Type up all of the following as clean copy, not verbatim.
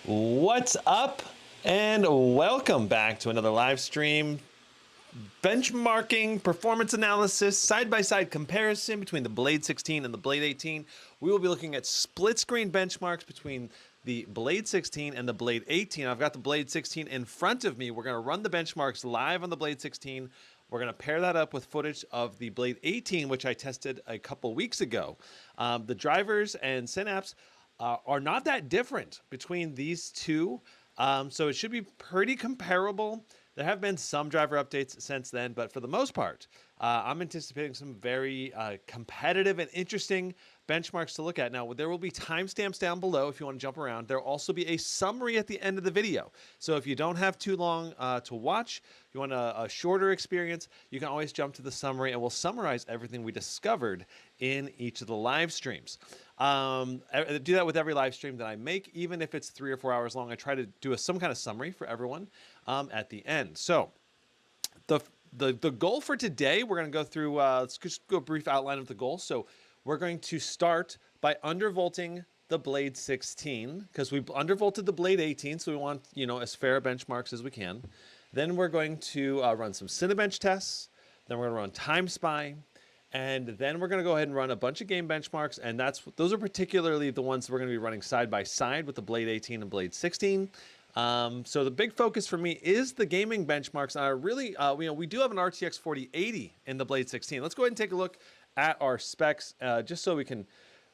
What's up, and welcome back to another live stream. Benchmarking, performance analysis, side-by-side comparison between the Blade 16 and the Blade 18. We will be looking at split-screen benchmarks between the Blade 16 and the Blade 18. I've got the Blade 16 in front of me. We're going to run the benchmarks live on the Blade 16. We're going to pair that up with footage of the Blade 18, which I tested a couple weeks ago. The drivers and synapse are not that different between these two, so it should be pretty comparable. There have been some driver updates since then, but for the most part, I'm anticipating some very competitive and interesting benchmarks to look at. Now, there will be timestamps down below if you want to jump around. There will also be a summary at the end of the video. So if you don't have too long to watch, you want a shorter experience, you can always jump to the summary, and we'll summarize everything we discovered in each of the live streams. I do that with every live stream that I make, even if it's 3 or 4 hours long. I try to do some kind of summary for everyone at the end. So the goal for today, we're going to go through, let's just go a brief outline of the goal. So we're going to start by undervolting the Blade 16, because we undervolted the Blade 18, so we want, as fair benchmarks as we can. Then we're going to run some Cinebench tests. Then we're going to run Timespy. And then we're going to go ahead and run a bunch of game benchmarks, and those are particularly the ones we're going to be running side by side with the Blade 18 and Blade 16. So the big focus for me is the gaming benchmarks. And I really, we do have an RTX 4080 in the Blade 16. Let's go ahead and take a look at our specs, just so we can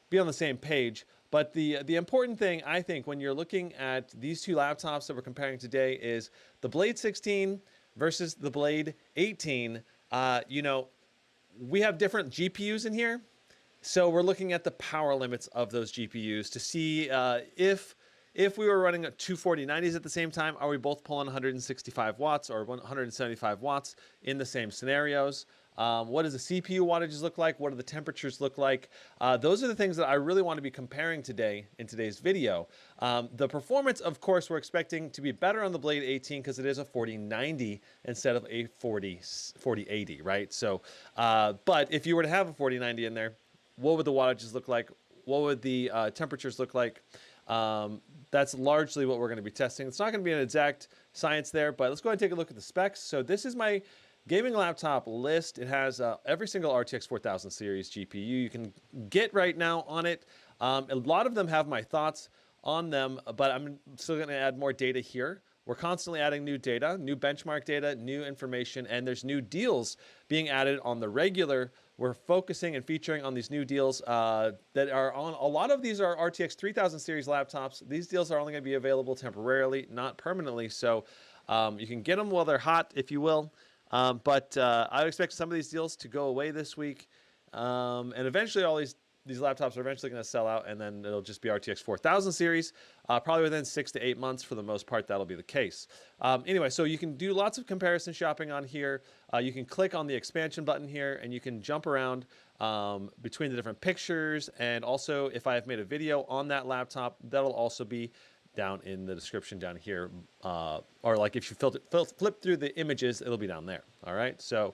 be on the same page. But the important thing, I think, when you're looking at these two laptops that we're comparing today is the Blade 16 versus the Blade 18. We have different GPUs in here, so we're looking at the power limits of those GPUs to see if we were running at two 4090s at the same time, are we both pulling 165 watts or 175 watts in the same scenarios? What does the CPU wattages look like? What do the temperatures look like? Those are the things that I really want to be comparing today in today's video. The performance, of course, we're expecting to be better on the Blade 18 because it is a 4090 instead of a 4080, right? So, but if you were to have a 4090 in there, what would the wattages look like? What would the temperatures look like? That's largely what we're going to be testing. It's not going to be an exact science there, but let's go ahead and take a look at the specs. So this is my gaming laptop list. It has every single RTX 4000 series GPU you can get right now on it. A lot of them have my thoughts on them, but I'm still going to add more data here. We're constantly adding new data, new benchmark data, new information, and there's new deals being added on the regular. We're focusing and featuring on these new deals that are on. A lot of these are RTX 3000 series laptops. These deals are only going to be available temporarily, not permanently. So you can get them while they're hot, if you will. But I expect some of these deals to go away this week. And eventually all these laptops are eventually going to sell out, and then it'll just be RTX 4000 series. Probably within 6 to 8 months, for the most part, that'll be the case. Anyway, so you can do lots of comparison shopping on here. You can click on the expansion button here, and you can jump around between the different pictures. And also, if I have made a video on that laptop, that'll also be down in the description down here. Or like if you flip through the images, it'll be down there. All right, so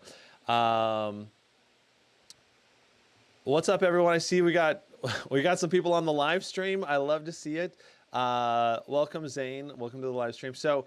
what's up, everyone? I see we got some people on the live stream. I love to see it. Welcome, Zane. Welcome to the live stream. So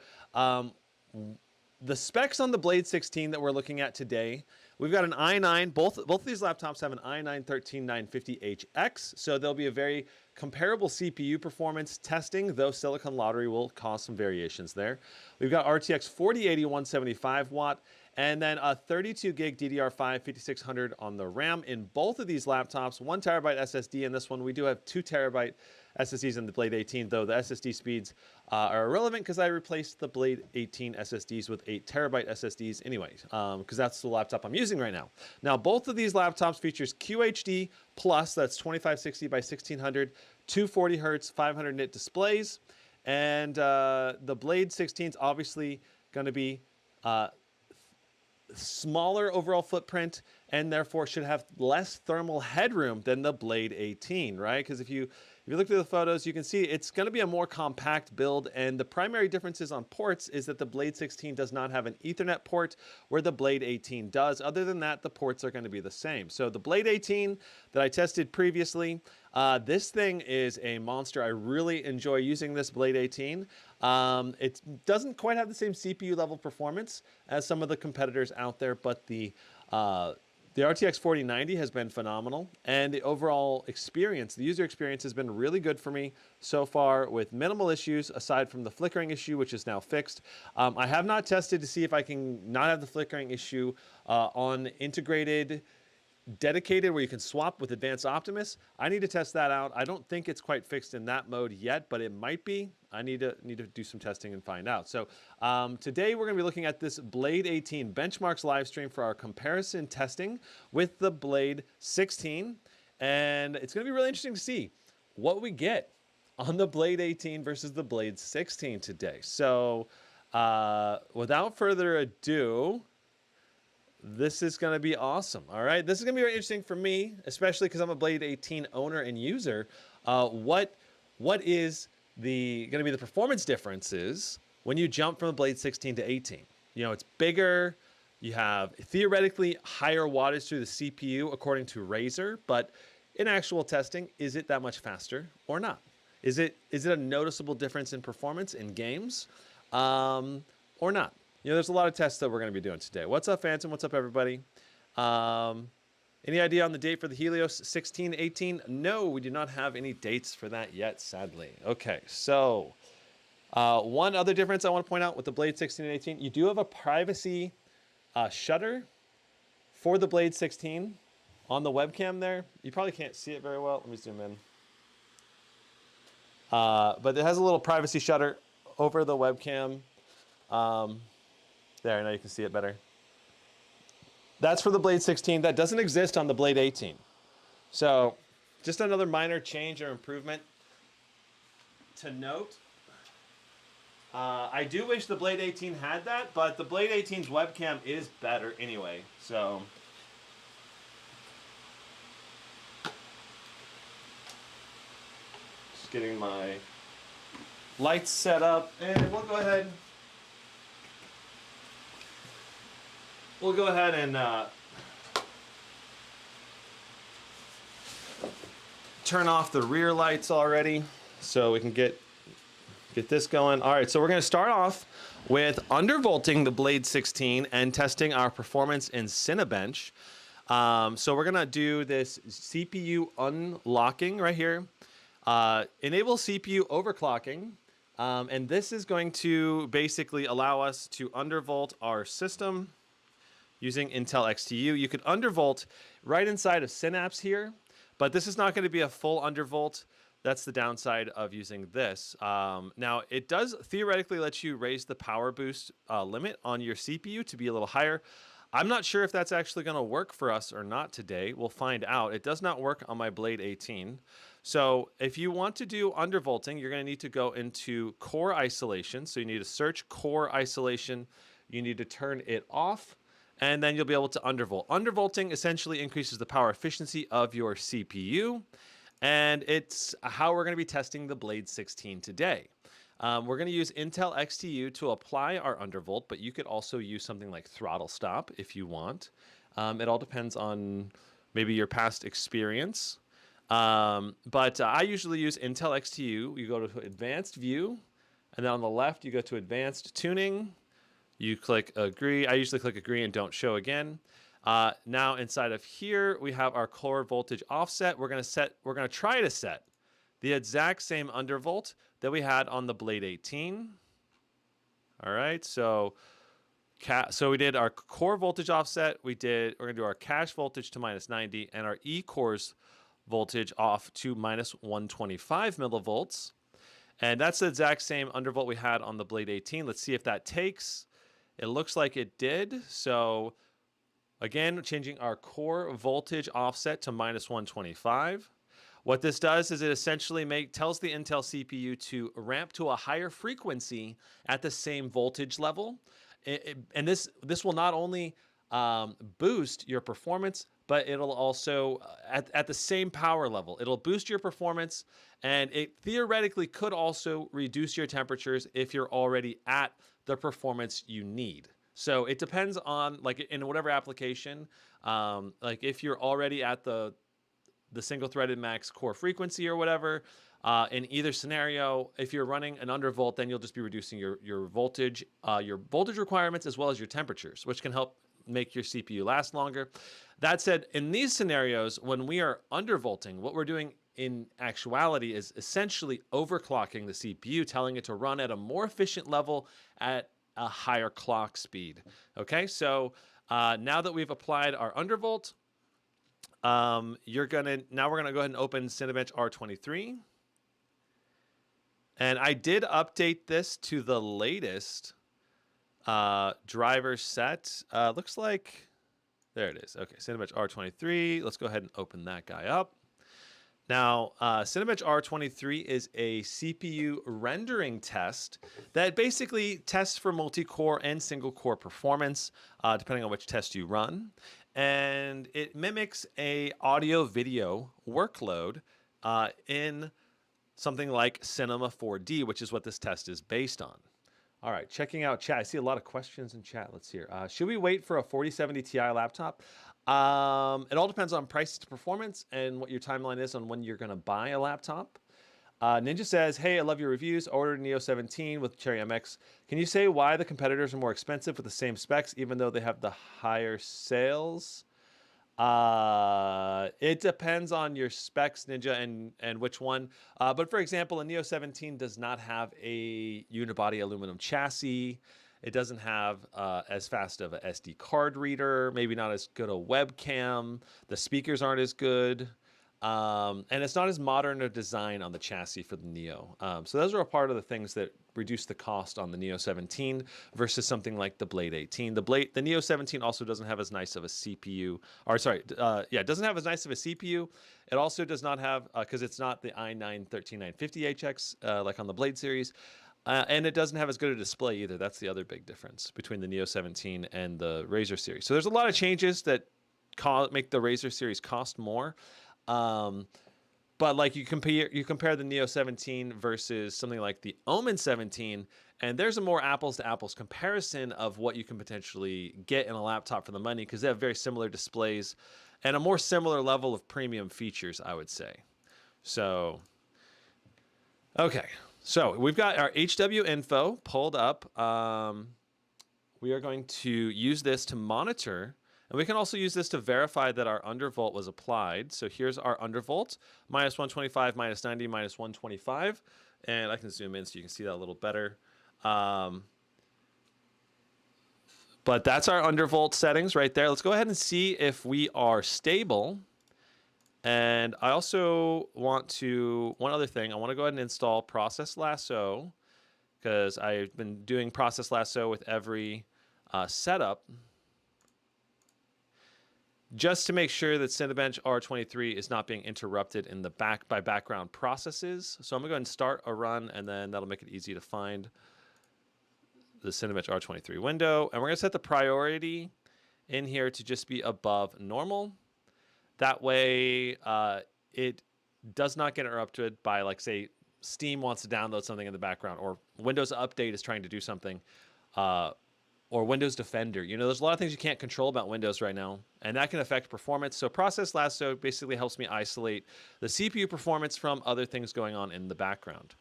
the specs on the Blade 16 that we're looking at today, we've got an i9. Both of these laptops have an i9-13950HX, so there'll be a very comparable CPU performance testing, though Silicon Lottery will cause some variations there. We've got RTX 4080 175 watt, and then a 32 gig DDR5 5600 on the RAM in both of these laptops. 1 terabyte SSD in this one. We do have 2 terabyte SSDs in the Blade 18, though the SSD speeds are irrelevant because I replaced the Blade 18 SSDs with 8 terabyte SSDs anyway, because that's the laptop I'm using right now. Now, both of these laptops features QHD Plus, that's 2560 by 1600, 240 hertz, 500 nit displays, and the Blade 16 is obviously going to be smaller overall footprint and therefore should have less thermal headroom than the Blade 18, right? Because if you look through the photos, you can see it's going to be a more compact build, and the primary differences on ports is that the Blade 16 does not have an Ethernet port where the Blade 18 does. Other than that, the ports are going to be the same. So the Blade 18 that I tested previously, This thing is a monster. I really enjoy using this Blade 18. It doesn't quite have the same CPU level performance as some of the competitors out there, but the RTX 4090 has been phenomenal, and the overall experience, the user experience, has been really good for me so far with minimal issues, aside from the flickering issue, which is now fixed. I have not tested to see if I can not have the flickering issue on integrated dedicated where you can swap with Advanced Optimus. I need to test that out. I don't think it's quite fixed in that mode yet, but it might be. I need to do some testing and find out. So today we're going to be looking at this Blade 18 benchmarks live stream for our comparison testing with the Blade 16, and it's going to be really interesting to see what we get on the Blade 18 versus the Blade 16 today. So without further ado, this is going to be awesome. All right. This is going to be very interesting for me, especially because I'm a Blade 18 owner and user. What is going to be the performance differences when you jump from the Blade 16 to 18? You know, it's bigger. You have theoretically higher wattage through the CPU according to Razer, but in actual testing, is it that much faster or not? Is it a noticeable difference in performance in games or not? You know, there's a lot of tests that we're going to be doing today. What's up, Phantom? What's up, everybody? Any idea on the date for the Helios 16, 18? No, we do not have any dates for that yet, sadly. Okay, so one other difference I want to point out with the Blade 16 and 18, you do have a privacy shutter for the Blade 16 on the webcam there. You probably can't see it very well. Let me zoom in. But it has a little privacy shutter over the webcam. There, now you can see it better. That's for the Blade 16. That doesn't exist on the Blade 18. So just another minor change or improvement to note. I do wish the Blade 18 had that, but the Blade 18's webcam is better anyway. So just getting my lights set up, and we'll go ahead. We'll go ahead and turn off the rear lights already so we can get this going. All right, so we're going to start off with undervolting the Blade 16 and testing our performance in Cinebench. So we're going to do this CPU unlocking right here. Enable CPU overclocking. And this is going to basically allow us to undervolt our system using Intel XTU. You could undervolt right inside of Synapse here, but this is not going to be a full undervolt. That's the downside of using this. Now, it does theoretically let you raise the power boost limit on your CPU to be a little higher. I'm not sure if that's actually going to work for us or not today. We'll find out. It does not work on my Blade 18. So if you want to do undervolting, you're going to need to go into core isolation. So you need to search core isolation. You need to turn it off, and then you'll be able to undervolt. Undervolting essentially increases the power efficiency of your CPU, and it's how we're going to be testing the Blade 16 today. We're going to use Intel XTU to apply our undervolt, but you could also use something like throttle stop if you want. It all depends on maybe your past experience. But I usually use Intel XTU. You go to Advanced View, and then on the left you go to Advanced Tuning. You click agree. I usually click agree and don't show again. Now inside of here, we have our core voltage offset. We're going to try to set the exact same undervolt that we had on the Blade 18. All right. So we did our core voltage offset. We're going to do our cache voltage to -90 and our E-cores voltage off to -125 millivolts. And that's the exact same undervolt we had on the Blade 18. Let's see if that takes. It looks like it did. So again, changing our core voltage offset to -125. What this does is it essentially tells the Intel CPU to ramp to a higher frequency at the same voltage level. And this will not only boost your performance, but it'll also, at the same power level, it'll boost your performance, and it theoretically could also reduce your temperatures if you're already at the performance you need. So it depends on, like, in whatever application, like if you're already at the the single-threaded max core frequency or whatever. In either scenario, if you're running an undervolt, then you'll just be reducing your voltage requirements as well as your temperatures, which can help make your CPU last longer. That said, in these scenarios, when we are undervolting, what we're doing in actuality is essentially overclocking the CPU, telling it to run at a more efficient level at a higher clock speed. Okay, so now that we've applied our undervolt, now we're gonna go ahead and open Cinebench R23. And I did update this to the latest driver set. Looks like, there it is. Okay, Cinebench R23. Let's go ahead and open that guy up. Now, Cinebench R23 is a CPU rendering test that basically tests for multi-core and single-core performance, depending on which test you run. And it mimics a audio-video workload in something like Cinema 4D, which is what this test is based on. All right, checking out chat. I see a lot of questions in chat. Let's hear. Should we wait for a 4070 Ti laptop? It all depends on price to performance and what your timeline is on when you're going to buy a laptop. Ninja says, hey, I love your reviews. Ordered Neo 17 with Cherry MX. Can you say why the competitors are more expensive with the same specs, even though they have the higher sales? It depends on your specs, Ninja, and which one. But for example, a Neo 17 does not have a unibody aluminum chassis. It doesn't have as fast of a SD card reader, maybe not as good a webcam. The speakers aren't as good. And it's not as modern a design on the chassis for the Neo. So those are a part of the things that reduce the cost on the Neo 17 versus something like the Blade 18. The Neo 17 also doesn't have as nice of a CPU, or sorry, it doesn't have as nice of a CPU. It also does not have, because it's not the i9-13950HX like on the Blade series, and it doesn't have as good a display either. That's the other big difference between the Neo 17 and the Razer series. So there's a lot of changes that make the Razer series cost more. But like you compare the Neo 17 versus something like the Omen 17, and there's a more apples to apples comparison of what you can potentially get in a laptop for the money, because they have very similar displays and a more similar level of premium features, I would say. So, okay. So we've got our HW info pulled up. We are going to use this to monitor. And we can also use this to verify that our undervolt was applied. So here's our undervolt, minus 125, minus 90, minus 125. And I can zoom in so you can see that a little better. But that's our undervolt settings right there. Let's go ahead and see if we are stable. And I also want to, one other thing, I want to go ahead and install Process Lasso, because I've been doing Process Lasso with every setup, just to make sure that Cinebench R23 is not being interrupted in the by background processes. So I'm gonna go ahead and start a run, and then that'll make it easy to find the Cinebench R23 window. And we're gonna set the priority in here to just be above normal. That way it does not get interrupted by, like, say, Steam wants to download something in the background, or Windows Update is trying to do something, or Windows Defender. You know, there's a lot of things you can't control about Windows right now, and that can affect performance. So Process Lasso basically helps me isolate the CPU performance from other things going on in the background.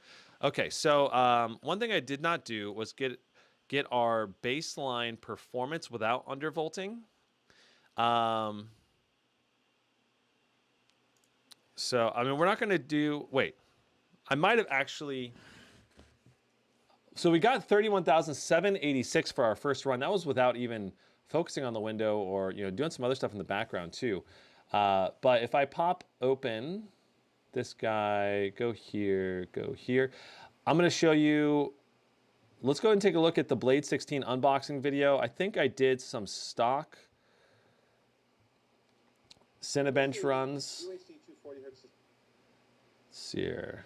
Okay, so one thing I did not do was get our baseline performance without undervolting. So, I mean, we're not going to do... Wait. I might have actually... So we got 31,786 for our first run. That was without even focusing on the window or, you know, doing some other stuff in the background too. But if I pop open this guy, go here, I'm going to show you... Let's go ahead and take a look at the Blade 16 unboxing video. I think I did some stock Cinebench runs. Let's see here.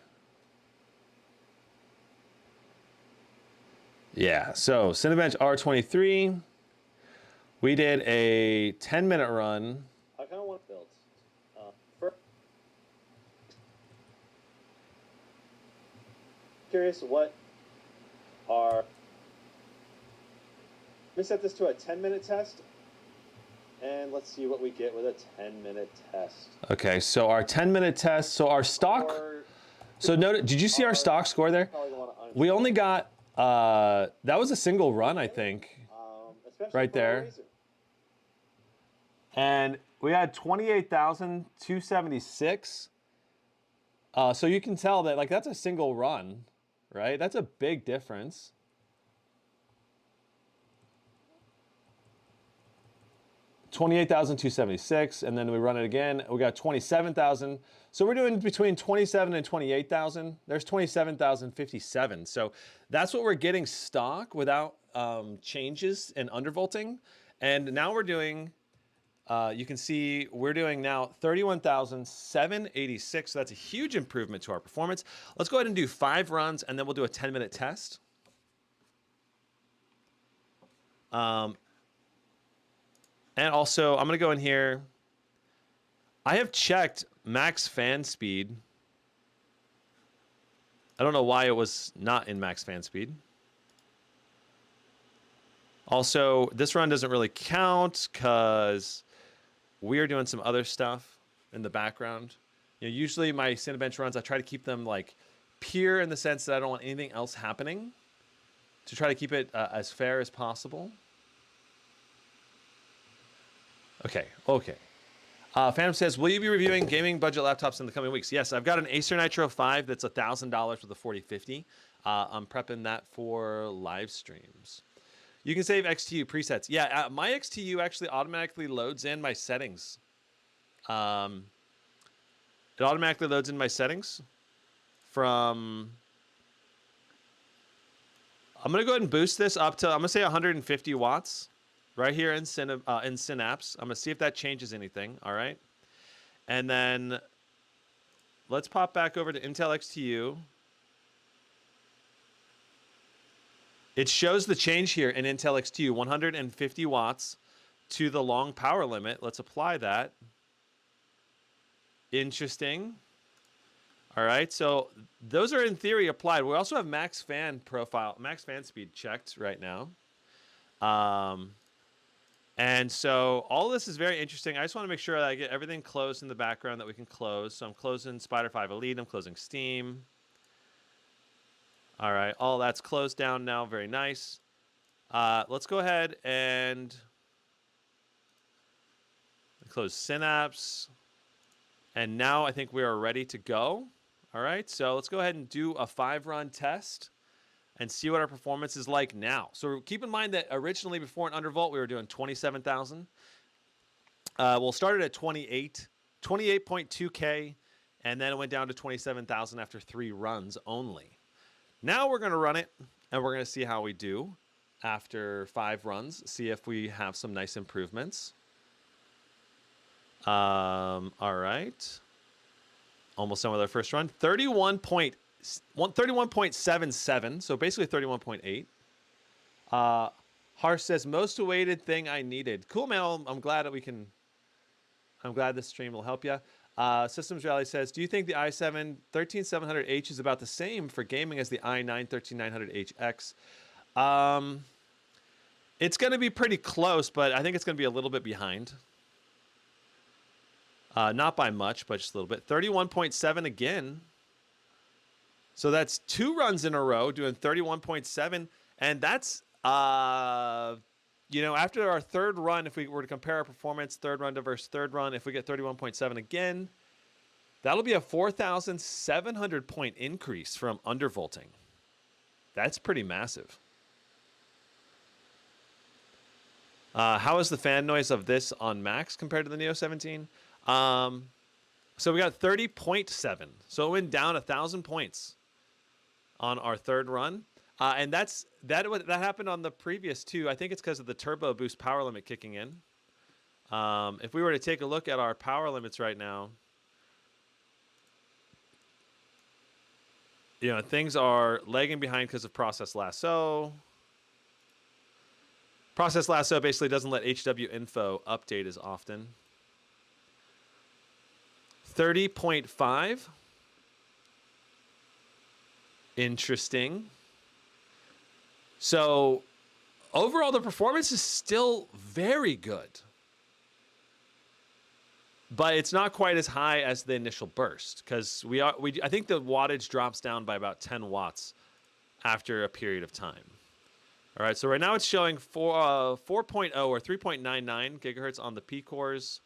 Yeah, so Cinebench R23, we did a 10-minute run. I kind of want builds. First, curious what are... Let me set this to a 10-minute test. And let's see what we get with a 10-minute test. Okay, so our 10-minute test. So our stock. So note, did you see our stock score there? We only got, that was a single run, I think, right there. And we had 28,276. So you can tell that, like, that's a single run, right? That's a big difference. $28,276, and then we run it again. We got 27,000. So we're doing between 27 and 28,000. There's 27,057. So that's what we're getting stock without changes in undervolting. And now we're doing, you can see we're doing now 31,786. So that's a huge improvement to our performance. Let's go ahead and do 5 runs, and then we'll do a 10-minute test. And also, I'm going to go in here. I have checked max fan speed. I don't know why it was not in max fan speed. Also, this run doesn't really count because we are doing some other stuff in the background. You know, usually my Cinebench runs, I try to keep them like pure in the sense that I don't want anything else happening to try to keep it as fair as possible. Okay. Phantom says, will you be reviewing gaming budget laptops in the coming weeks? Yes, I've got an Acer Nitro 5 that's $1,000 with a 4050. I'm prepping that for live streams. You can save XTU presets. Yeah, my XTU actually automatically loads in my settings. It automatically loads in my settings from... I'm going to go ahead and boost this up to, I'm going to say 150 watts. Right here in Synapse. I'm going to see if that changes anything, all right? And then let's pop back over to Intel XTU. It shows the change here in Intel XTU, 150 watts to the long power limit. Let's apply that. Interesting. All right, so those are in theory applied. We also have max fan speed checked right now. And so all this is very interesting. I just want to make sure that I get everything closed in the background that we can close. So I'm closing Spider 5 Elite. I'm closing Steam. All right, all that's closed down now. Very nice. Let's go ahead and close Synapse. And now I think we are ready to go. All right, so let's go ahead and do a 5-run test and see what our performance is like now. So keep in mind that originally before an Undervolt, we were doing 27,000. We'll start it at 28.2K, and then it went down to 27,000 after 3 runs only. Now we're going to run it, and we're going to see how we do after 5 runs, see if we have some nice improvements. All right. Almost done with our first run. 31.77, so basically 31.8. Harsh says, most awaited thing I needed. Cool, man. I'm glad that I'm glad this stream will help you. Systems Rally says, do you think the i7 13700H is about the same for gaming as the i9 13900HX? It's going to be pretty close, but I think it's going to be a little bit behind. Not by much, but just a little bit. 31.7 again. So that's 2 runs in a row doing 31.7. And that's, you know, after our 3rd run, if we were to compare our performance, 3rd run to versus 3rd run, if we get 31.7 again, that'll be a 4,700 point increase from undervolting. That's pretty massive. How is the fan noise of this on max compared to the Neo 17? So we got 30.7. So it went down 1,000 points on our 3rd run. And that happened on the previous 2. I think it's because of the turbo boost power limit kicking in. If we were to take a look at our power limits right now, you know, things are lagging behind because of Process Lasso. Process Lasso basically doesn't let HW info update as often. 30.5. Interesting. So overall, the performance is still very good. but it's not quite as high as the initial burst because I think the wattage drops down by about 10 watts after a period of time. All right, so right now it's showing 4.0 or 3.99 gigahertz on the P cores.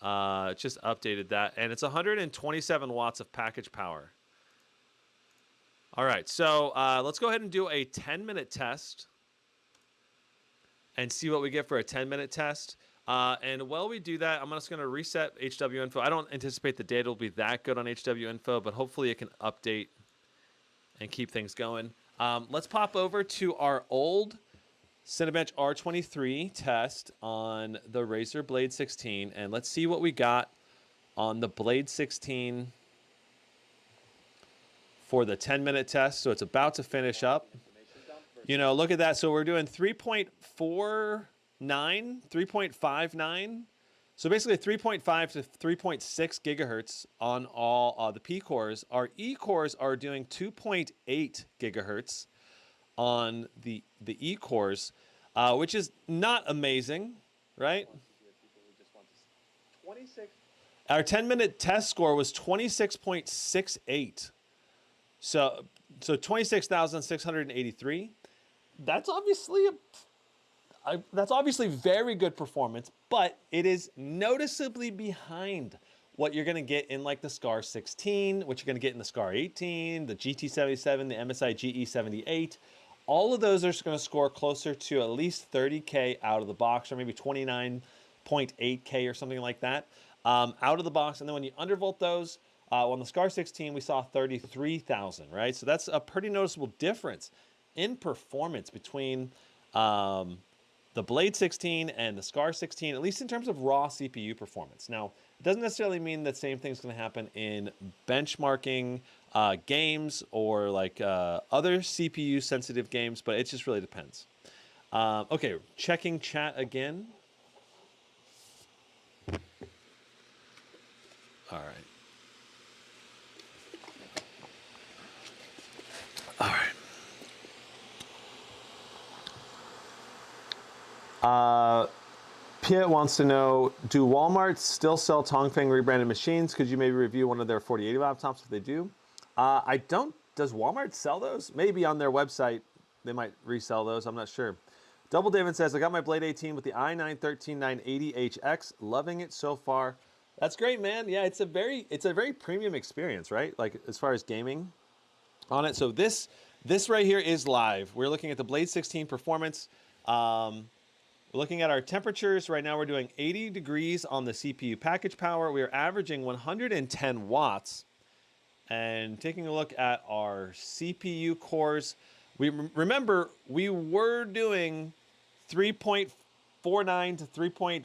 Just updated that, and it's 127 watts of package power. All right, so let's go ahead and do a 10-minute test and see what we get for a 10-minute test. And while we do that, I'm just going to reset HW info. I don't anticipate the data will be that good on HW info, but hopefully it can update and keep things going. Let's pop over to our old Cinebench R23 test on the Razer Blade 16, and let's see what we got on the Blade 16 for the 10-minute test. So it's about to finish up. You know, look at that. So we're doing 3.49, 3.59. So basically 3.5 to 3.6 gigahertz on all the P cores. Our E cores are doing 2.8 gigahertz on the E cores, which is not amazing, right? Our 10-minute test score was 26.68. So 26,683. That's obviously very good performance, but it is noticeably behind what you're going to get in like the SCAR 16, what you're going to get in the SCAR 18, the GT77, the MSI GE78. All of those are going to score closer to at least 30K out of the box, or maybe 29.8K or something like that out of the box. And then when you undervolt those, on the SCAR 16, we saw 33,000, right? So that's a pretty noticeable difference in performance between the Blade 16 and the SCAR 16, at least in terms of raw CPU performance. Now, it doesn't necessarily mean that same thing's going to happen in benchmarking games or like other CPU-sensitive games, but it just really depends. Okay, checking chat again. All right. All right. Piet wants to know, do Walmart still sell Tongfeng rebranded machines? Could you maybe review one of their 4080 laptops if they do? I don't. Does Walmart sell those? Maybe on their website they might resell those. I'm not sure. Double David says, I got my Blade 18 with the i9-13980HX. Loving it so far. That's great, man. Yeah, it's a very premium experience, right? Like as far as gaming on it. So this right here is live. We're looking at the Blade 16 performance. We're looking at our temperatures. Right now we're doing 80 degrees on the CPU package power. We are averaging 110 watts. And taking a look at our CPU cores, remember we were doing 3.49 to 3.6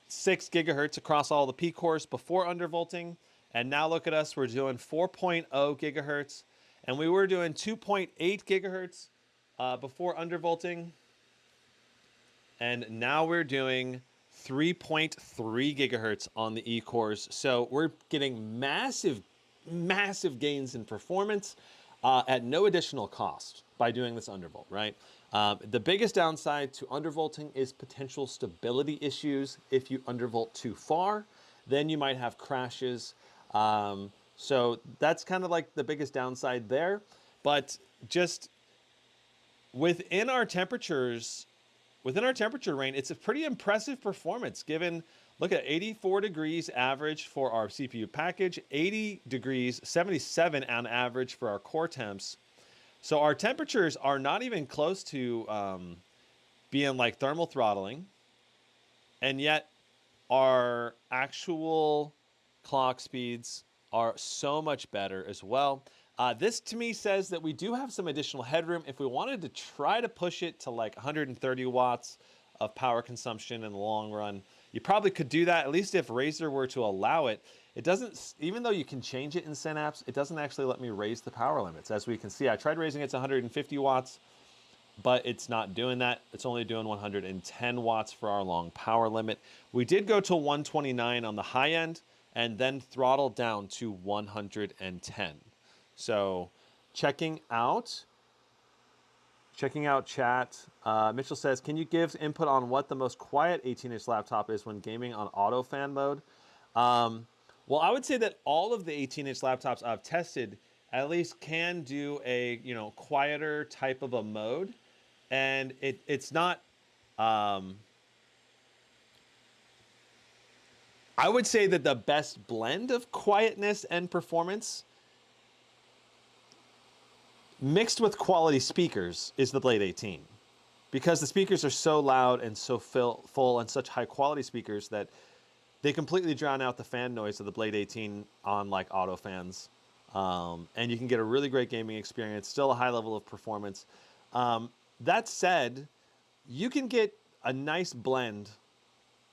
gigahertz across all the P cores before undervolting. And now look at us, we're doing 4.0 gigahertz. And we were doing 2.8 gigahertz before undervolting. And now we're doing 3.3 gigahertz on the E cores. So we're getting massive gains in performance at no additional cost by doing this undervolt, right? The biggest downside to undervolting is potential stability issues. If you undervolt too far, then you might have crashes. So that's kind of like the biggest downside there. But just within our temperature range, it's a pretty impressive performance given, look at 84 degrees average for our CPU package, 80 degrees, 77 on average for our core temps. So our temperatures are not even close to being like thermal throttling. And yet our actual clock speeds are so much better as well. This to me says that we do have some additional headroom. If we wanted to try to push it to like 130 watts of power consumption in the long run, you probably could do that, at least if Razer were to allow it. It doesn't, even though you can change it in Synapse, it doesn't actually let me raise the power limits. As we can see, I tried raising it to 150 watts, but it's not doing that. It's only doing 110 watts for our long power limit. We did go to 129 on the high end and then throttle down to 110. So checking out chat, Mitchell says, can you give input on what the most quiet 18-inch laptop is when gaming on auto fan mode? Well, I would say that all of the 18-inch laptops I've tested at least can do a quieter type of a mode, and it's not. I would say that the best blend of quietness and performance mixed with quality speakers is the Blade 18, because the speakers are so loud and so full and such high quality speakers that they completely drown out the fan noise of the Blade 18 on like auto fans. And you can get a really great gaming experience, still a high level of performance. That said, you can get a nice blend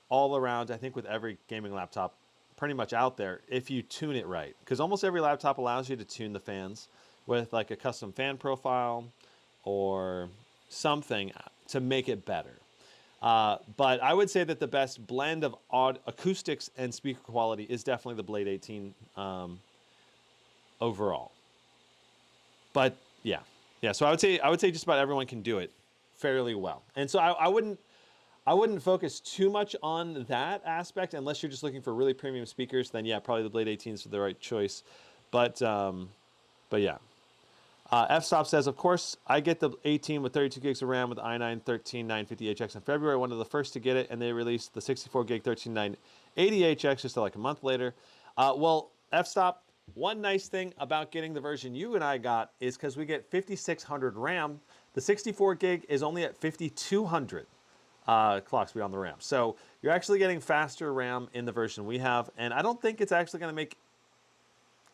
all around, I think, with every gaming laptop pretty much out there if you tune it right. Because almost every laptop allows you to tune the fans with like a custom fan profile or something to make it better. But I would say that the best blend of acoustics and speaker quality is definitely the Blade 18 overall. But yeah. So I would say just about everyone can do it fairly well. And so I wouldn't focus too much on that aspect unless you're just looking for really premium speakers. Then yeah, probably the Blade 18 is the right choice. But yeah. F-Stop says, of course, I get the 18 with 32 gigs of RAM with i9-13950HX in February. One of the first to get it, and they released the 64 gig 13980HX just like a month later. Well, F-Stop, one nice thing about getting the version you and I got is because we get 5600 RAM. The 64 gig is only at 5200 clock speed on the RAM. So you're actually getting faster RAM in the version we have, and I don't think it's actually going to make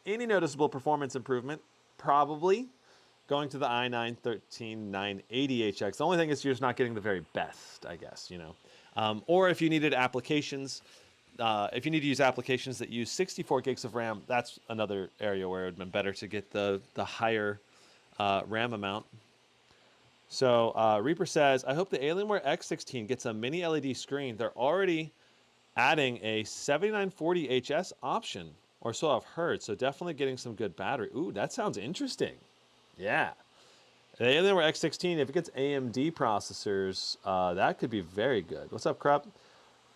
any noticeable performance improvement, probably, going to the i9-13980HX. The only thing is you're just not getting the very best, I guess, or if you needed applications, if you need to use applications that use 64 gigs of RAM, that's another area where it would have been better to get the higher RAM amount. So Reaper says, I hope the Alienware X16 gets a mini LED screen. They're already adding a 7940HS option, or so I've heard. So definitely getting some good battery. Ooh, that sounds interesting. Yeah. The Alienware X16, if it gets AMD processors, that could be very good. What's up, Krupp?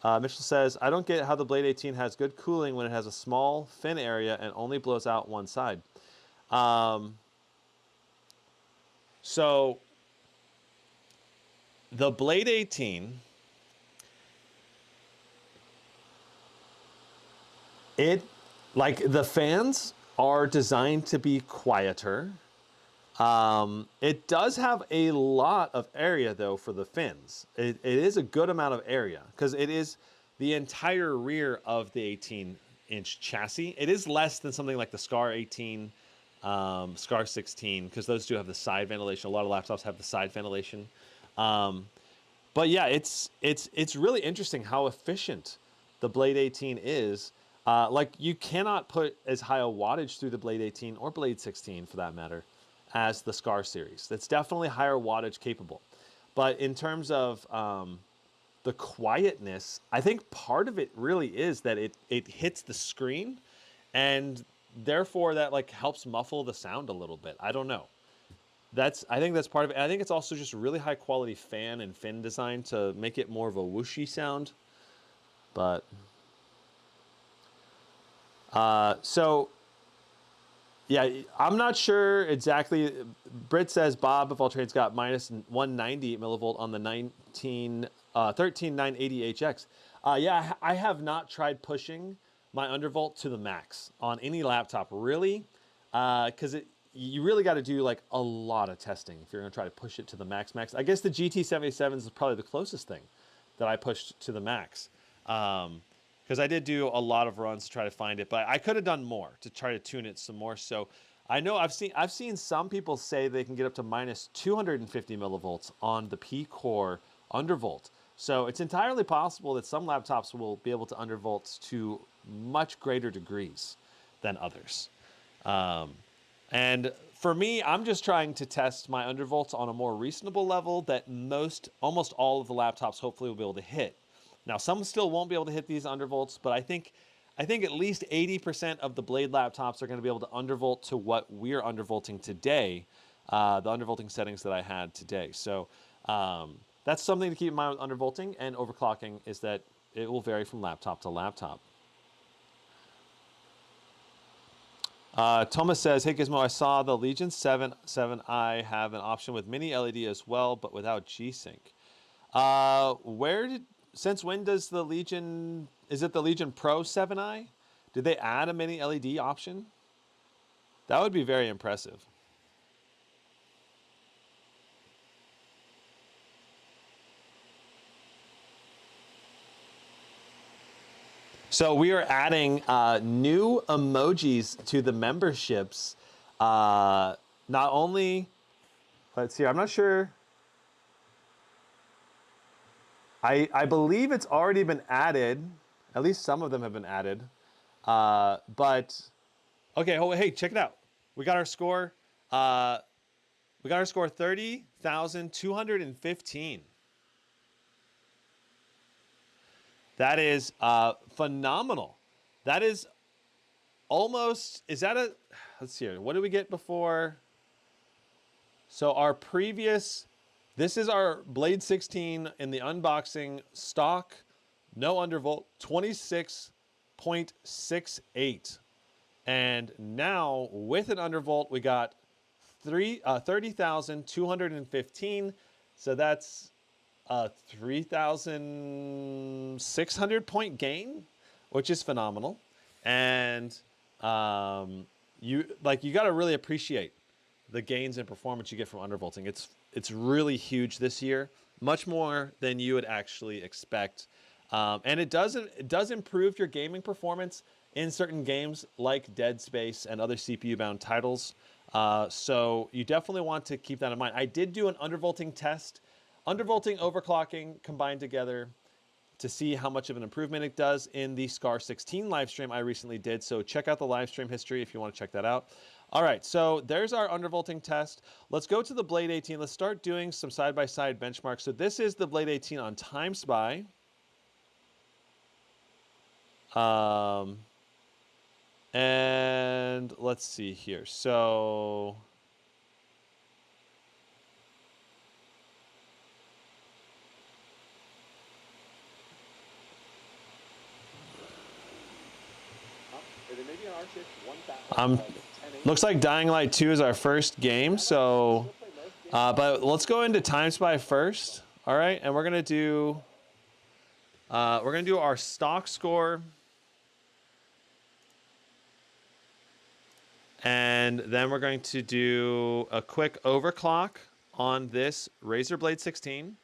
Mitchell says, I don't get how the Blade 18 has good cooling when it has a small fin area and only blows out one side. So the Blade 18, the fans are designed to be quieter. It does have a lot of area though for the fins. It is a good amount of area because it is the entire rear of the 18-inch chassis. It is less than something like the Scar 18, Scar 16, because those do have the side ventilation. A lot of laptops have the side ventilation. But yeah, it's really interesting how efficient the Blade 18 is. Like you cannot put as high a wattage through the Blade 18 or Blade 16 for that matter as the Scar series. That's definitely higher wattage capable. But in terms of the quietness, I think part of it really is that it hits the screen, and therefore that like helps muffle the sound a little bit. I don't know. I think that's part of it. And I think it's also just really high quality fan and fin design to make it more of a whooshy sound. But so yeah, I'm not sure exactly. Britt says Bob of all trades got minus 190 millivolt on the 13980HX. Yeah, I have not tried pushing my undervolt to the max on any laptop, really, because you really got to do like a lot of testing if you're going to try to push it to the max. I guess the GT77 is probably the closest thing that I pushed to the max. Because I did do a lot of runs to try to find it, but I could have done more to try to tune it some more. So I know I've seen some people say they can get up to minus 250 millivolts on the P-Core undervolt. So it's entirely possible that some laptops will be able to undervolt to much greater degrees than others. And for me, I'm just trying to test my undervolts on a more reasonable level that almost all of the laptops hopefully will be able to hit. Now, some still won't be able to hit these undervolts, but I think at least 80% of the Blade laptops are going to be able to undervolt to what we're undervolting today, the undervolting settings that I had today. So that's something to keep in mind with undervolting and overclocking, is that it will vary from laptop to laptop. Thomas says, "Hey Gizmo, I saw the Legion 7i have an option with mini LED as well, but without G-Sync. Since when does the Legion? Is it the Legion Pro 7i? Did they add a mini LED option? That would be very impressive." So we are adding new emojis to the memberships. Not only, let's see, I'm not sure. I believe it's already been added. At least some of them have been added. But okay, hey, check it out. We got our score. We got our score 30,215. That is phenomenal. That is almost, is that a, let's see here. What did we get before? So our previous, this is our Blade 16 in the unboxing stock, no undervolt, 26.68. And now with an undervolt, we got 30,215. So that's a 3,600 point gain, which is phenomenal. And you got to really appreciate the gains in performance you get from undervolting. It's really huge this year, much more than you would actually expect. And it does improve your gaming performance in certain games like Dead Space and other CPU-bound titles. So you definitely want to keep that in mind. I did do an undervolting test, undervolting, overclocking combined together to see how much of an improvement it does in the Scar 16 live stream I recently did. So check out the live stream history if you want to check that out. All right, so there's our undervolting test. Let's go to the Blade 18. Let's start doing some side-by-side benchmarks. So this is the Blade 18 on Timespy. And let's see here. So looks like Dying Light 2 is our first game. So, but let's go into Timespy first. All right, and we're gonna do our stock score. And then we're going to do a quick overclock on this Razer Blade 16.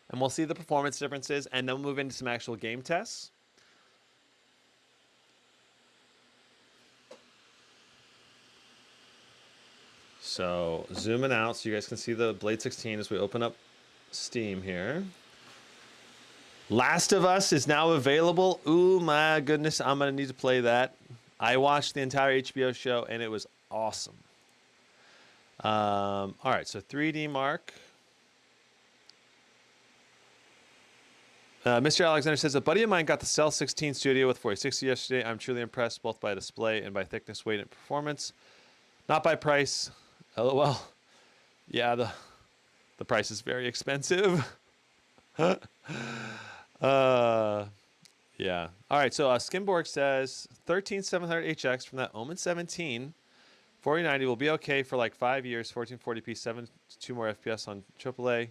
And we'll see the performance differences, and then we'll move into some actual game tests. So zooming out so you guys can see the Blade 16 as we open up Steam here. Last of Us is now available. Ooh, my goodness, I'm going to need to play that. I watched the entire HBO show, and it was awesome. All right, so 3D Mark. Mr. Alexander says, a buddy of mine got the Cell 16 Studio with 4060 yesterday. I'm truly impressed both by display and by thickness, weight, and performance. Not by price. LOL. Yeah, the price is very expensive. Yeah. All right, so Skimborg says 13700HX from that Omen 17. 4090 will be okay for like 5 years. 1440p, 2 more FPS on AAA.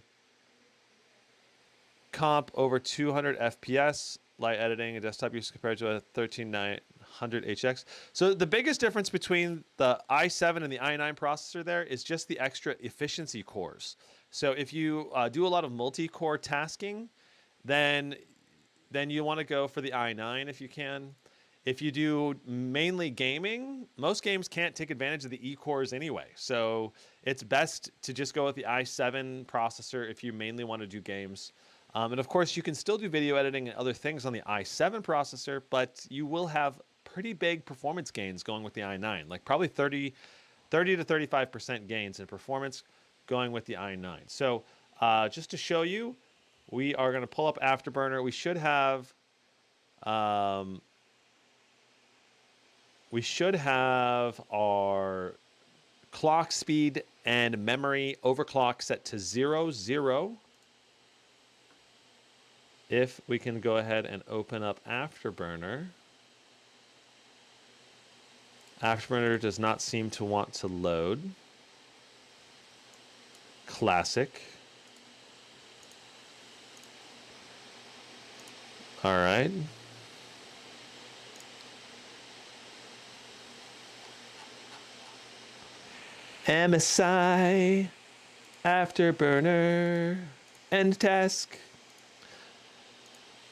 Comp over 200 FPS. Light editing and desktop use compared to a 13900HX. So the biggest difference between the i7 and the i9 processor there is just the extra efficiency cores. So if you do a lot of multi-core tasking, then you want to go for the i9 if you can. If you do mainly gaming, most games can't take advantage of the E-cores anyway. So it's best to just go with the i7 processor if you mainly want to do games. And of course, you can still do video editing and other things on the i7 processor, but you will have pretty big performance gains going with the i9, like probably 30 to 35% gains in performance going with the i9. So just to show you, we are going to pull up Afterburner. We should have our clock speed and memory overclock set to 0, If we can go ahead and open up Afterburner. Afterburner does not seem to want to load. Classic. All right. MSI, Afterburner, end task.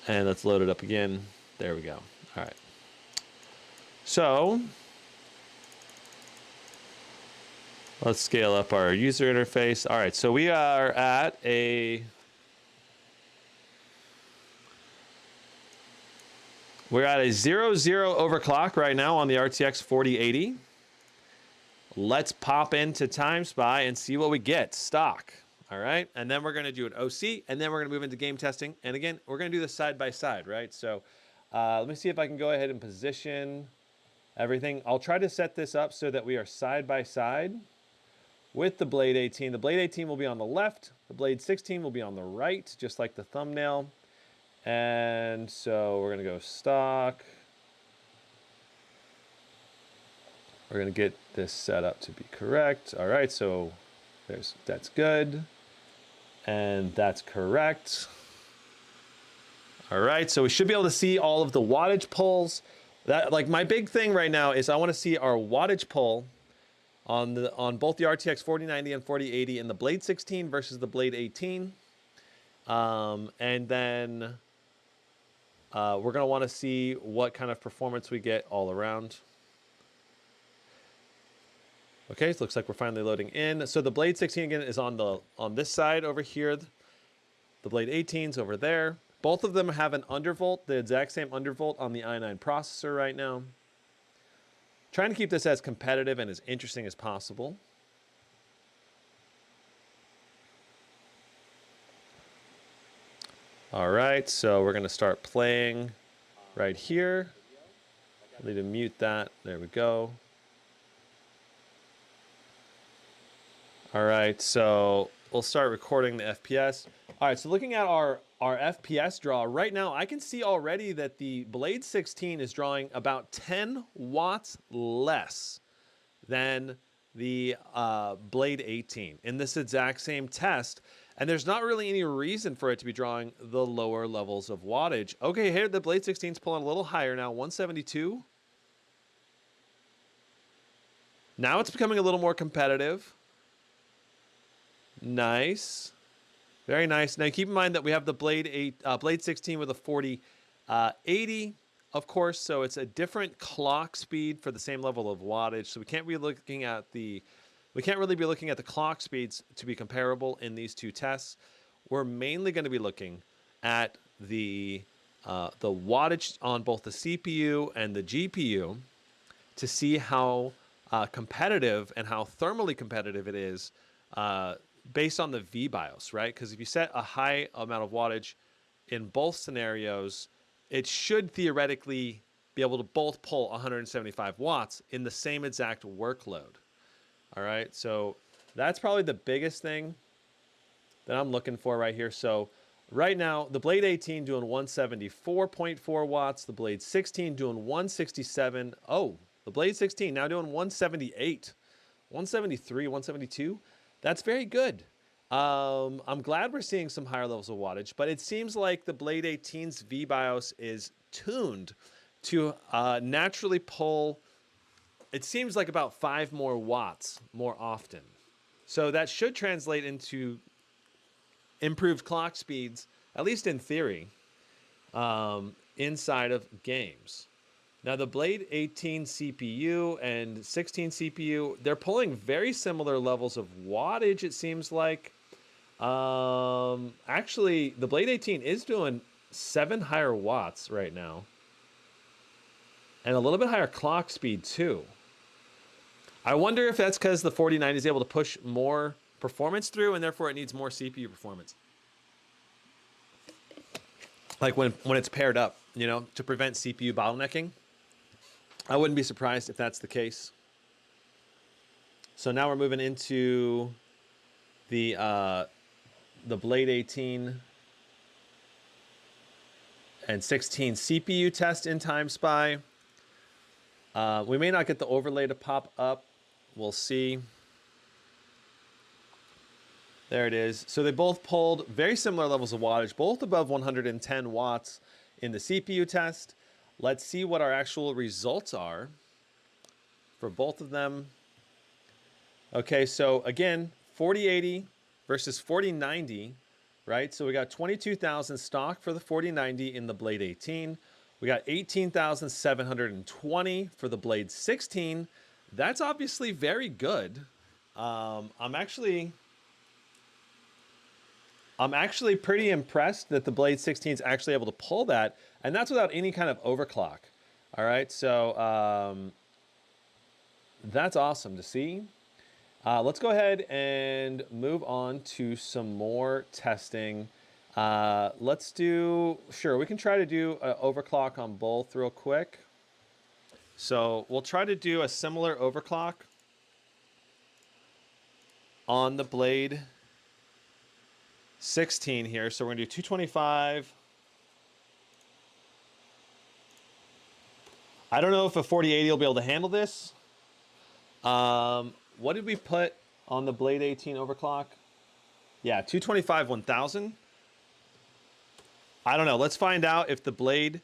And let's load it up again. There we go. All right. So let's scale up our user interface. All right, so we are at a... We're at a 0-0 overclock right now on the RTX 4080. Let's pop into Timespy and see what we get. Stock. All right. And then we're going to do an OC, and then we're going to move into game testing. And again, we're going to do this side by side, right? So let me see if I can go ahead and position everything. I'll try to set this up so that we are side by side with the Blade 18. The Blade 18 will be on the left. The Blade 16 will be on the right, just like the thumbnail. And so we're going to go stock. We're going to get this set up to be correct. All right, so that's good. And that's correct. All right, so we should be able to see all of the wattage pulls. That, like, my big thing right now is I want to see our wattage pull on both the RTX 4090 and 4080 in the Blade 16 versus the Blade 18. And then we're going to want to see what kind of performance we get all around. Okay, so it looks like we're finally loading in. So the Blade 16 again is on this side over here. The Blade 18's over there. Both of them have an undervolt, the exact same undervolt on the i9 processor right now. Trying to keep this as competitive and as interesting as possible. All right, so we're going to start playing right here. I need to mute that. There we go. All right, so we'll start recording the FPS. All right, so looking at our FPS draw, right now I can see already that the Blade 16 is drawing about 10 watts less than the Blade 18 in this exact same test. And there's not really any reason for it to be drawing the lower levels of wattage. Okay, here the Blade 16 is pulling a little higher now, 172. Now it's becoming a little more competitive. Nice. Very nice. Now keep in mind that we have the Blade 16 with a 4080, of course, so it's a different clock speed for the same level of wattage. So we can't be looking at the clock speeds to be comparable in these two tests. We're mainly going to be looking at the wattage on both the CPU and the GPU to see how competitive and how thermally competitive it is based on the VBIOS, right? Because if you set a high amount of wattage in both scenarios, it should theoretically be able to both pull 175 watts in the same exact workload. All right, so that's probably the biggest thing that I'm looking for right here. So right now, the Blade 18 doing 174.4 watts, the Blade 16 doing 167. Oh, the Blade 16 now doing 178, 173, 172. That's very good. I'm glad we're seeing some higher levels of wattage, but it seems like the Blade 18's VBIOS is tuned to naturally pull, it seems like about 5 more watts more often. So that should translate into improved clock speeds, at least in theory, inside of games. Now, the Blade 18 CPU and 16 CPU, they're pulling very similar levels of wattage, it seems like. Actually, the Blade 18 is doing 7 higher watts right now. And a little bit higher clock speed, too. I wonder if that's because the 4090 is able to push more performance through, and therefore it needs more CPU performance. Like when it's paired up, you know, to prevent CPU bottlenecking. I wouldn't be surprised if that's the case. So now we're moving into the Blade 18 and 16 CPU test in Timespy. We may not get the overlay to pop up. We'll see. There it is. So they both pulled very similar levels of wattage, both above 110 watts in the CPU test. Let's see what our actual results are for both of them. Okay, so again, 4080 versus 4090, right? So we got 22,000 stock for the 4090 in the Blade 18. We got 18,720 for the Blade 16. That's obviously very good. I'm actually pretty impressed that the Blade 16 is actually able to pull that, and that's without any kind of overclock. All right, so that's awesome to see. Let's go ahead and move on to some more testing. Let's do, sure, we can try to do an overclock on both real quick. So we'll try to do a similar overclock on the Blade 16 here. So we're gonna do 225. I don't know if a 4080 will be able to handle this. What did we put on the Blade 18 overclock? Yeah, 225 1000. I don't know. Let's find out if the Blade,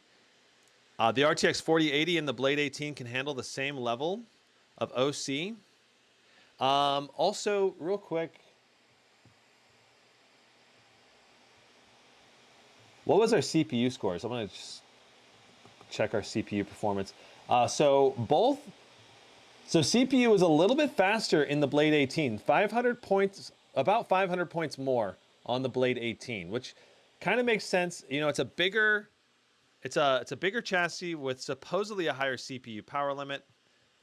the RTX 4080 and the Blade 18 can handle the same level of OC. Also, real quick, what was our CPU scores? I'm going to just check our CPU performance. So CPU was a little bit faster in the Blade 18, 500 points, about 500 points more on the Blade 18, which kind of makes sense. You know, it's a bigger chassis with supposedly a higher CPU power limit.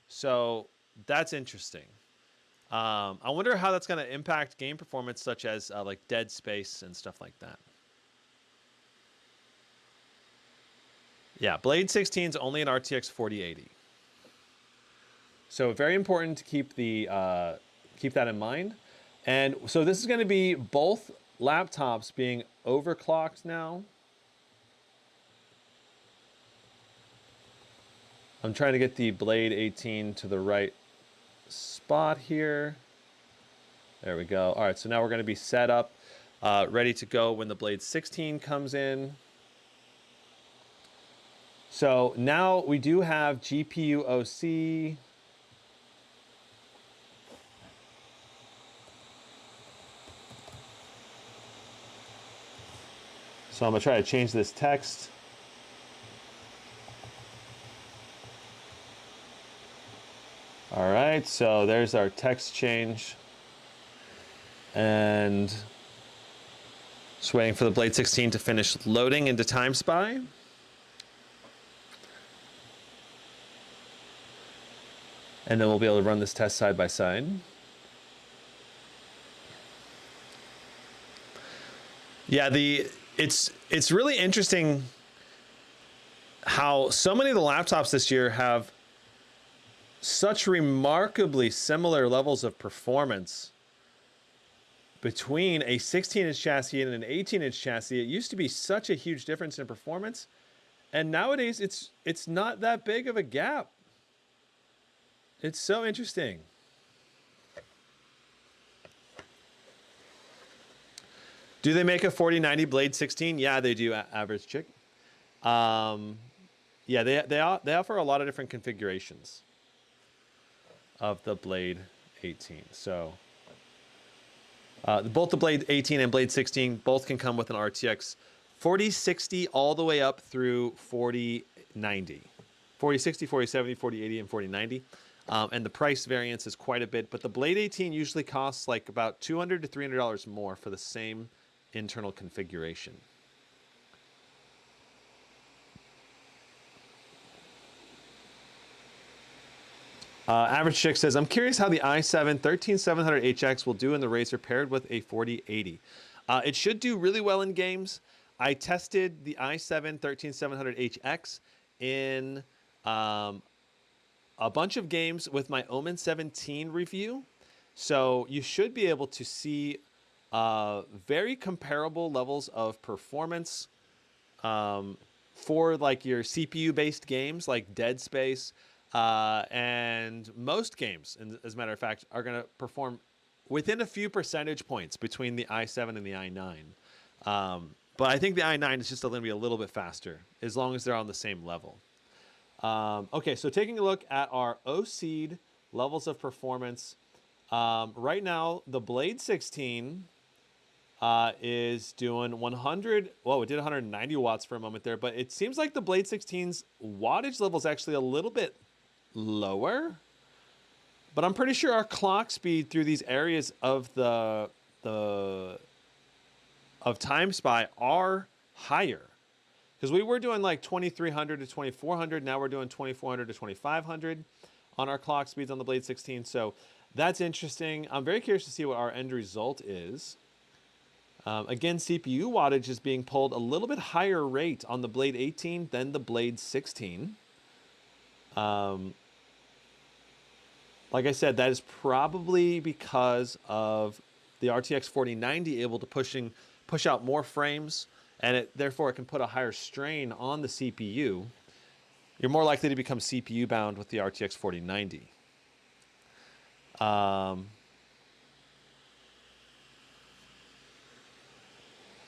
So that's interesting. I wonder how that's going to impact game performance, such as like Dead Space and stuff like that. Yeah, Blade 16 is only an RTX 4080. So very important to keep that in mind. And so this is going to be both laptops being overclocked now. I'm trying to get the Blade 18 to the right spot here. There we go. All right, so now we're going to be set up, ready to go when the Blade 16 comes in. So now we do have GPU OC. So I'm gonna try to change this text. All right, so there's our text change. And just waiting for the Blade 16 to finish loading into Timespy. And then we'll be able to run this test side by side. Yeah, it's really interesting how so many of the laptops this year have such remarkably similar levels of performance between a 16-inch chassis and an 18-inch chassis. It used to be such a huge difference in performance, and nowadays it's not that big of a gap. It's so interesting. Do they make a 4090 Blade 16? Yeah, they do, Average Chick. Yeah, they offer a lot of different configurations of the Blade 18. So both the Blade 18 and Blade 16 both can come with an RTX 4060 all the way up through 4090. 4060, 4070, 4080, and 4090. And the price variance is quite a bit, but the Blade 18 usually costs like about $200 to $300 more for the same internal configuration. Average Chick says, I'm curious how the i7 13700HX will do in the Razer paired with a 4080. It should do really well in games. I tested the i7 13700HX in a bunch of games with my Omen 17 review. So you should be able to see very comparable levels of performance for like your CPU-based games like Dead Space, And most games, as a matter of fact, are going to perform within a few percentage points between the i7 and the i9. But I think the i9 is just going to be a little bit faster as long as they're on the same level. Okay, so taking a look at our OC'd levels of performance. Right now, the Blade 16 is doing 100. Whoa, it did 190 watts for a moment there, but it seems like the Blade 16's wattage level is actually a little bit lower. But I'm pretty sure our clock speed through these areas of Timespy are higher. Because we were doing like 2300 to 2400. Now we're doing 2400 to 2500 on our clock speeds on the Blade 16. So that's interesting. I'm very curious to see what our end result is. Again, CPU wattage is being pulled a little bit higher rate on the Blade 18 than the Blade 16. Like I said, that is probably because of the RTX 4090 able to push out more frames, and therefore it can put a higher strain on the CPU. You're more likely to become CPU bound with the RTX 4090. I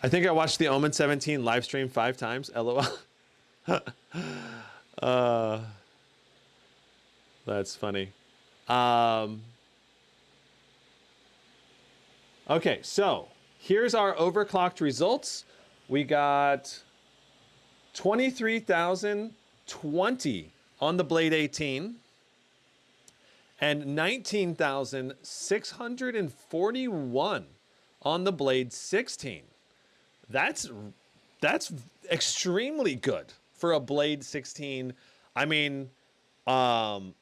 think I watched the Omen 17 live stream 5 times. LOL. That's funny. Okay, so here's our overclocked results. We got 23,020 on the Blade 18 and 19,641 on the Blade 16. That's extremely good for a Blade 16. I mean, wow.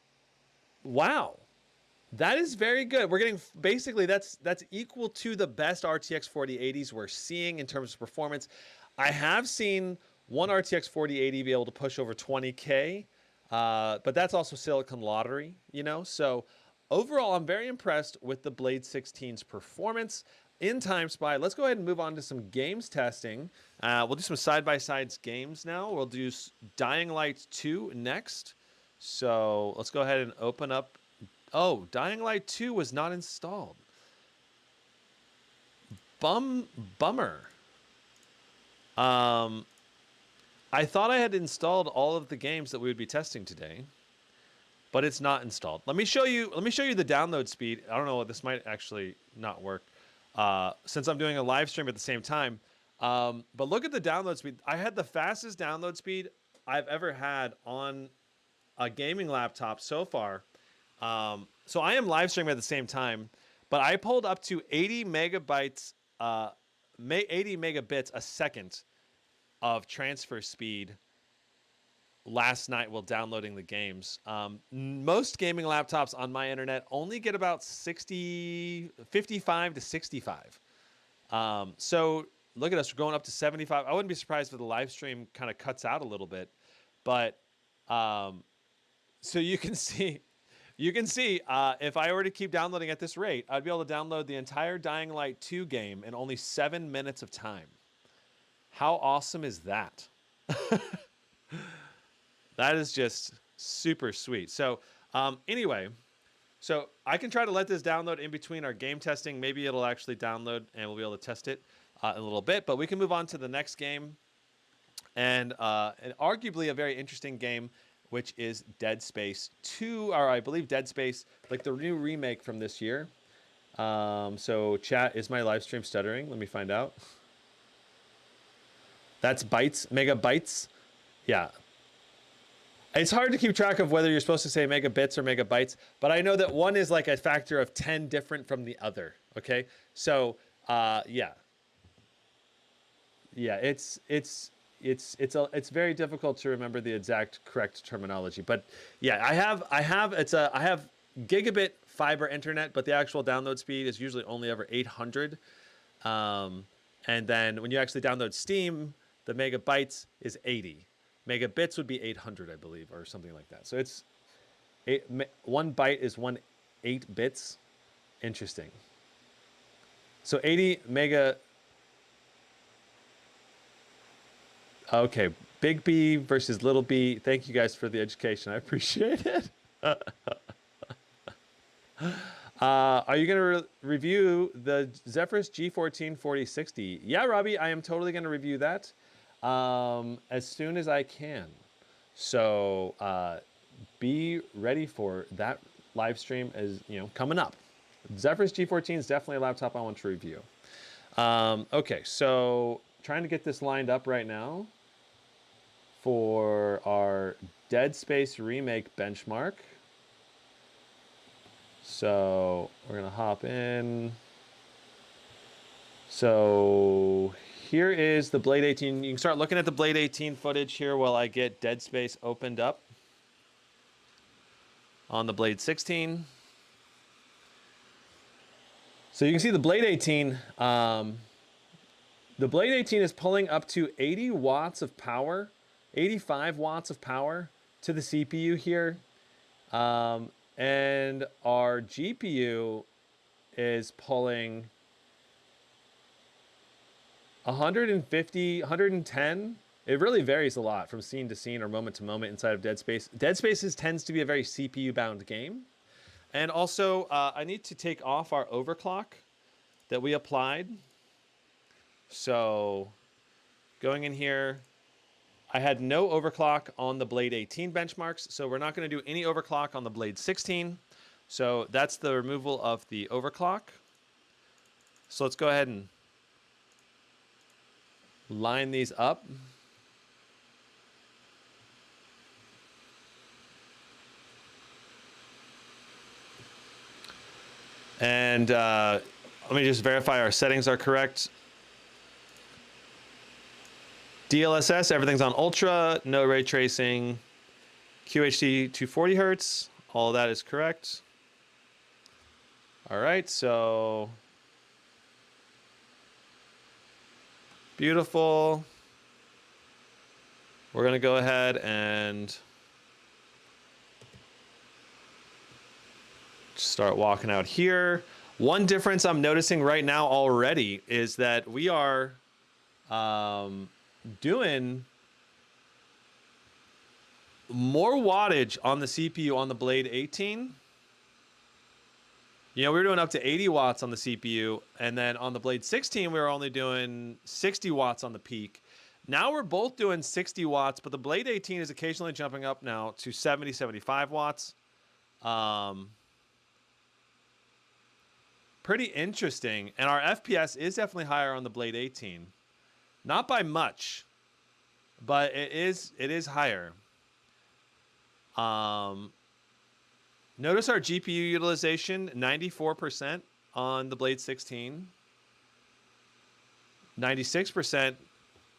That is very good. We're getting basically that's equal to the best RTX 4080s we're seeing in terms of performance. I have seen one RTX 4080 be able to push over 20K, but that's also Silicon Lottery, you know? So overall, I'm very impressed with the Blade 16's performance in Timespy. Let's go ahead and move on to some games testing. We'll do some side-by-sides games now. We'll do Dying Light 2 next. So let's go ahead and open up. Oh, Dying Light 2 was not installed. Bummer. I thought I had installed all of the games that we would be testing today, but it's not installed. Let me show you the download speed. I don't know, this might actually not work since I'm doing a live stream at the same time. But look at the download speed. I had the fastest download speed I've ever had on a gaming laptop so far. So I am live streaming at the same time, but I pulled up to 80 megabits a second of transfer speed last night while downloading the games. Most gaming laptops on my internet only get about 55 to 65. So look at us, we're going up to 75. I wouldn't be surprised if the live stream kind of cuts out a little bit, but so you can see, if I were to keep downloading at this rate, I'd be able to download the entire Dying Light 2 game in only 7 minutes of time. How awesome is that? That is just super sweet. So anyway, so I can try to let this download in between our game testing. Maybe it'll actually download and we'll be able to test it in a little bit. But we can move on to the next game. And arguably a very interesting game, which is Dead Space 2, or I believe Dead Space, like the new remake from this year. So chat, is my live stream stuttering? Let me find out. That's bytes, megabytes. Yeah. It's hard to keep track of whether you're supposed to say megabits or megabytes, but I know that one is like a factor of 10 different from the other. Okay. So, yeah. Yeah, it's very difficult to remember the exact correct terminology, but yeah, I have gigabit fiber internet, but the actual download speed is usually only over 800. And then when you actually download Steam, the megabytes is 80. Megabits would be 800, I believe, or something like that. So it's 1 byte is 8 bits. Interesting. So 80 mega. Okay, big B versus little B. Thank you guys for the education. I appreciate it. Are you going to review the Zephyrus G14 4060? Yeah, Robbie, I am totally going to review that as soon as I can. So be ready for that live stream as coming up. Zephyrus G14 is definitely a laptop I want to review. Okay, so trying to get this lined up right now for our Dead Space remake benchmark. So we're gonna hop in. So here is the Blade 18. You can start looking at the Blade 18 footage here while I get Dead Space opened up on the Blade 16. So you can see the Blade 18. The Blade 18 is pulling up to 80 watts of power, 85 watts of power to the CPU here. And our GPU is pulling 150, 110. It really varies a lot from scene to scene or moment to moment inside of Dead Space. Dead Space tends to be a very CPU-bound game. And also, I need to take off our overclock that we applied. So going in here, I had no overclock on the Blade 18 benchmarks, so we're not going to do any overclock on the Blade 16. So that's the removal of the overclock. So let's go ahead and line these up. And let me just verify our settings are correct. DLSS, everything's on ultra, no ray tracing, QHD 240 hertz, all of that is correct. All right, so beautiful. We're gonna go ahead and start walking out here. One difference I'm noticing right now already is that we are doing more wattage on the CPU on the Blade 18. We were doing up to 80 watts on the CPU, and then on the Blade 16, we were only doing 60 watts on the peak. Now we're both doing 60 watts, but the Blade 18 is occasionally jumping up now to 70, 75 watts. Pretty interesting, and our FPS is definitely higher on the Blade 18. Not by much, but it is higher. Notice our GPU utilization, 94% on the Blade 16, 96%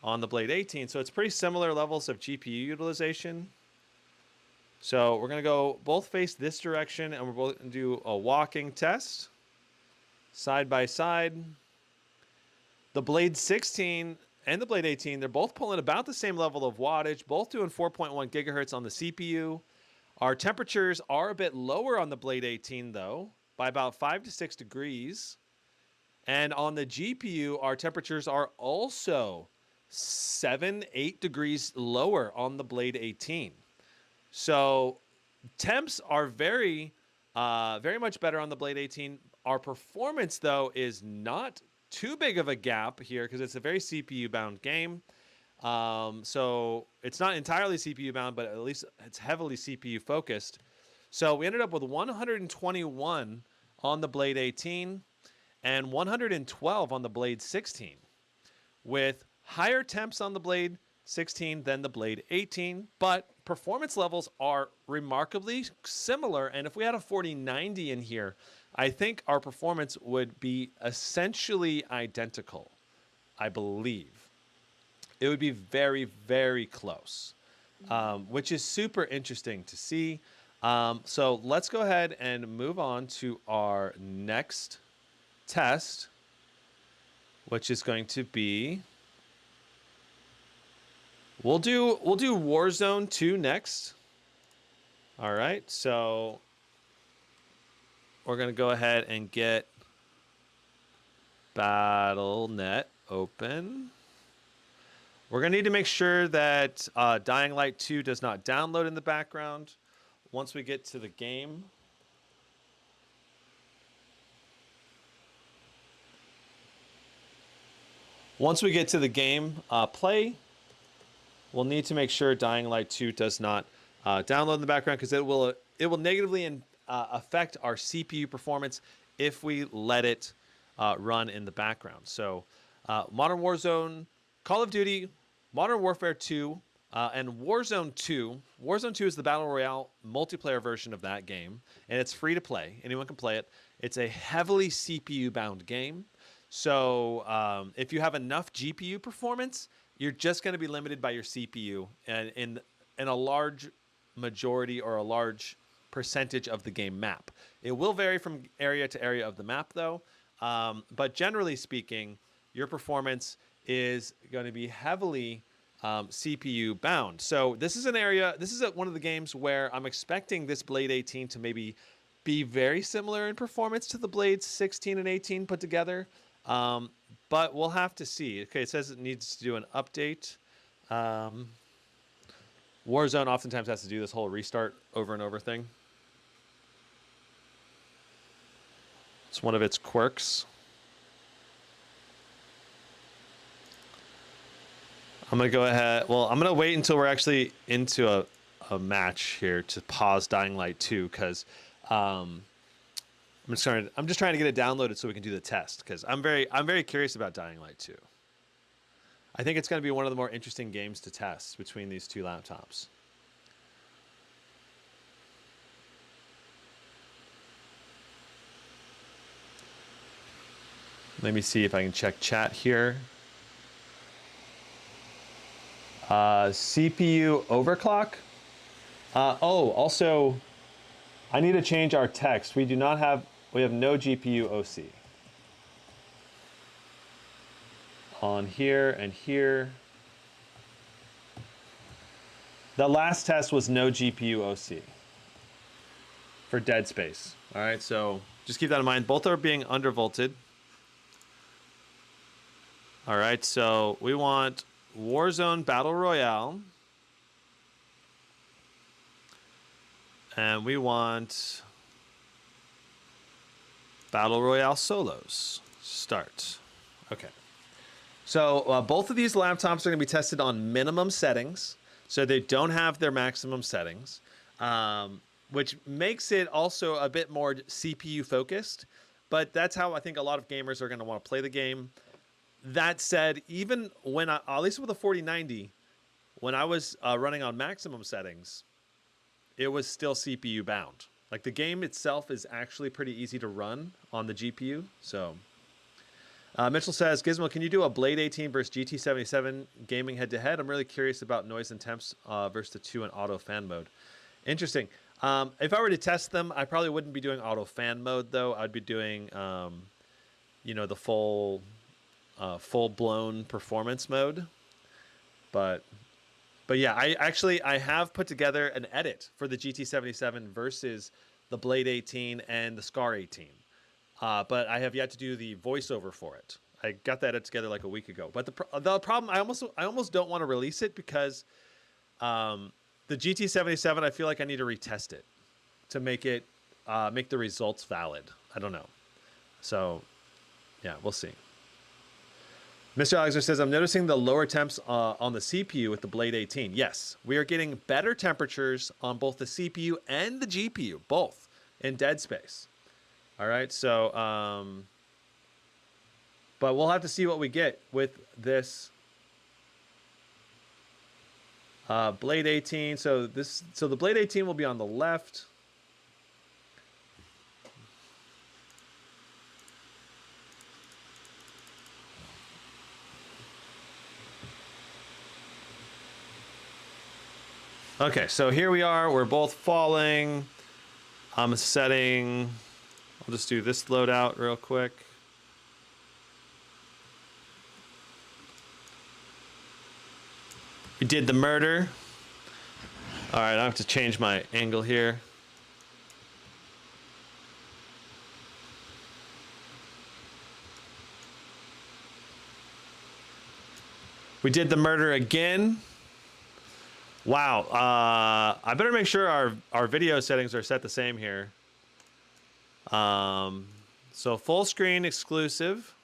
on the Blade 18. So it's pretty similar levels of GPU utilization. So we're going to go both face this direction, and we're both going to do a walking test side by side. The Blade 16 and the Blade 18, they're both pulling about the same level of wattage, both doing 4.1 gigahertz on the CPU. Our temperatures are a bit lower on the Blade 18, though, by about 5 to 6 degrees. And on the GPU, our temperatures are also 7, 8 degrees lower on the Blade 18. So temps are very much better on the Blade 18. Our performance, though, is not too big of a gap here because it's a very CPU-bound game. So it's not entirely CPU-bound, but at least it's heavily CPU-focused. So we ended up with 121 on the Blade 18 and 112 on the Blade 16, with higher temps on the Blade 16 than the Blade 18, but performance levels are remarkably similar. And if we had a 4090 in here, I think our performance would be essentially identical, I believe. It would be very, very close, which is super interesting to see. So let's go ahead and move on to our next test, which is going to be, we'll do Warzone 2 next. All right, so we're going to go ahead and get Battle.net open. We're going to need to make sure that Dying Light 2 does not download in the background once we get to the game. Once we get to the game play, we'll need to make sure Dying Light 2 does not download in the background, because it will negatively affect our CPU performance if we let it run in the background. So Modern Warzone, Call of Duty, Modern Warfare 2, and Warzone 2. Warzone 2 is the Battle Royale multiplayer version of that game, and it's free to play. Anyone can play it. It's a heavily CPU-bound game. So if you have enough GPU performance, you're just going to be limited by your CPU, and in a large majority or a large percentage of the game map. It will vary from area to area of the map, though. But generally speaking, your performance is going to be heavily CPU bound. So this is an area, this is one of the games where I'm expecting this Blade 18 to maybe be very similar in performance to the Blades 16 and 18 put together. But we'll have to see. Okay, it says it needs to do an update. Warzone oftentimes has to do this whole restart over and over thing. It's one of its quirks. I'm going to go ahead. Well, I'm going to wait until we're actually into a match here to pause Dying Light 2, because I'm just trying to get it downloaded so we can do the test, because I'm very curious about Dying Light 2. I think it's going to be one of the more interesting games to test between these two laptops. Let me see if I can check chat here. CPU overclock. Also, I need to change our text. We have no GPU OC. On here and here. The last test was no GPU OC for Dead Space. All right, so just keep that in mind. Both are being undervolted. All right, so we want Warzone Battle Royale. And we want Battle Royale Solos. Start. Okay. So both of these laptops are going to be tested on minimum settings, so they don't have their maximum settings, which makes it also a bit more CPU focused. But that's how I think a lot of gamers are going to want to play the game. That said, even when at least with a 4090, when I was running on maximum settings, it was still CPU bound. Like, the game itself is actually pretty easy to run on the GPU. So Mitchell says, Gizmo, can you do a Blade 18 versus GT77 gaming head-to-head? I'm really curious about noise and temps versus the 2 in auto fan mode. Interesting. If I were to test them, I probably wouldn't be doing auto fan mode, though. I'd be doing, the full-blown performance mode. But yeah, I have put together an edit for the GT77 versus the Blade 18 and the Scar 18. But I have yet to do the voiceover for it. I got that edit together like a week ago. But the problem, I almost don't want to release it, because the GT77, I feel like I need to retest it to make it make the results valid. I don't know. So yeah, we'll see. Mr. Alexander says, I'm noticing the lower temps on the CPU with the Blade 18. Yes, we are getting better temperatures on both the CPU and the GPU, both in Dead Space. All right, so, but we'll have to see what we get with this Blade 18. So the Blade 18 will be on the left. Okay, so here we are. We're both falling. I'm setting. I'll just do this loadout real quick. We did the murder. All right, I have to change my angle here. We did the murder again. Wow. I better make sure our video settings are set the same here. So full screen exclusive.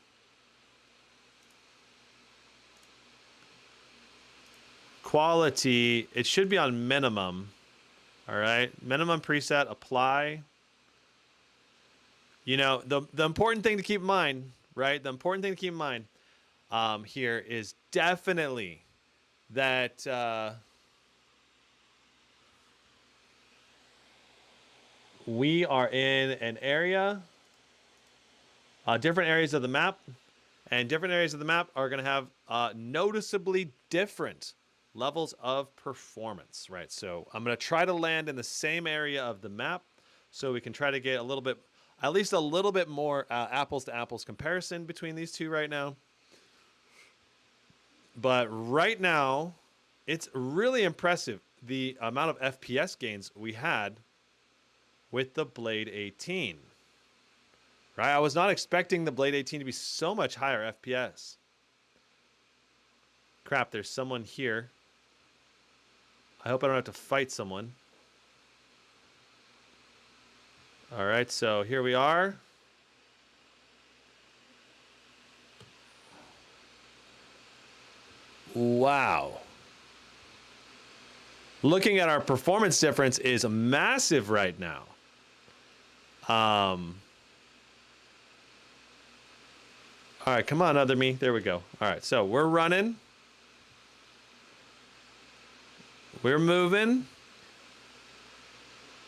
Quality, it should be on minimum. All right, minimum preset, apply. You know, the important thing to keep in mind, right? The important thing to keep in mind here is definitely that we are in an area, different areas of the map, and different areas of the map are going to have noticeably different levels of performance, right? So I'm going to try to land in the same area of the map so we can try to get a little bit, at least a little bit more apples to apples comparison between these two right now. But right now, it's really impressive the amount of FPS gains we had with the Blade 18. Right? I was not expecting the Blade 18 to be so much higher FPS. Crap, there's someone here. I hope I don't have to fight someone. All right, so here we are. Wow. Looking at our performance difference is massive right now. All right, come on, other me. There we go. All right, so we're running. We're moving.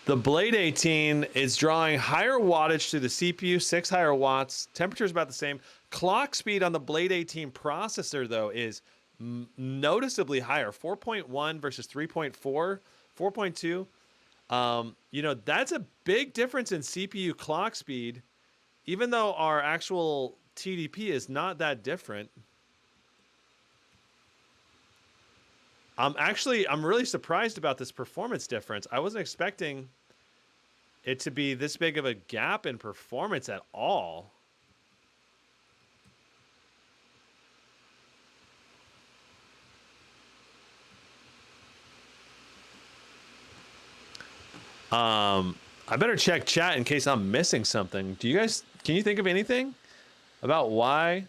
The Blade 18 is drawing higher wattage to the CPU, 6 higher watts. Temperature is about the same. Clock speed on the Blade 18 processor, though, is noticeably higher. 4.1 versus 3.4, 4.2. You know, that's a big difference in CPU clock speed, even though our actual TDP is not that different. I'm really surprised about this performance difference. I wasn't expecting it to be this big of a gap in performance at all. I better check chat in case I'm missing something. Do you guys, can you think of anything about why?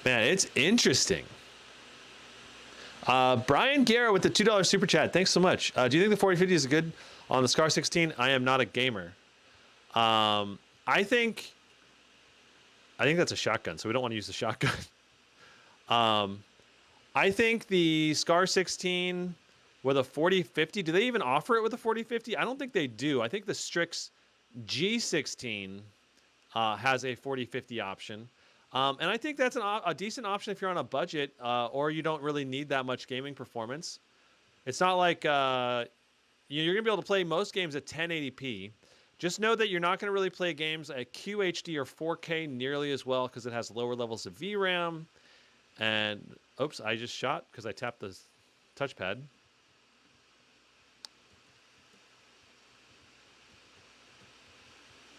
Man, it's interesting. Brian Guerra with the $2 super chat. Thanks so much. Do you think the 4050 is good on the Scar 16? I am not a gamer. I think that's a shotgun, so we don't want to use the shotgun. I think the Scar 16 with a 4050, do they even offer it with a 4050? I don't think they do. I think the Strix G16 has a 4050 option. And I think that's a decent option if you're on a budget or you don't really need that much gaming performance. It's not like you're going to be able to play most games at 1080p. Just know that you're not going to really play games at QHD or 4K nearly as well because it has lower levels of VRAM. And, oops, I just shot because I tapped the touchpad.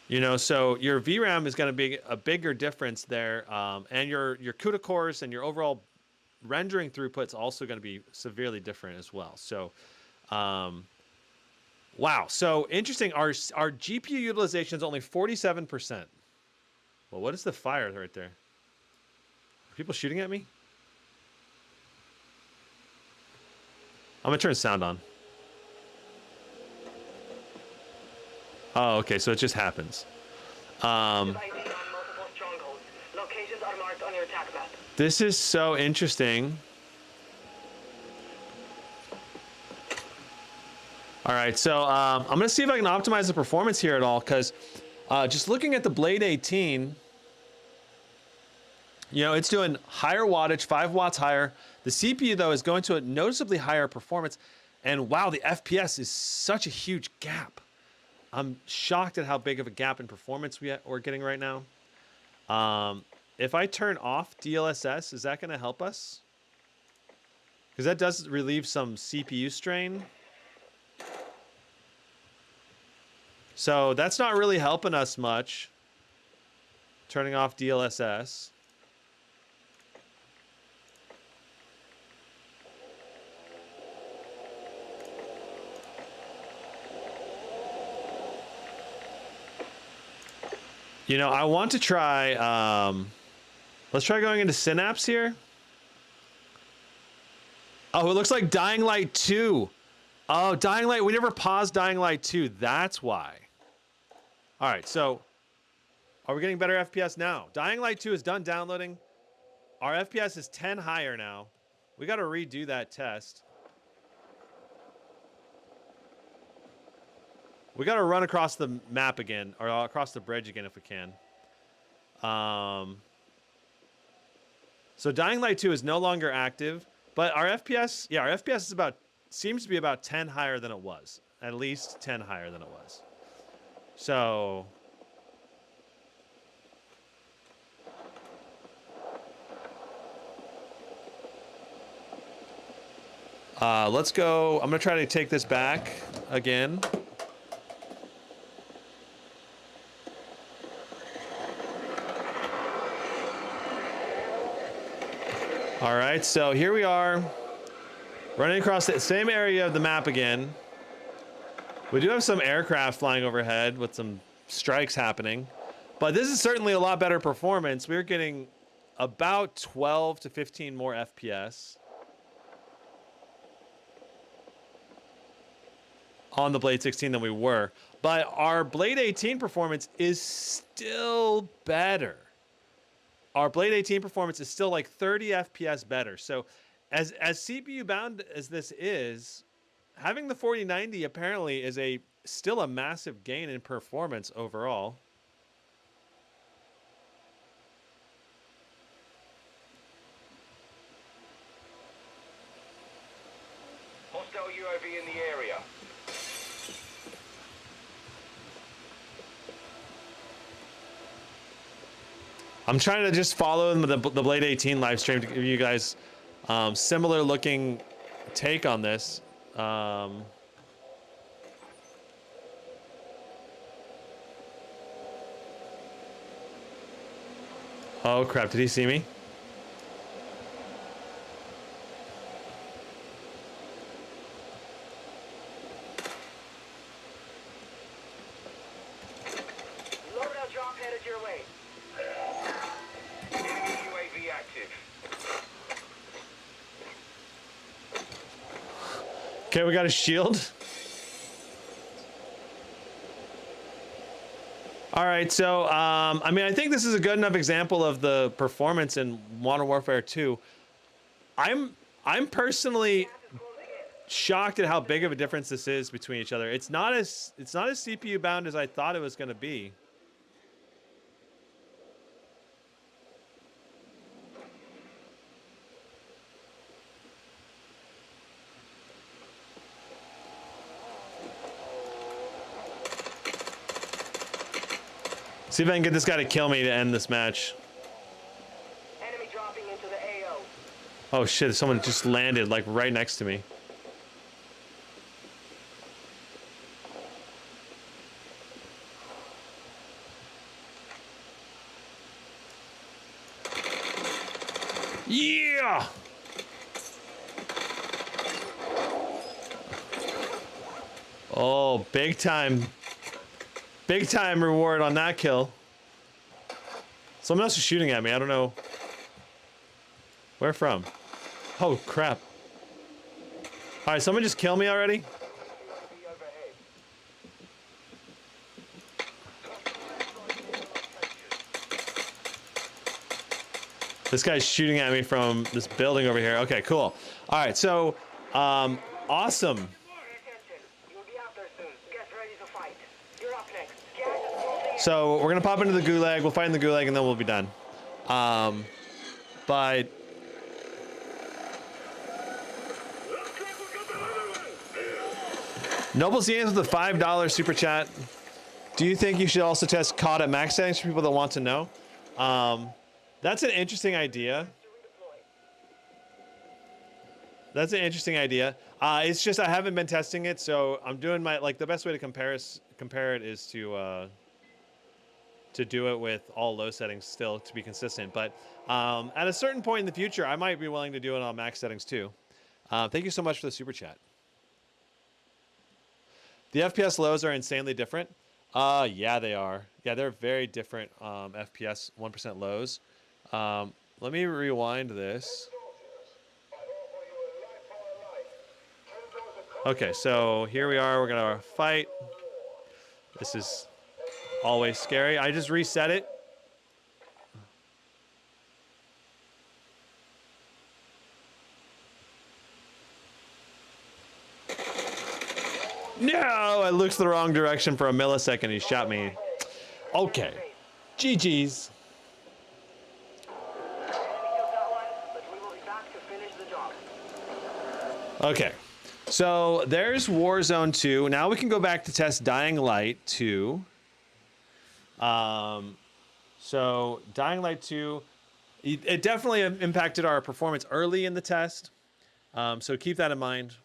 You know, so your VRAM is going to be a bigger difference there, and your CUDA cores and your overall rendering throughput's also going to be severely different as well. So, wow, so interesting. Our GPU utilization is only 47%. Well, what is the fire right there? Are people shooting at me? I'm gonna turn sound on. Oh, okay, so it just happens. This is so interesting. All right, so I'm gonna see if I can optimize the performance here at all, because just looking at the Blade 18, you know, it's doing higher wattage, 5 watts higher. The CPU, though, is going to a noticeably higher performance. And wow, the FPS is such a huge gap. I'm shocked at how big of a gap in performance we're getting right now. If I turn off DLSS, is that going to help us? Because that does relieve some CPU strain. So that's not really helping us much. Turning off DLSS. You know, I want to try, let's try going into Synapse here. Oh, it looks like Dying Light 2. Oh, Dying Light, we never paused Dying Light 2. That's why. All right, so are we getting better FPS now? Dying Light 2 is done downloading. Our FPS is 10 higher now. We got to redo that test. We got to run across the map again, or across the bridge again if we can. So Dying Light 2 is no longer active, but our FPS, yeah, our FPS is seems to be about 10 higher than it was. At least 10 higher than it was. So let's go. I'm gonna try to take this back again. All right, so here we are, running across the same area of the map again. We do have some aircraft flying overhead with some strikes happening, but this is certainly a lot better performance. We're getting about 12 to 15 more FPS on the Blade 16 than we were, but our Blade 18 performance is still better. Our Blade 18 performance is still like 30 FPS better. So as CPU bound as this is, having the 4090 apparently is still a massive gain in performance overall. Hostile UAV in the area. I'm trying to just follow the Blade 18 live stream to give you guys similar looking take on this. Oh crap, did he see me? Loadout drop headed your way. Enemy UAV active. Okay, we got a shield. All right, so I mean, I think this is a good enough example of the performance in Modern Warfare 2. I'm personally shocked at how big of a difference this is between each other. It's not as CPU bound as I thought it was going to be. See if I can get this guy to kill me to end this match. Enemy dropping into the AO. Oh shit, someone just landed like right next to me. Yeah! Oh, big time reward on that kill. Someone else is shooting at me. I don't know. Where from? Oh, crap. All right, someone just kill me already? This guy's shooting at me from this building over here. Okay, cool. All right, so awesome. So we're gonna pop into the gulag. We'll fight in the gulag and then we'll be done. But Noble Zians with a $5 super chat. Do you think you should also test COD at max settings for people that want to know? That's an interesting idea. That's an interesting idea. It's just I haven't been testing it, so I'm doing my the best way to compare it is to do it with all low settings still to be consistent. But at a certain point in the future, I might be willing to do it on max settings too. Thank you so much for the super chat. The FPS lows are insanely different. Yeah, they are. Yeah, they're very different FPS 1% lows. Let me rewind this. Okay, so here we are. We're going to fight. This is always scary. I just reset it. No, I looked the wrong direction for a millisecond. He shot me. Okay. GG's. Okay. So there's Warzone 2. Now we can go back to test Dying Light 2. So Dying Light 2, it definitely impacted our performance early in the test. So keep that in mind.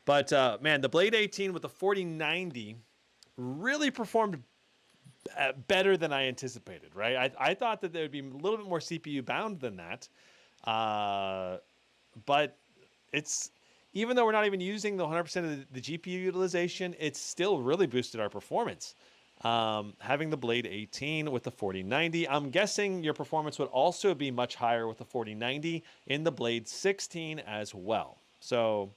But man, the Blade 18 with the 4090 really performed better than I anticipated, right? I thought that there would be a little bit more CPU bound than that. But it's, even though we're not even using the 100% of the GPU utilization, it's still really boosted our performance. Having the Blade 18 with the 4090, I'm guessing your performance would also be much higher with the 4090 in the Blade 16 as well. So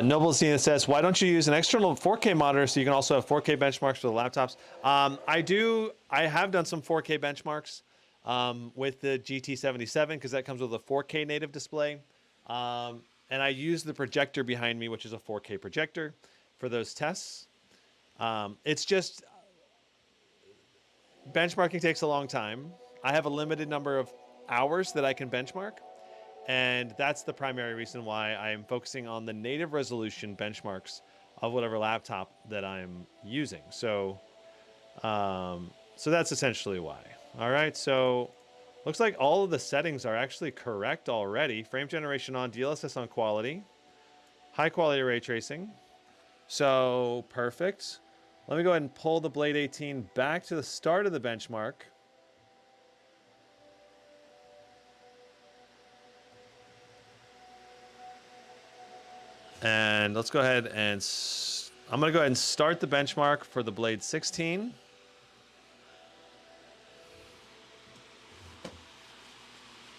Noble Cena says, why don't you use an external 4K monitor so you can also have 4K benchmarks for the laptops? I have done some 4K benchmarks with the GT77 because that comes with a 4K native display. And I use the projector behind me, which is a 4K projector for those tests. It's just, benchmarking takes a long time. I have a limited number of hours that I can benchmark. And that's the primary reason why I'm focusing on the native resolution benchmarks of whatever laptop that I'm using. So, so that's essentially why. All right. So looks like all of the settings are actually correct already. Frame generation on, DLSS on quality, high quality ray tracing. So perfect. Let me go ahead and pull the Blade 18 back to the start of the benchmark. And let's go ahead and I'm going to go ahead and start the benchmark for the Blade 16.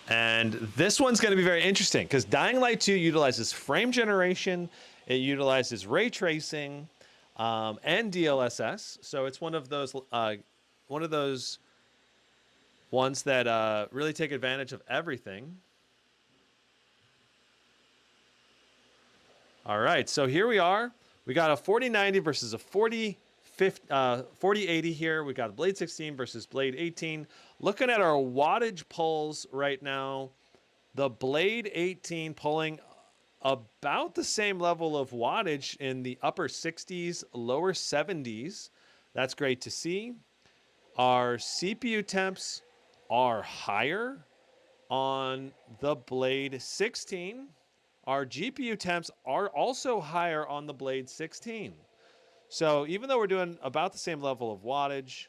And this one's going to be very interesting because Dying Light 2 utilizes frame generation, it utilizes ray tracing, and DLSS. So it's one of those ones that really take advantage of everything. All right, so here we are. We got a 4090 versus a 4080 here. We got a Blade 16 versus Blade 18. Looking at our wattage pulls right now, the Blade 18 pulling about the same level of wattage in the upper 60s, lower 70s. That's great to see. Our CPU temps are higher on the Blade 16. Our GPU temps are also higher on the Blade 16. So even though we're doing about the same level of wattage,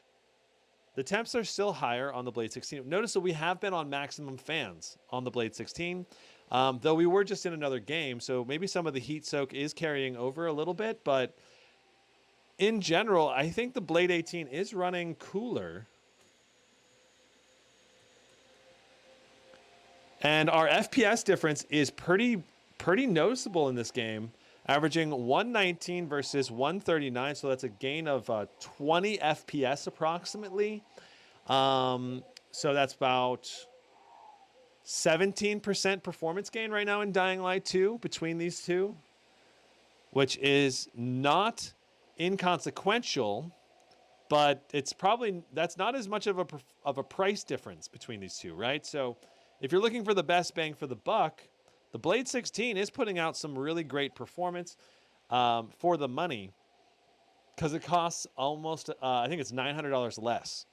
the temps are still higher on the Blade 16. Notice that we have been on maximum fans on the Blade 16, though we were just in another game, so maybe some of the heat soak is carrying over a little bit, but in general, I think the Blade 18 is running cooler. And our FPS difference is pretty noticeable in this game, averaging 119 versus 139, so that's a gain of 20 FPS approximately. So that's about 17% performance gain right now in Dying Light 2 between these two, which is not inconsequential, but that's not as much of a price difference between these two, right? So if you're looking for the best bang for the buck, the Blade 16 is putting out some really great performance for the money. because it costs almost, I think it's $900 less.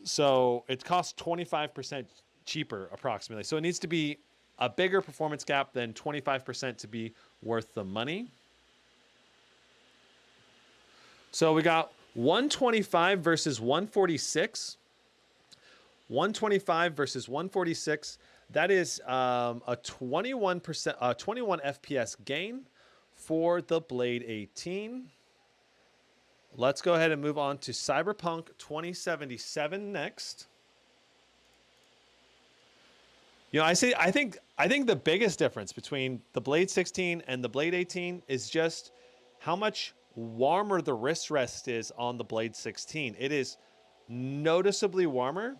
So it costs 25% cheaper approximately. So it needs to be a bigger performance gap than 25% to be worth the money. So we got 125 versus 146. 125 versus 146. That is a 21%, 21 FPS gain for the Blade 18. Let's go ahead and move on to Cyberpunk 2077 next. You know, I think the biggest difference between the Blade 16 and the Blade 18 is just how much warmer the wrist rest is on the Blade 16. It is noticeably warmer,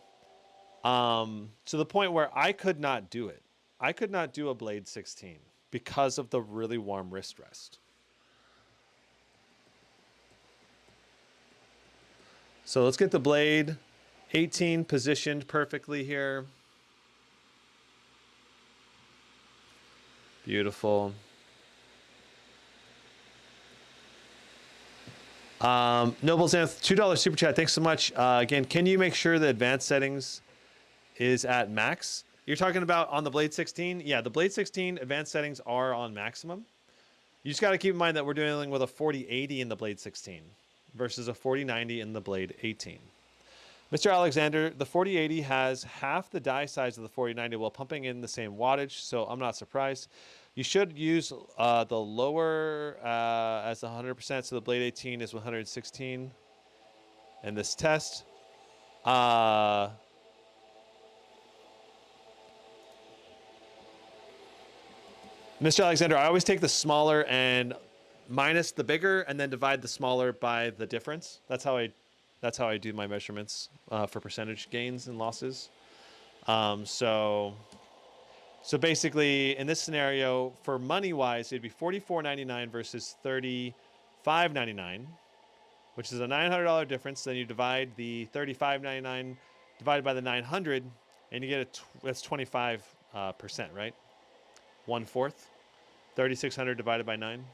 to the point where I could not do it. I could not do a Blade 16 because of the really warm wrist rest. So let's get the Blade 18 positioned perfectly here. Beautiful. Nobles Anth, $2 super chat. Thanks so much. Again, can you make sure the advanced settings is at max? You're talking about on the Blade 16? Yeah, the Blade 16 advanced settings are on maximum. You just got to keep in mind that we're dealing with a 4080 in the Blade 16 versus a 4090 in the Blade 18. Mr. Alexander, the 4080 has half the die size of the 4090 while pumping in the same wattage, so I'm not surprised. You should use the lower as 100%, so the Blade 18 is 116 in this test. Mr. Alexander, I always take the smaller and minus the bigger, and then divide the smaller by the difference. That's how I do my measurements for percentage gains and losses. So basically, in this scenario, for money-wise, it'd be $44.99 versus $35.99, which is a $900 difference. Then you divide the $35.99 divided by the 900, and you get that's 25%, right? 1/4. 3,600 divided by 9.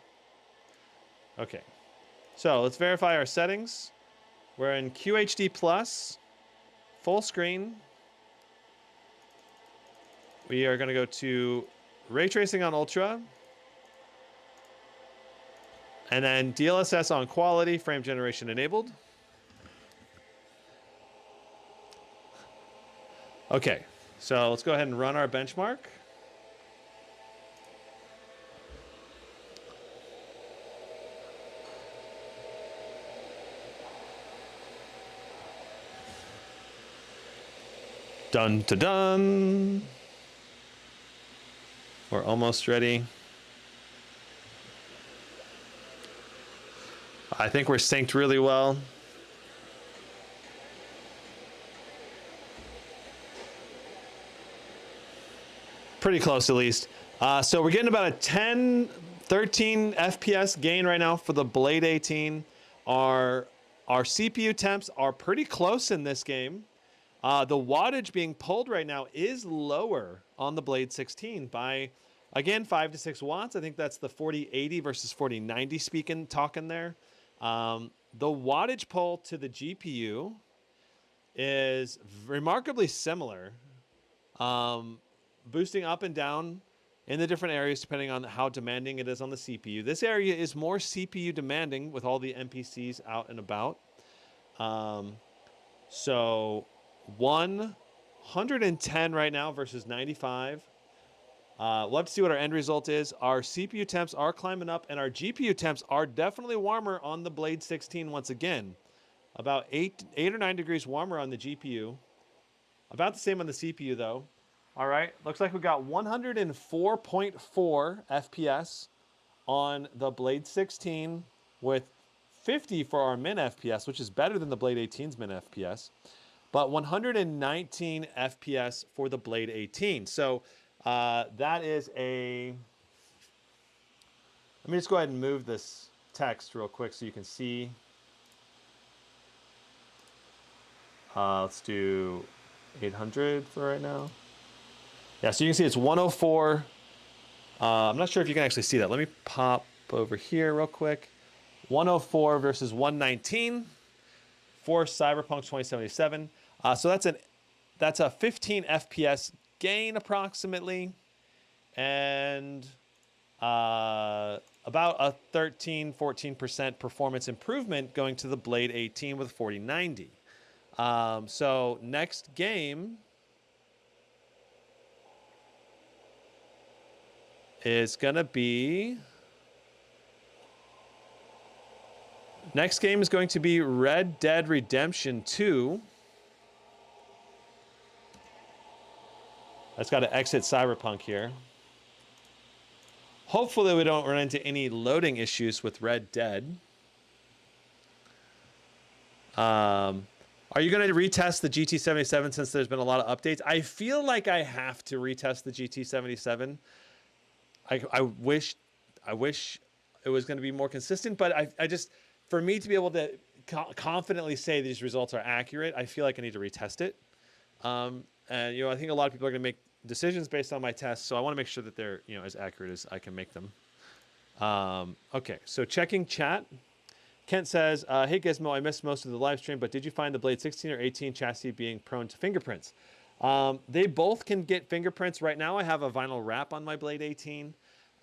Okay. So let's verify our settings. We're in QHD plus, full screen. We are going to go to ray tracing on ultra, and then DLSS on quality, frame generation enabled. Okay, so let's go ahead and run our benchmark. Dun to dun. We're almost ready. I think we're synced really well. Pretty close at least. So we're getting about a 10, 13 FPS gain right now for the Blade 18. Our CPU temps are pretty close in this game. The wattage being pulled right now is lower on the Blade 16 by, again, 5 to 6 watts. I think that's the 4080 versus 4090 talking there. The wattage pull to the GPU is remarkably similar, boosting up and down in the different areas depending on how demanding it is on the CPU. This area is more CPU demanding with all the NPCs out and about. So 110 right now versus 95. We'll have to see what our end result is. Our CPU temps are climbing up, and our GPU temps are definitely warmer on the Blade 16 once again. About 8 or 9 degrees warmer on the GPU. About the same on the CPU, though. All right, looks like we got 104.4 FPS on the Blade 16 with 50 for our min FPS, which is better than the Blade 18's min FPS. But 119 FPS for the Blade 18. So that is a... Let me just go ahead and move this text real quick so you can see. Let's do 800 for right now. Yeah, so you can see it's 104. I'm not sure if you can actually see that. Let me pop over here real quick. 104 versus 119 for Cyberpunk 2077. So that's a 15 FPS gain approximately, and about a 13-14% performance improvement going to the Blade 18 with 4090. So next game is going to be... Next game is going to be Red Dead Redemption 2. I just got to exit Cyberpunk here. Hopefully we don't run into any loading issues with Red Dead. Are you going to retest the GT77 since there's been a lot of updates? I feel like I have to retest the GT77. I wish it was going to be more consistent, but I just, for me to be able to confidently say these results are accurate, I feel like I need to retest it. And I think a lot of people are going to make decisions based on my tests, so I want to make sure that they're as accurate as I can make them. Okay, so checking chat. Kent says, "Hey Gizmo, I missed most of the live stream, but did you find the Blade 16 or 18 chassis being prone to fingerprints?" They both can get fingerprints. Right now, I have a vinyl wrap on my Blade 18.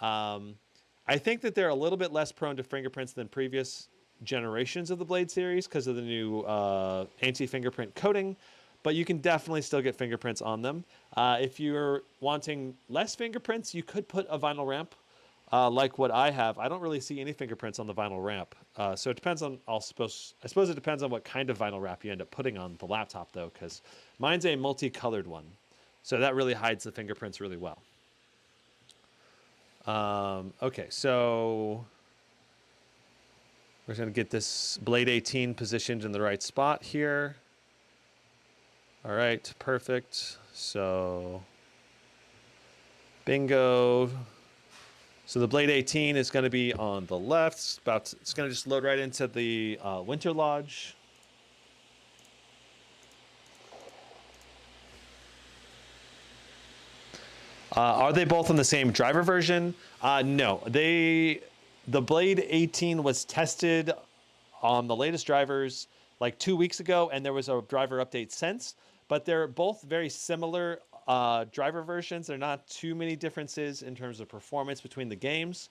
I think that they're a little bit less prone to fingerprints than previous generations of the Blade series because of the new anti-fingerprint coating. But you can definitely still get fingerprints on them. If you're wanting less fingerprints, you could put a vinyl ramp like what I have. I don't really see any fingerprints on the vinyl ramp. So it depends on, I suppose it depends on what kind of vinyl wrap you end up putting on the laptop though, because mine's a multicolored one. So that really hides the fingerprints really well. Okay, so we're going to get this Blade 18 positioned in the right spot here. All right, perfect. So, bingo. So the Blade 18 is going to be on the left. It's going to just load right into the Winter Lodge. Are they both on the same driver version? No, the Blade 18 was tested on the latest drivers like 2 weeks ago, and there was a driver update since. But they're both very similar driver versions. There are not too many differences in terms of performance between the games.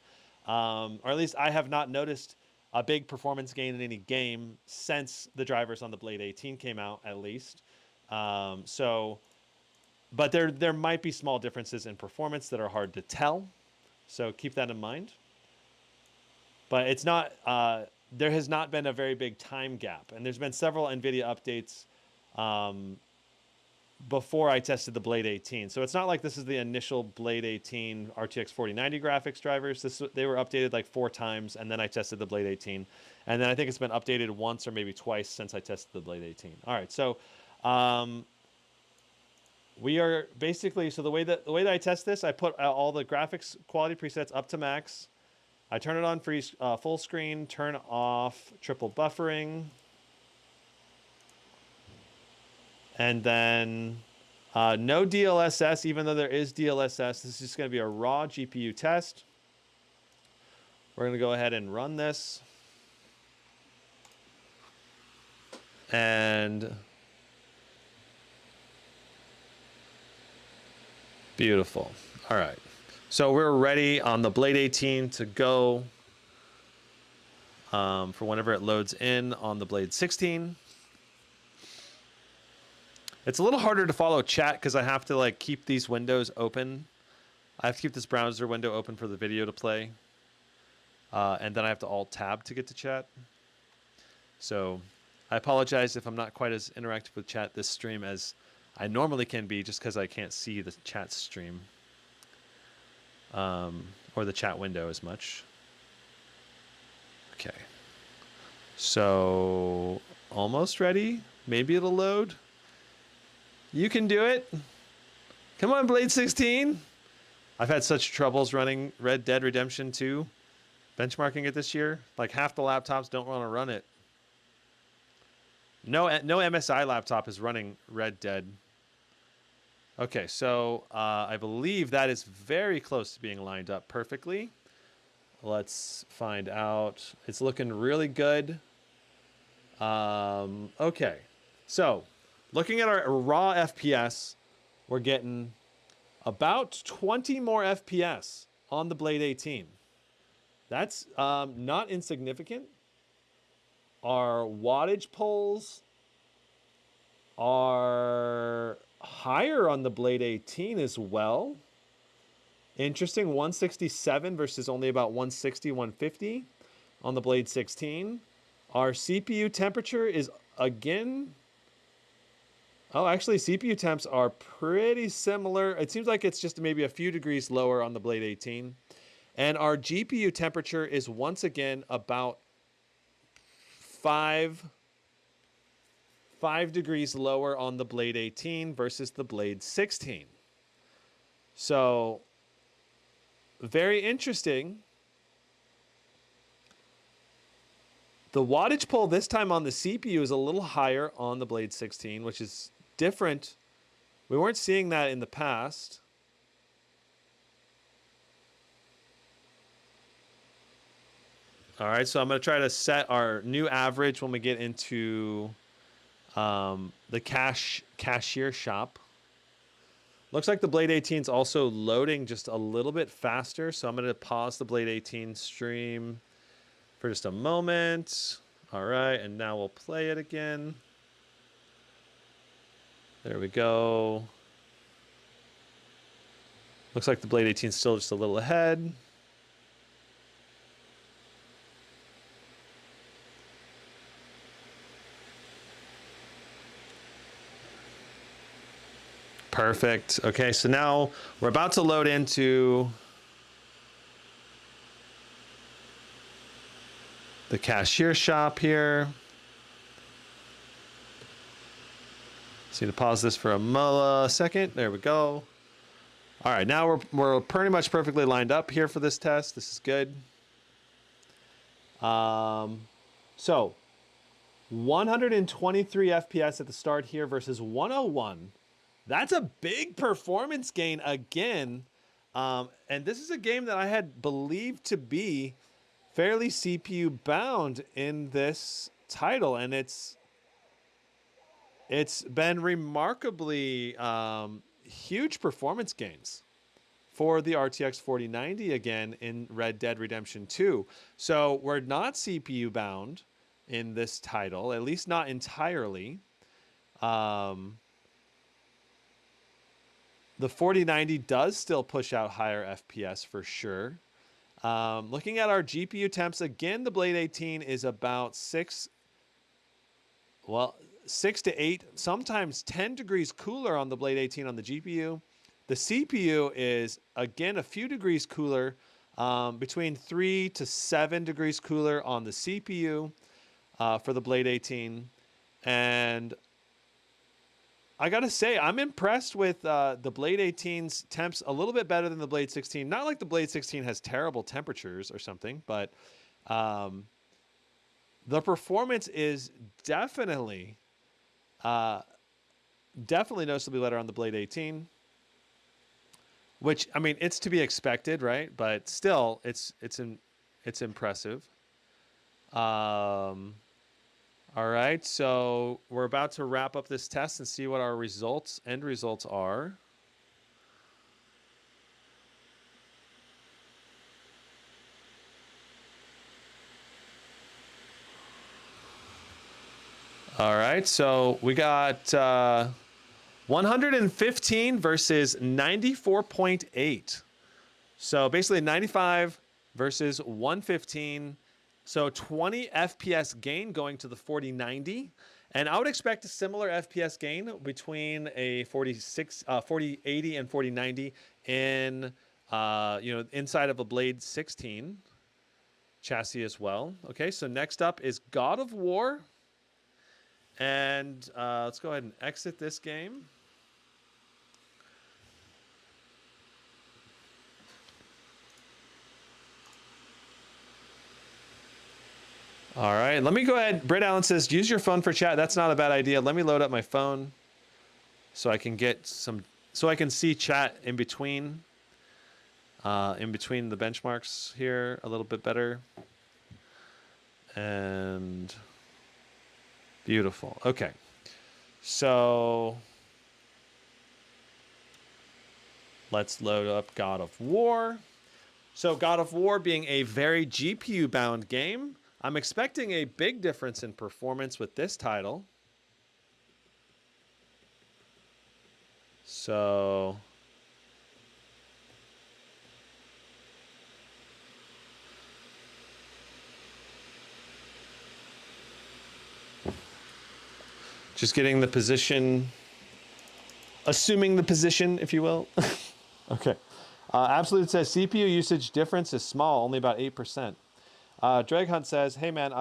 Or at least I have not noticed a big performance gain in any game since the drivers on the Blade 18 came out, at least. But there might be small differences in performance that are hard to tell. So keep that in mind. But it's not, there has not been a very big time gap. And there's been several NVIDIA updates before I tested the Blade 18. So it's not like this is the initial Blade 18 RTX 4090 graphics drivers. They were updated like 4 times, and then I tested the Blade 18. And then I think it's been updated once or maybe twice since I tested the Blade 18. All right, so we are basically, so the way that I test this, I put all the graphics quality presets up to max. I turn it on full screen, turn off triple buffering. And then no DLSS, even though there is DLSS. This is just going to be a raw GPU test. We're going to go ahead and run this. And beautiful. All right. So we're ready on the Blade 18 to go for whenever it loads in on the Blade 16. It's a little harder to follow chat because I have to like keep these windows open. I have to keep this browser window open for the video to play. And then I have to Alt-Tab to get to chat. So I apologize if I'm not quite as interactive with chat this stream as I normally can be, just because I can't see the chat stream. Or the chat window as much. Okay. So almost ready. Maybe it'll load. You can do it. Come on, Blade 16. I've had such troubles running Red Dead Redemption 2, benchmarking it this year. Like half the laptops don't want to run it. No MSI laptop is running Red Dead. Okay, so I believe that is very close to being lined up perfectly. Let's find out. It's looking really good. Okay. So, looking at our raw FPS, we're getting about 20 more FPS on the Blade 18. That's not insignificant. Our wattage pulls are higher on the Blade 18 as well. Interesting, 167 versus only about 160, 150 on the Blade 16. Our CPU temperature is again... Oh, actually, CPU temps are pretty similar. It seems like it's just maybe a few degrees lower on the Blade 18. And our GPU temperature is once again about 5 degrees lower on the Blade 18 versus the Blade 16. So, very interesting. The wattage pull this time on the CPU is a little higher on the Blade 16, which is different. We weren't seeing that in the past. All right, so I'm going to try to set our new average when we get into the cashier shop. Looks like the Blade 18 is also loading just a little bit faster, so I'm going to pause the Blade 18 stream for just a moment. All right, and now we'll play it again. There we go. Looks like the Blade 18 is still just a little ahead. Perfect. Okay, so now we're about to load into the cashier shop here. So need to pause this for a second. There we go. All right, now we're pretty much perfectly lined up here for this test. This is good. So 123 FPS at the start here versus 101. That's a big performance gain again. And this is a game that I had believed to be fairly CPU bound in this title. And it's been remarkably huge performance gains for the RTX 4090 again in Red Dead Redemption 2. So we're not CPU bound in this title, at least not entirely. The 4090 does still push out higher FPS for sure. Looking at our GPU temps, again, the Blade 18 is about 6 to 8, sometimes 10 degrees cooler on the Blade 18 on the GPU. The CPU is, again, a few degrees cooler, between 3 to 7 degrees cooler on the CPU for the Blade 18. And I gotta say, I'm impressed with the Blade 18's temps a little bit better than the Blade 16. Not like the Blade 16 has terrible temperatures or something, but the performance is definitely noticeably better on the Blade 18. Which, I mean, it's to be expected, right? But still, it's impressive. All right, so we're about to wrap up this test and see what our end results are. All right, so we got 115 versus 94.8. So basically 95 versus 115. So 20 FPS gain going to the 4090. And I would expect a similar FPS gain between a 4080 and 4090 in, inside of a Blade 16 chassis as well. Okay, so next up is God of War. And let's go ahead and exit this game. All right, let me go ahead. Britt Allen says, use your phone for chat. That's not a bad idea. Let me load up my phone so I can get so I can see chat in between. in between the benchmarks here a little bit better. And beautiful. Okay. So let's load up God of War. So God of War being a very GPU bound game, I'm expecting a big difference in performance with this title. So just getting the position, assuming the position, if you will. Okay. Absolute says CPU usage difference is small, only about 8%. Drag Hunt says, hey man,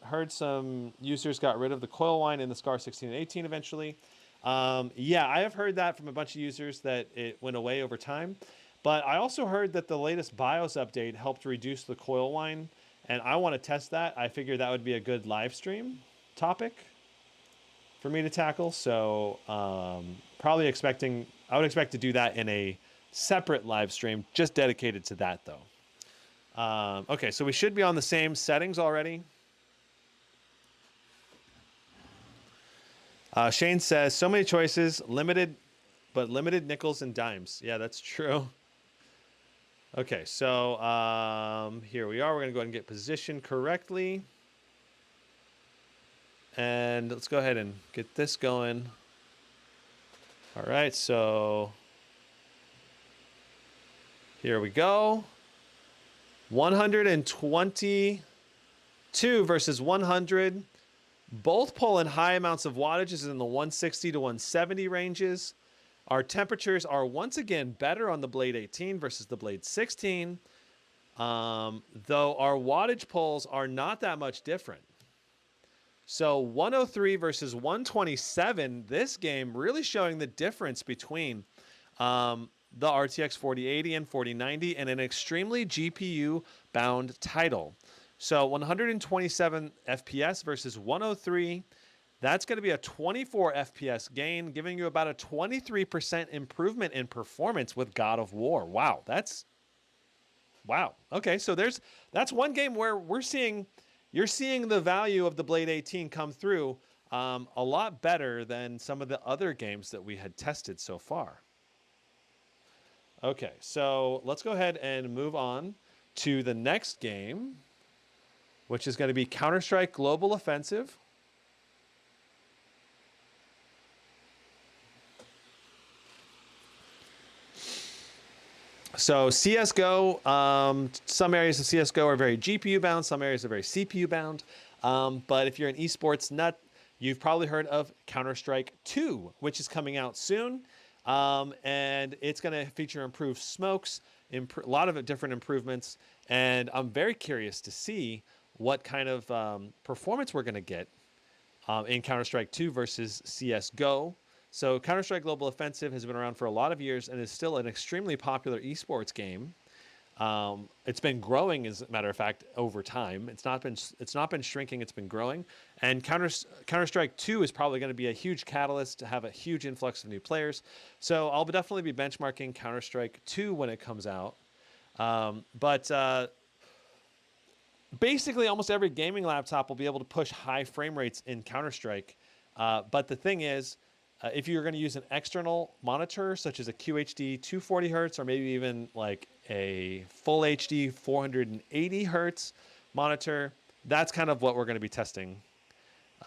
heard some users got rid of the coil whine in the SCAR 16 and 18 eventually. Yeah, I have heard that from a bunch of users that it went away over time. But I also heard that the latest BIOS update helped reduce the coil whine, and I want to test that. I figured that would be a good live stream topic for me to tackle. So I would expect to do that in a separate live stream just dedicated to that though. Okay, so we should be on the same settings already. Shane says, so many choices, limited nickels and dimes. Yeah, that's true. Okay, so here we are. We're going to go ahead and get positioned correctly. And let's go ahead and get this going. All right, so here we go. 122 versus 100. Both pulling high amounts of wattages in the 160 to 170 ranges. Our temperatures are once again better on the Blade 18 versus the Blade 16. Though our wattage pulls are not that much different. So 103 versus 127, this game really showing the difference between the RTX 4080 and 4090 and an extremely GPU bound title. So 127 FPS versus 103, that's going to be a 24 FPS gain, giving you about a 23% improvement in performance with God of War. Wow, wow. Okay, so that's one game where you're seeing the value of the Blade 18 come through a lot better than some of the other games that we had tested so far. Okay, so let's go ahead and move on to the next game, which is going to be Counter-Strike Global Offensive. So CSGO, some areas of CSGO are very GPU bound, some areas are very CPU bound. But if you're an esports nut, you've probably heard of Counter-Strike 2, which is coming out soon. And it's going to feature improved smokes, a lot of different improvements. And I'm very curious to see what kind of performance we're going to get in Counter-Strike 2 versus CSGO. So Counter-Strike Global Offensive has been around for a lot of years and is still an extremely popular esports game. It's been growing, as a matter of fact, over time. It's not been shrinking. It's been growing. And Counter-Strike 2 is probably going to be a huge catalyst to have a huge influx of new players. So I'll definitely be benchmarking Counter-Strike 2 when it comes out. But basically, almost every gaming laptop will be able to push high frame rates in Counter-Strike. But the thing is, if you're going to use an external monitor, such as a QHD 240 hertz, or maybe even like a full HD 480 hertz monitor, that's kind of what we're going to be testing.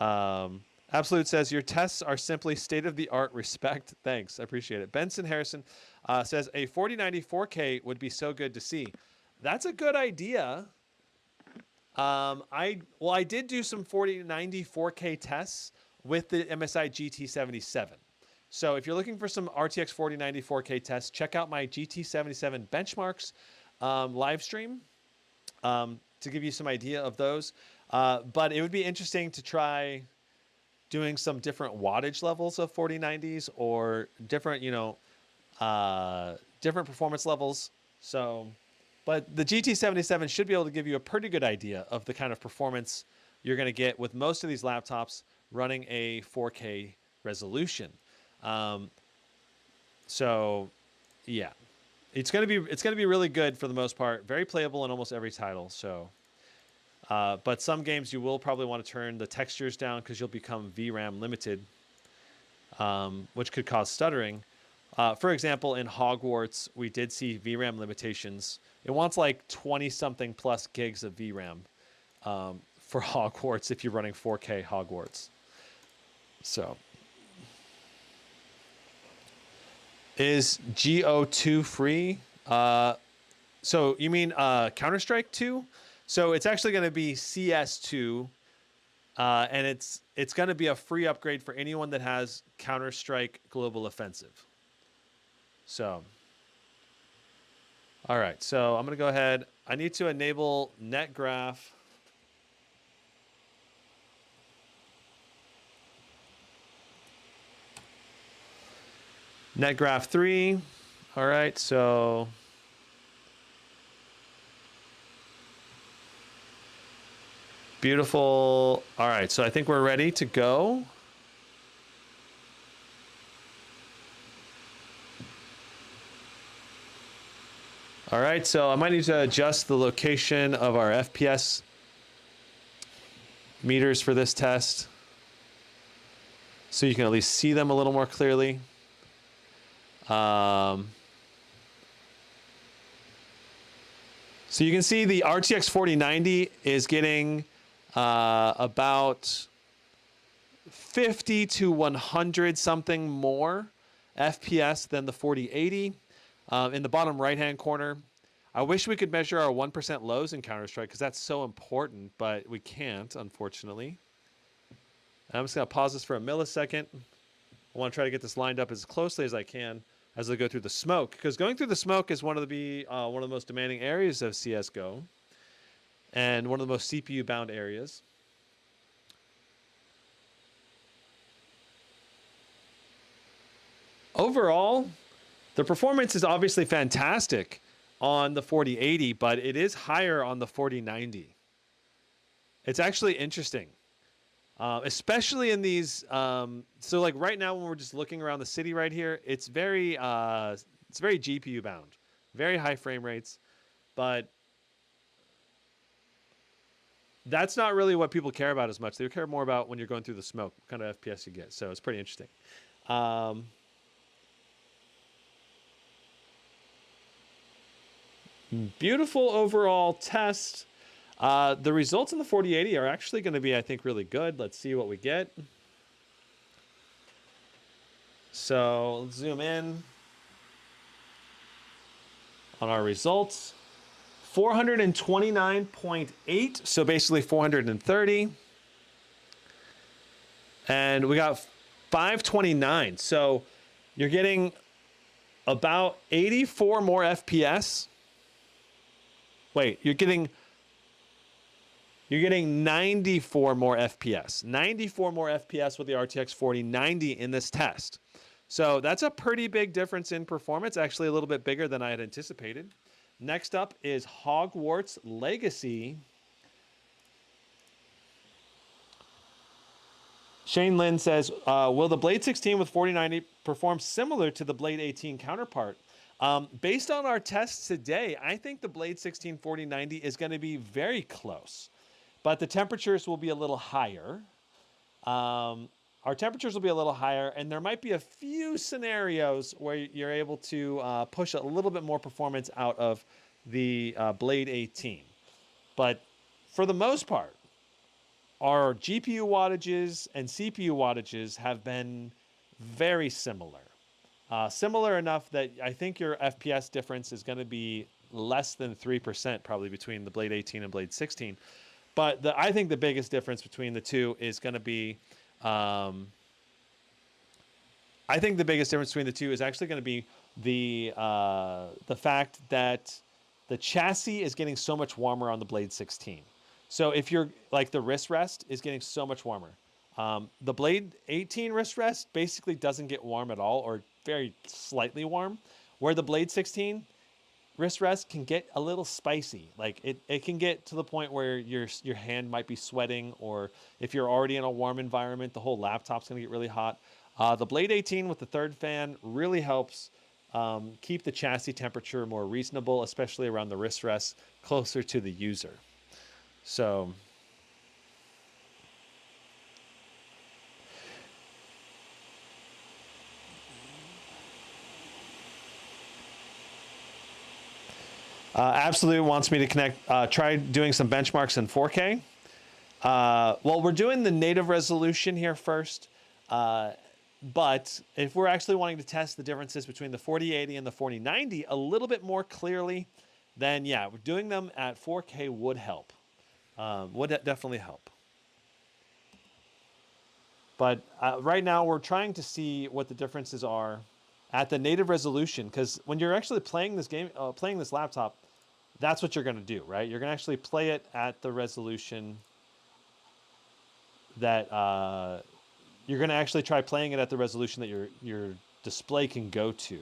Absolute says, your tests are simply state-of-the-art. Respect. Thanks. I appreciate it. Benson Harrison says, a 4090 4K would be so good to see. That's a good idea. I did do some 4090 4K tests with the MSI GT77. So if you're looking for some RTX 4090 4K tests, check out my GT77 benchmarks live stream to give you some idea of those. But it would be interesting to try doing some different wattage levels of 4090s or different, different performance levels. So, but the GT77 should be able to give you a pretty good idea of the kind of performance you're going to get with most of these laptops running a 4K resolution. So, yeah. it's gonna be really good for the most part. Very playable in almost every title. So, but some games you will probably want to turn the textures down because you'll become VRAM limited, which could cause stuttering. For example, in Hogwarts, we did see VRAM limitations. It wants like 20 something plus gigs of VRAM for Hogwarts if you're running 4K Hogwarts. So, is GO2 free? So you mean Counter-Strike 2? So it's actually going to be CS2, and it's going to be a free upgrade for anyone that has Counter-Strike Global Offensive. So, all right. So I'm going to go ahead. I need to enable NetGraph. NetGraph 3. All right. So beautiful. All right. So I think we're ready to go. All right, so I might need to adjust the location of our FPS meters for this test so you can at least see them a little more clearly. So you can see the RTX 4090 is getting about 50 to 100 something more FPS than the 4080. In the bottom right-hand corner, I wish we could measure our 1% lows in Counter-Strike because that's so important, but we can't, unfortunately. I'm just going to pause this for a millisecond. I want to try to get this lined up as closely as I can as I go through the smoke, because going through the smoke is one of the most demanding areas of CSGO and one of the most CPU-bound areas. Overall, the performance is obviously fantastic on the 4080, but it is higher on the 4090. It's actually interesting, especially in these. So like right now when we're just looking around the city right here, it's very GPU bound, very high frame rates, but that's not really what people care about as much. They care more about when you're going through the smoke, what kind of FPS you get. So it's pretty interesting. Beautiful overall test. The results in the 4080 are actually going to be, I think, really good. Let's see what we get. So let's zoom in on our results. 429.8, so basically 430. And we got 529. So you're getting about 84 more FPS. Wait, you're getting 94 more FPS. 94 more FPS with the RTX 4090 in this test. So that's a pretty big difference in performance, actually a little bit bigger than I had anticipated. Next up is Hogwarts Legacy. Shane Lynn says, will the Blade 16 with 4090 perform similar to the Blade 18 counterpart? Based on our tests today, I think the Blade 16 4090 is going to be very close, but the temperatures will be a little higher. Our temperatures will be a little higher, and there might be a few scenarios where you're able to push a little bit more performance out of the Blade 18. But for the most part, our GPU wattages and CPU wattages have been very similar. Similar enough that I think your FPS difference is going to be less than 3% probably between the Blade 18 and Blade 16. But I think the biggest difference between the two is going to be, I think the biggest difference between the two is actually going to be the fact that the chassis is getting so much warmer on the Blade 16. So if you're like the wrist rest is getting so much warmer. The Blade 18 wrist rest basically doesn't get warm at all, or very slightly warm, where the Blade 16 wrist rest can get a little spicy. Like it can get to the point where your hand might be sweating, or if you're already in a warm environment, the whole laptop's gonna get really hot. The Blade 18 with the third fan really helps keep the chassis temperature more reasonable, especially around the wrist rest, closer to the user. So Absolute wants me to try doing some benchmarks in 4K. Well, we're doing the native resolution here first. But if we're actually wanting to test the differences between the 4080 and the 4090 a little bit more clearly, then yeah, doing them at 4K would help. Would definitely help. But right now we're trying to see what the differences are at the native resolution, because when you're actually playing this game, playing this laptop, that's what you're going to do, right? You're going to actually play it at the resolution that you're going to actually try playing it at the resolution that your display can go to.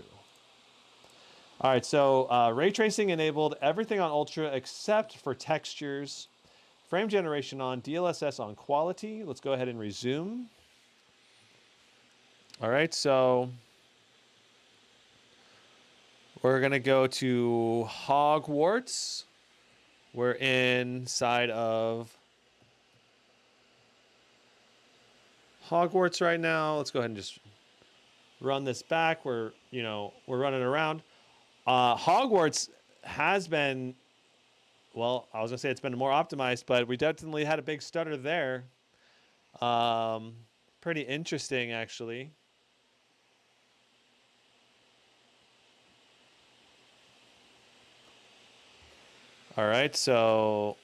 All right, so ray tracing enabled, everything on Ultra except for textures. Frame generation on, DLSS on quality. Let's go ahead and resume. All right, so we're going to go to Hogwarts. We're inside of Hogwarts right now. Let's go ahead and just run this back. We're running around. Hogwarts has been, well, I was gonna say it's been more optimized, but we definitely had a big stutter there. Pretty interesting, actually. All right, so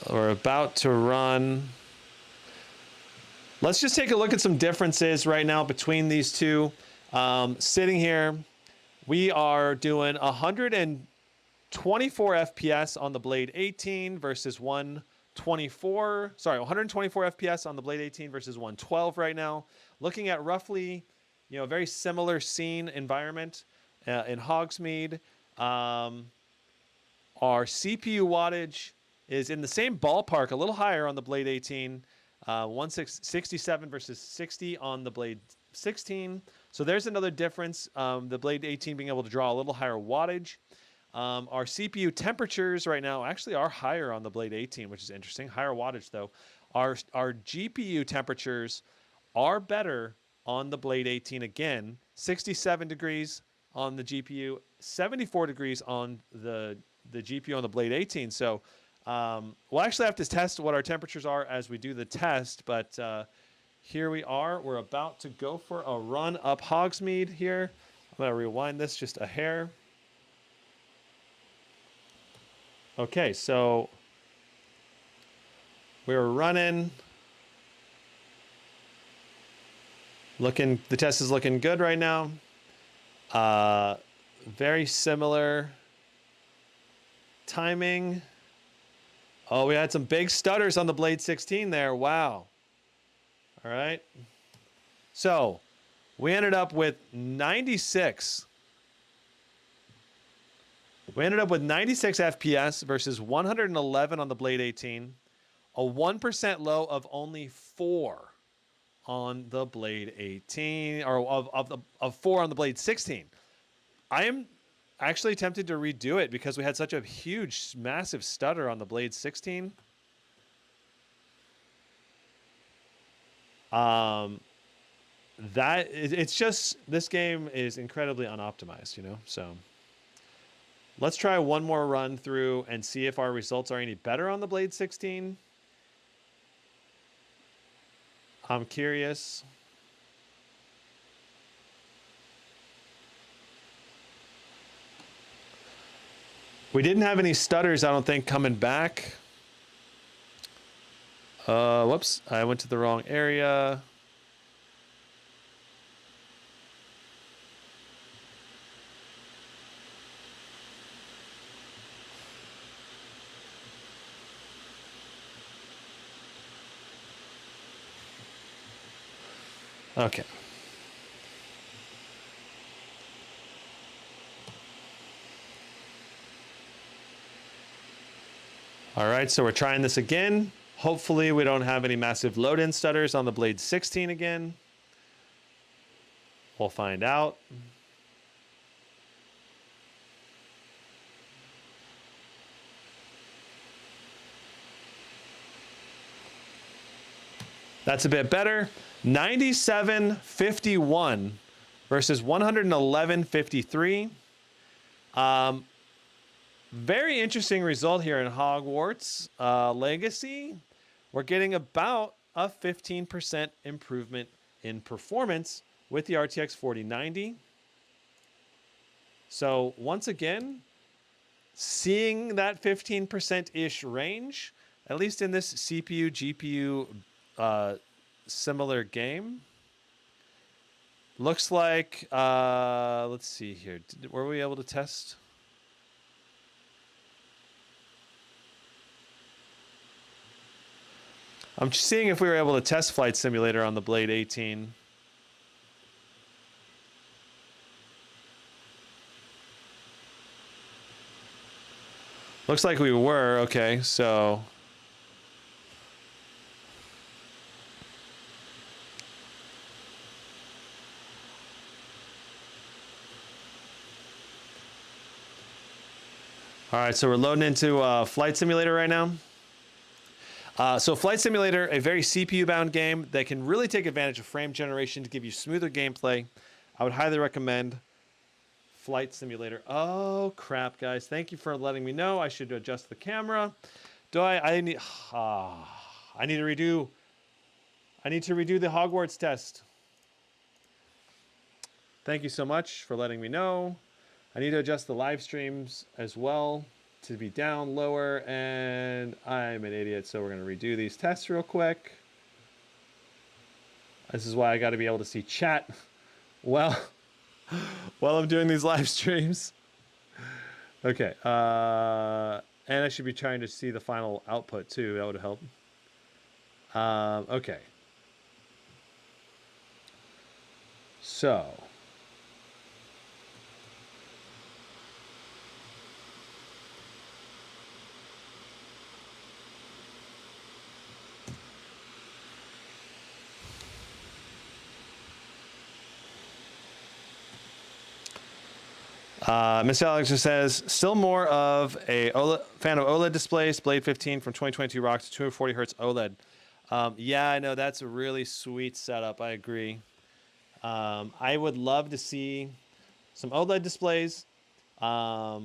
we're about to run. Let's just take a look at some differences right now between these two. Sitting here, we are doing 124 FPS on the Blade 18 versus 124 FPS on the Blade 18 versus 112 right now. Looking at roughly, a very similar scene environment in Hogsmeade. Our CPU wattage is in the same ballpark, a little higher on the Blade 18, 67 versus 60 on the Blade 16. So there's another difference. The Blade 18 being able to draw a little higher wattage. Our CPU temperatures right now actually are higher on the Blade 18, which is interesting. Higher wattage though. Our GPU temperatures are better on the Blade 18 again. 67 degrees on the GPU, 74 degrees on the GPU on the Blade 18. So we'll actually have to test what our temperatures are as we do the test, but here we are. We're about to go for a run up Hogsmeade here. I'm going to rewind this just a hair. Okay, so we're running. The test is looking good right now. Very similar timing. Oh, we had some big stutters on the Blade 16 there. Wow. All right. So we ended up with 96. We ended up with 96 FPS versus 111 on the Blade 18. A 1% low of only 4 on the Blade 18, or of 4 on the Blade 16. I am actually tempted to redo it because we had such a huge, massive stutter on the Blade 16. It's just, this game is incredibly unoptimized, so let's try one more run through and see if our results are any better on the Blade 16. I'm curious. We didn't have any stutters, I don't think, coming back. Whoops, I went to the wrong area. Okay. All right, so we're trying this again. Hopefully we don't have any massive load-in stutters on the Blade 16 again. We'll find out. That's a bit better. 97.51 versus 111.53. Very interesting result here in Hogwarts Legacy. We're getting about a 15% improvement in performance with the RTX 4090. So once again, seeing that 15%-ish range, at least in this CPU, GPU similar game. Looks like, let's see here. Were we able to test? I'm just seeing if we were able to test Flight Simulator on the Blade 18. Looks like we were. Okay, so... All right, so we're loading into Flight Simulator right now. So Flight Simulator, a very CPU-bound game that can really take advantage of frame generation to give you smoother gameplay. I would highly recommend Flight Simulator. Oh, crap, guys. Thank you for letting me know. I should adjust the camera. Do I need... I need to redo the Hogwarts test. Thank you so much for letting me know. I need to adjust the live streams as well to be down lower, and I'm an idiot, so we're going to redo these tests real quick. This is why I got to be able to see chat while I'm doing these live streams. Okay, and I should be trying to see the final output too. That would help. Okay. So... Miss Alex just says, still more of a fan of OLED displays. Blade 15 from 2022 rocks 240 hertz OLED. Yeah, I know that's a really sweet setup. I agree. I would love to see some OLED displays that are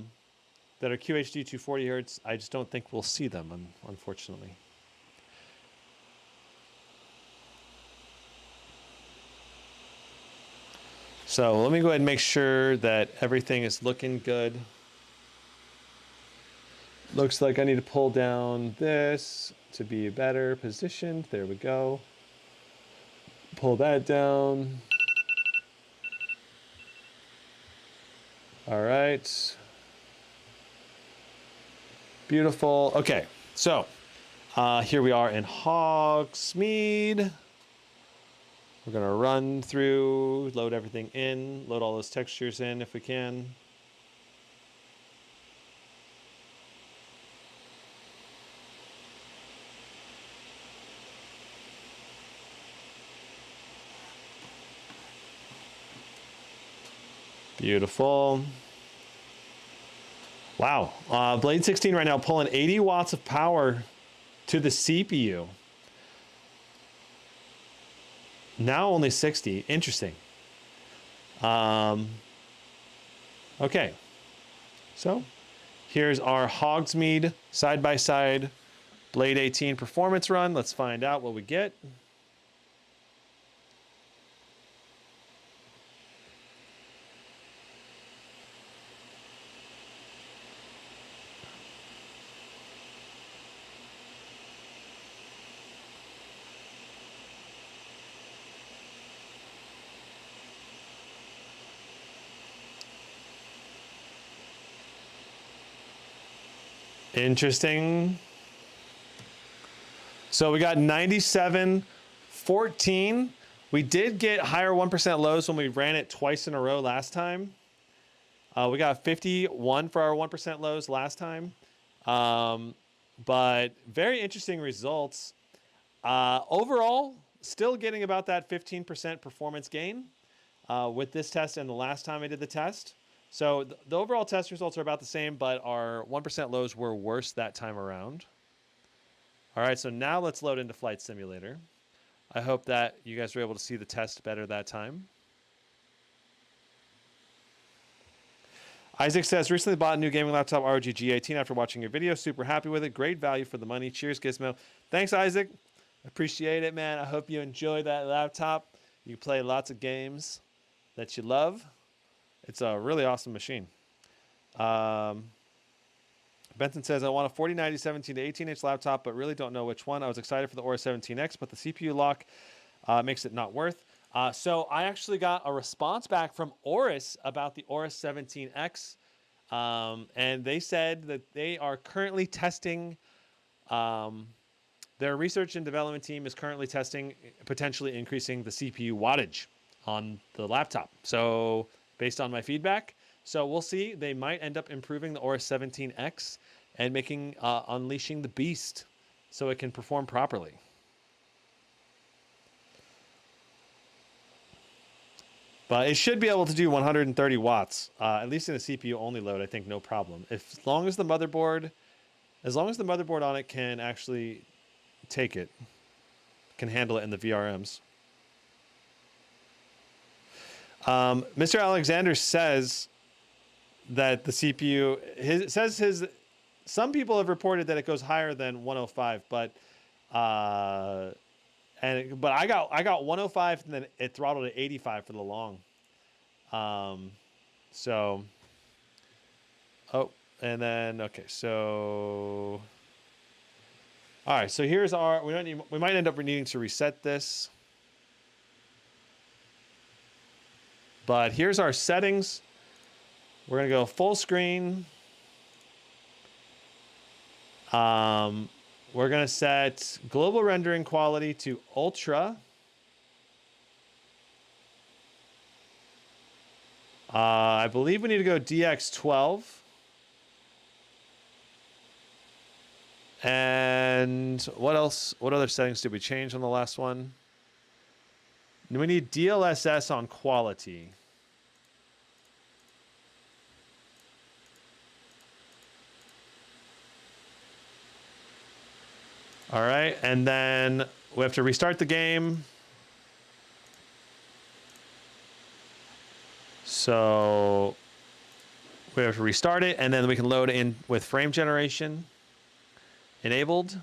QHD 240 hertz. I just don't think we'll see them, unfortunately. So let me go ahead and make sure that everything is looking good. Looks like I need to pull down this to be better positioned. There we go. Pull that down. All right. Beautiful. Okay, so here we are in Hogsmeade. We're going to run through, load everything in, load all those textures in if we can. Beautiful. Wow. Blade 16 right now pulling 80 watts of power to the CPU. Now only 60. Interesting. Okay. So here's our Hogsmeade side-by-side Blade 18 performance run. Let's find out what we get. Interesting. So we got 97.14. We did get higher 1% lows when we ran it twice in a row last time. We got 51 for our 1% lows last time. but very interesting results. Overall, still getting about that 15% performance gain with this test and the last time I did the test. So the overall test results are about the same, but our 1% lows were worse that time around. All right, so now let's load into Flight Simulator. I hope that you guys were able to see the test better that time. Isaac says, recently bought a new gaming laptop, ROG G18, after watching your video. Super happy with it. Great value for the money. Cheers, Gizmo. Thanks, Isaac. Appreciate it, man. I hope you enjoy that laptop. You play lots of games that you love. It's a really awesome machine. Benson says, I want a 4090 17 to 18-inch laptop, but really don't know which one. I was excited for the Aura 17X, but the CPU lock makes it not worth. So I actually got a response back from Oris about the Aura 17X, and they said that they are currently testing, their research and development team is currently testing potentially increasing the CPU wattage on the laptop. So based on my feedback, so we'll see. They might end up improving the Aura 17X and making unleashing the beast so it can perform properly. But it should be able to do 130 watts, at least in a CPU only load. I think no problem. As long as the motherboard on it can actually take it, can handle it in the VRMs. Mr. Alexander says that the CPU, some people have reported that it goes higher than 105, but I got 105 and then it throttled at 85 for the long. And then okay, so all right, so here's our, we might end up needing to reset this. But here's our settings. We're going to go full screen. We're going to set global rendering quality to ultra. I believe we need to go DX12. And what else? What other settings did we change on the last one? We need DLSS on quality. All right, and then we have to restart the game. So we have to restart it, and then we can load in with frame generation enabled.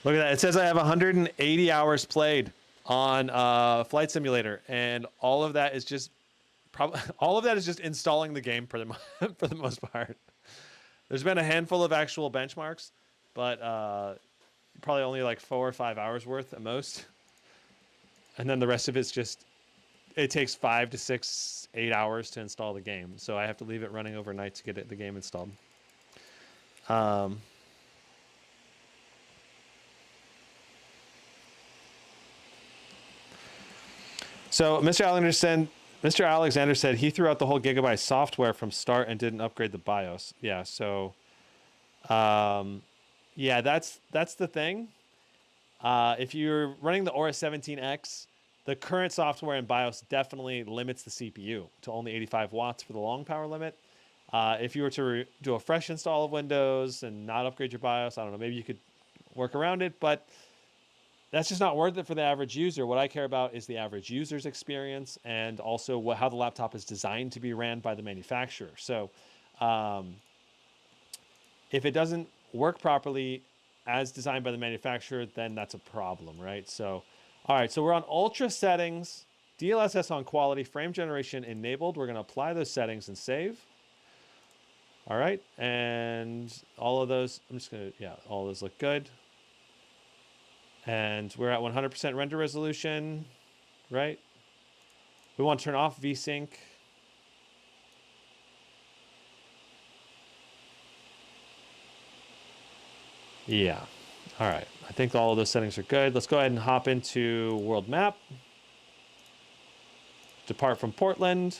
Look at that. It says I have 180 hours played on Flight Simulator, and all of that is just installing the game for the most part. There's been a handful of actual benchmarks, but probably only like 4 or 5 hours worth at most. And then the rest of it's just, it takes 5 to 6, 8 hours to install the game. So I have to leave it running overnight to get the game installed. So Mr. Alexander said he threw out the whole Gigabyte software from start and didn't upgrade the BIOS. Yeah, so yeah, that's the thing. If you're running the Aura 17X, the current software in BIOS definitely limits the CPU to only 85 watts for the long power limit. If you were to do a fresh install of Windows and not upgrade your BIOS, I don't know, maybe you could work around it, but that's just not worth it for the average user. What I care about is the average user's experience and also how the laptop is designed to be ran by the manufacturer. So if it doesn't work properly as designed by the manufacturer, then that's a problem, right? So, all right, so we're on ultra settings, DLSS on quality, frame generation enabled. We're going to apply those settings and save. All right, and all of those, all of those look good. And we're at 100% render resolution, right? We want to turn off VSync. Yeah, all right. I think all of those settings are good. Let's go ahead and hop into world map. Depart from Portland.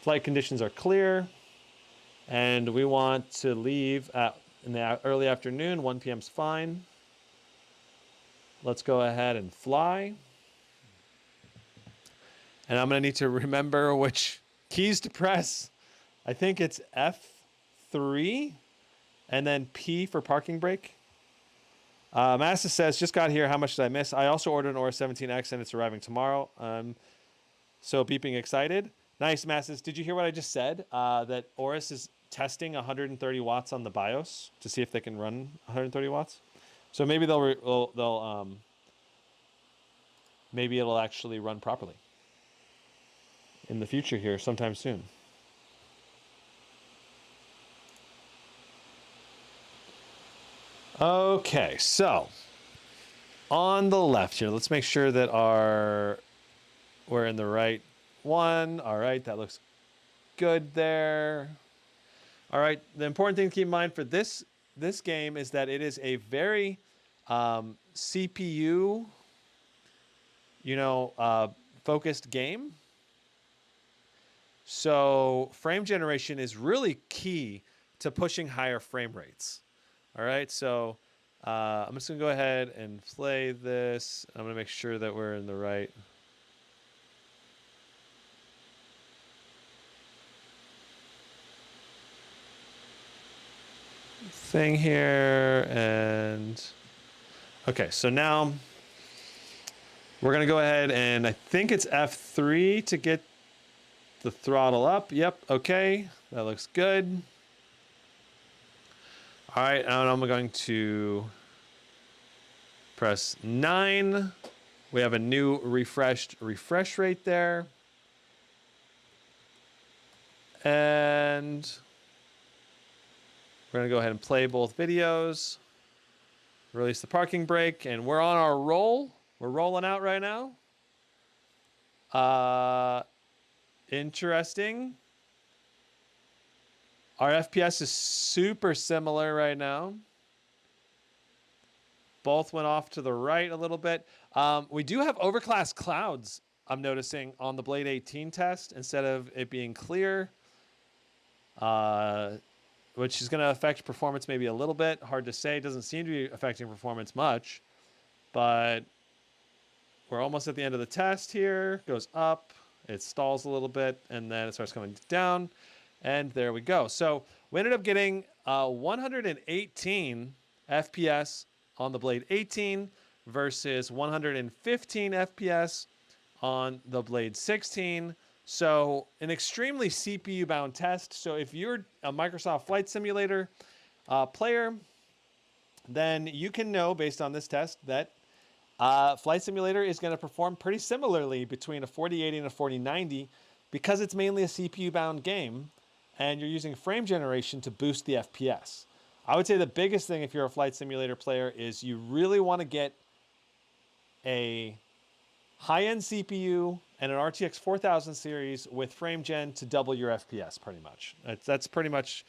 Flight conditions are clear. And we want to leave in the early afternoon. 1 p.m. is fine. Let's go ahead and fly. And I'm going to need to remember which keys to press. I think it's F3 and then P for parking brake. Massa says, just got here. How much did I miss? I also ordered an Aura 17X and it's arriving tomorrow. So beeping excited. Nice, Masses. Did you hear what I just said? That Aorus is testing 130 watts on the BIOS to see if they can run 130 watts. So maybe maybe it'll actually run properly in the future here sometime soon. Okay, so on the left here, let's make sure that we're in the right one. All right, that looks good there. All right, the important thing to keep in mind for this game is that it is a very CPU, focused game. So frame generation is really key to pushing higher frame rates. All right, so I'm just gonna go ahead and play this. I'm gonna make sure that we're in the right thing here. And okay, so now we're gonna go ahead and I think it's F3 to get the throttle up. Yep, okay, that looks good. All right, and I'm going to press 9. We have a new refresh rate there. And we're gonna go ahead and play both videos. Release the parking brake, and we're on our roll. We're rolling out right now. Interesting. Our FPS is super similar right now. Both went off to the right a little bit. We do have overcast clouds, I'm noticing, on the Blade 18 test instead of it being clear, which is going to affect performance maybe a little bit. Hard to say. It doesn't seem to be affecting performance much, but we're almost at the end of the test here. Goes up, it stalls a little bit, and then it starts coming down. And there we go. So we ended up getting 118 FPS on the Blade 18 versus 115 FPS on the Blade 16. So an extremely CPU-bound test. So if you're a Microsoft Flight Simulator player, then you can know based on this test that Flight Simulator is going to perform pretty similarly between a 4080 and a 4090 because it's mainly a CPU-bound game. And you're using frame generation to boost the FPS. I would say the biggest thing if you're a Flight Simulator player is you really want to get a high-end CPU and an RTX 4000 series with frame gen to double your FPS pretty much. That's pretty much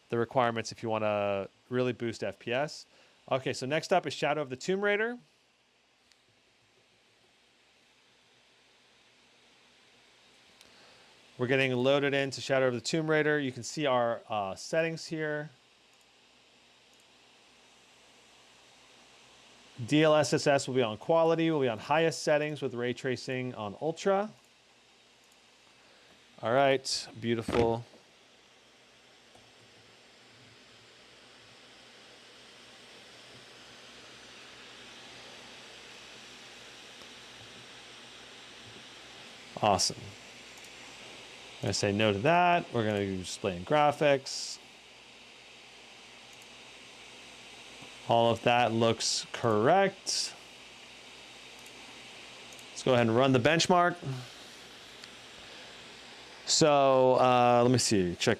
the requirements if you want to really boost FPS. Okay, so next up is Shadow of the Tomb Raider. We're getting loaded into Shadow of the Tomb Raider. You can see our settings here. DLSS will be on quality. Will be on highest settings with ray tracing on ultra. All right, beautiful. Awesome. I'm going to say no to that. We're going to display in graphics. All of that looks correct. Let's go ahead and run the benchmark. So let me see, check.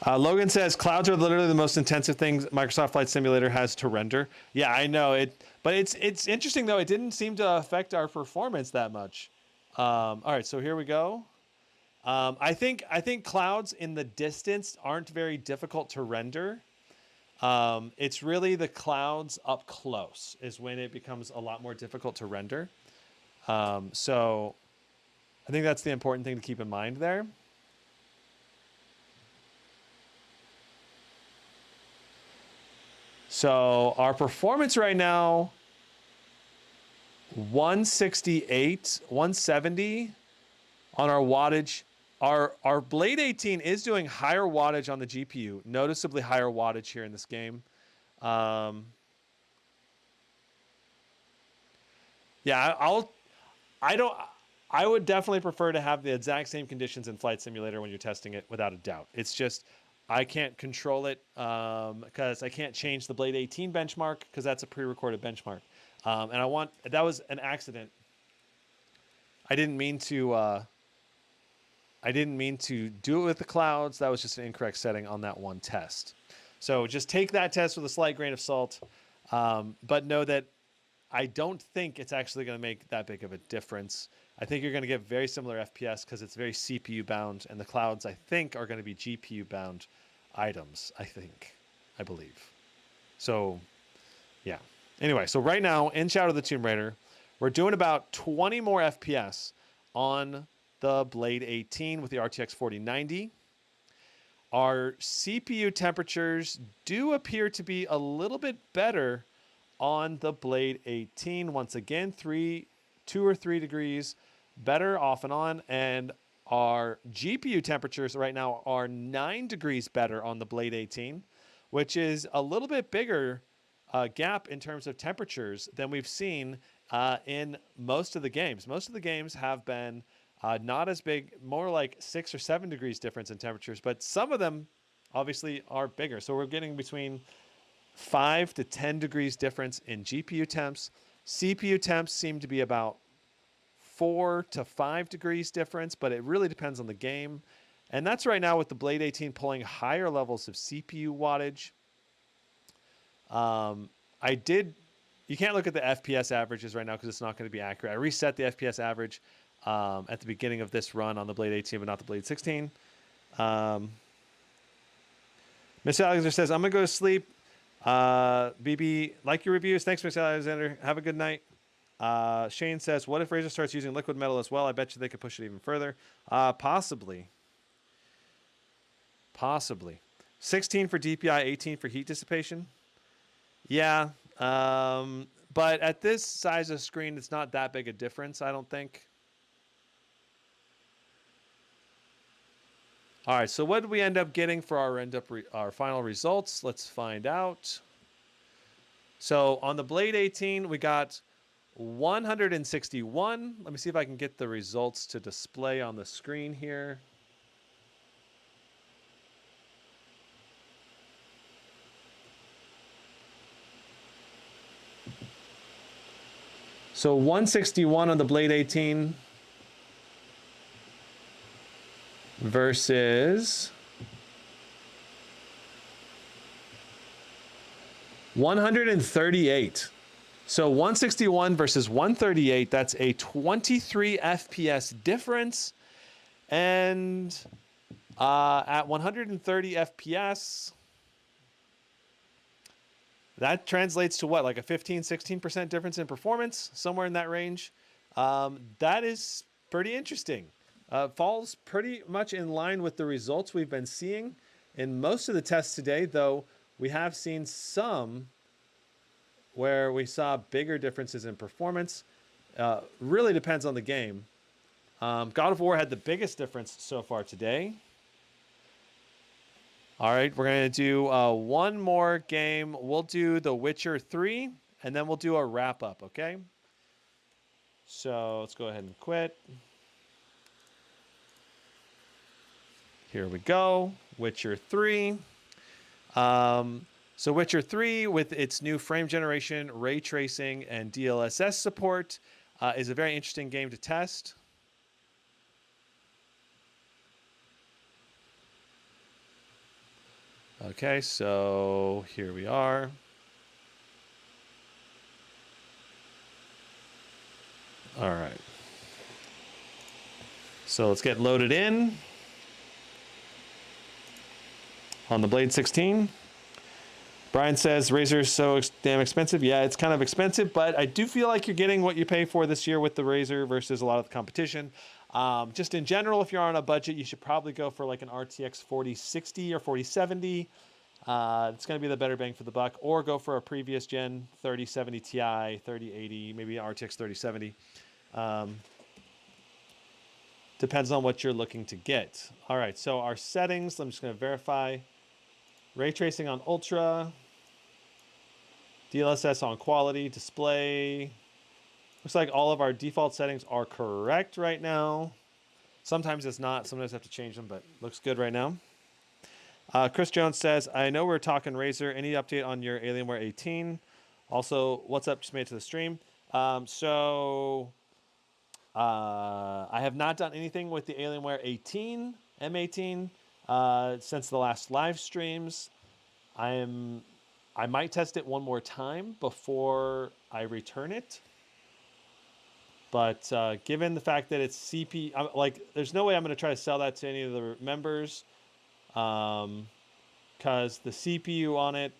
Logan says, clouds are literally the most intensive things Microsoft Flight Simulator has to render. Yeah, I know it, but it's interesting though. It didn't seem to affect our performance that much. All right, so here we go. I think clouds in the distance aren't very difficult to render. It's really the clouds up close is when it becomes a lot more difficult to render. So I think that's the important thing to keep in mind there. So our performance right now, 168, 170 on our wattage. Our Blade 18 is doing higher wattage on the GPU, noticeably higher wattage here in this game. Yeah, I would definitely prefer to have the exact same conditions in Flight Simulator when you're testing it, without a doubt. It's just, I can't control it because I can't change the Blade 18 benchmark because that's a pre-recorded benchmark. And that was an accident. I didn't mean to do it with the clouds. That was just an incorrect setting on that one test. So just take that test with a slight grain of salt, but know that I don't think it's actually going to make that big of a difference. I think you're going to get very similar FPS because it's very CPU bound, and the clouds, I think, are going to be GPU bound items, I believe. So, yeah. Anyway, so right now in Shadow of the Tomb Raider, we're doing about 20 more FPS on the Blade 18 with the RTX 4090. Our CPU temperatures do appear to be a little bit better on the Blade 18. Once again, 2 or 3 degrees better off and on. And our GPU temperatures right now are 9 degrees better on the Blade 18, which is a little bit bigger gap in terms of temperatures than we've seen in most of the games. Most of the games have been not as big, more like 6 or 7 degrees difference in temperatures, but some of them obviously are bigger. So we're getting between 5 to 10 degrees difference in GPU temps. CPU temps seem to be about 4 to 5 degrees difference, but it really depends on the game. And that's right now with the Blade 18 pulling higher levels of CPU wattage. You can't look at the FPS averages right now because it's not going to be accurate. I reset the FPS average at the beginning of this run on the Blade 18, but not the Blade 16. Mr. Alexander says, I'm going to go to sleep. BB, like your reviews. Thanks, Mr. Alexander. Have a good night. Shane says, what if Razer starts using liquid metal as well? I bet you they could push it even further. Possibly. 16 for DPI, 18 for heat dissipation. Yeah. But at this size of screen, it's not that big a difference, I don't think. All right, so what did we end up getting for our final results? Let's find out. So on the Blade 18, we got 161. Let me see if I can get the results to display on the screen here. So 161 on the Blade 18 versus 138. So 161 versus 138, that's a 23 FPS difference. And at 130 FPS, that translates to what, like a 15-16% difference in performance, somewhere in that range. That is pretty interesting. Falls pretty much in line with the results we've been seeing in most of the tests today, though we have seen some where we saw bigger differences in performance. Really depends on the game. God of War had the biggest difference so far today. All right, we're going to do one more game. We'll do The Witcher 3, and then we'll do a wrap-up, okay? So let's go ahead and quit. Here we go, Witcher 3. So Witcher 3, with its new frame generation, ray tracing, and DLSS support, is a very interesting game to test. Okay, so here we are. All right. So let's get loaded in on the Blade 16. Brian says, Razer is so damn expensive. Yeah, it's kind of expensive, but I do feel like you're getting what you pay for this year with the Razer versus a lot of the competition. Just in general, if you're on a budget, you should probably go for like an RTX 4060 or 4070. It's going to be the better bang for the buck, or go for a previous gen 3070 Ti, 3080, maybe an RTX 3070. Depends on what you're looking to get. All right, so our settings, I'm just going to verify. Ray tracing on ultra. DLSS on quality. Display. Looks like all of our default settings are correct right now. Sometimes it's not. Sometimes I have to change them, but looks good right now. Chris Jones says, I know we're talking Razer. Any update on your Alienware 18? Also, what's up? Just made it to the stream. I have not done anything with the Alienware 18, M18, since the last live streams. I might test it one more time before I return it. But given the fact that it's CPU, like, there's no way I'm going to try to sell that to any of the members, because the CPU on it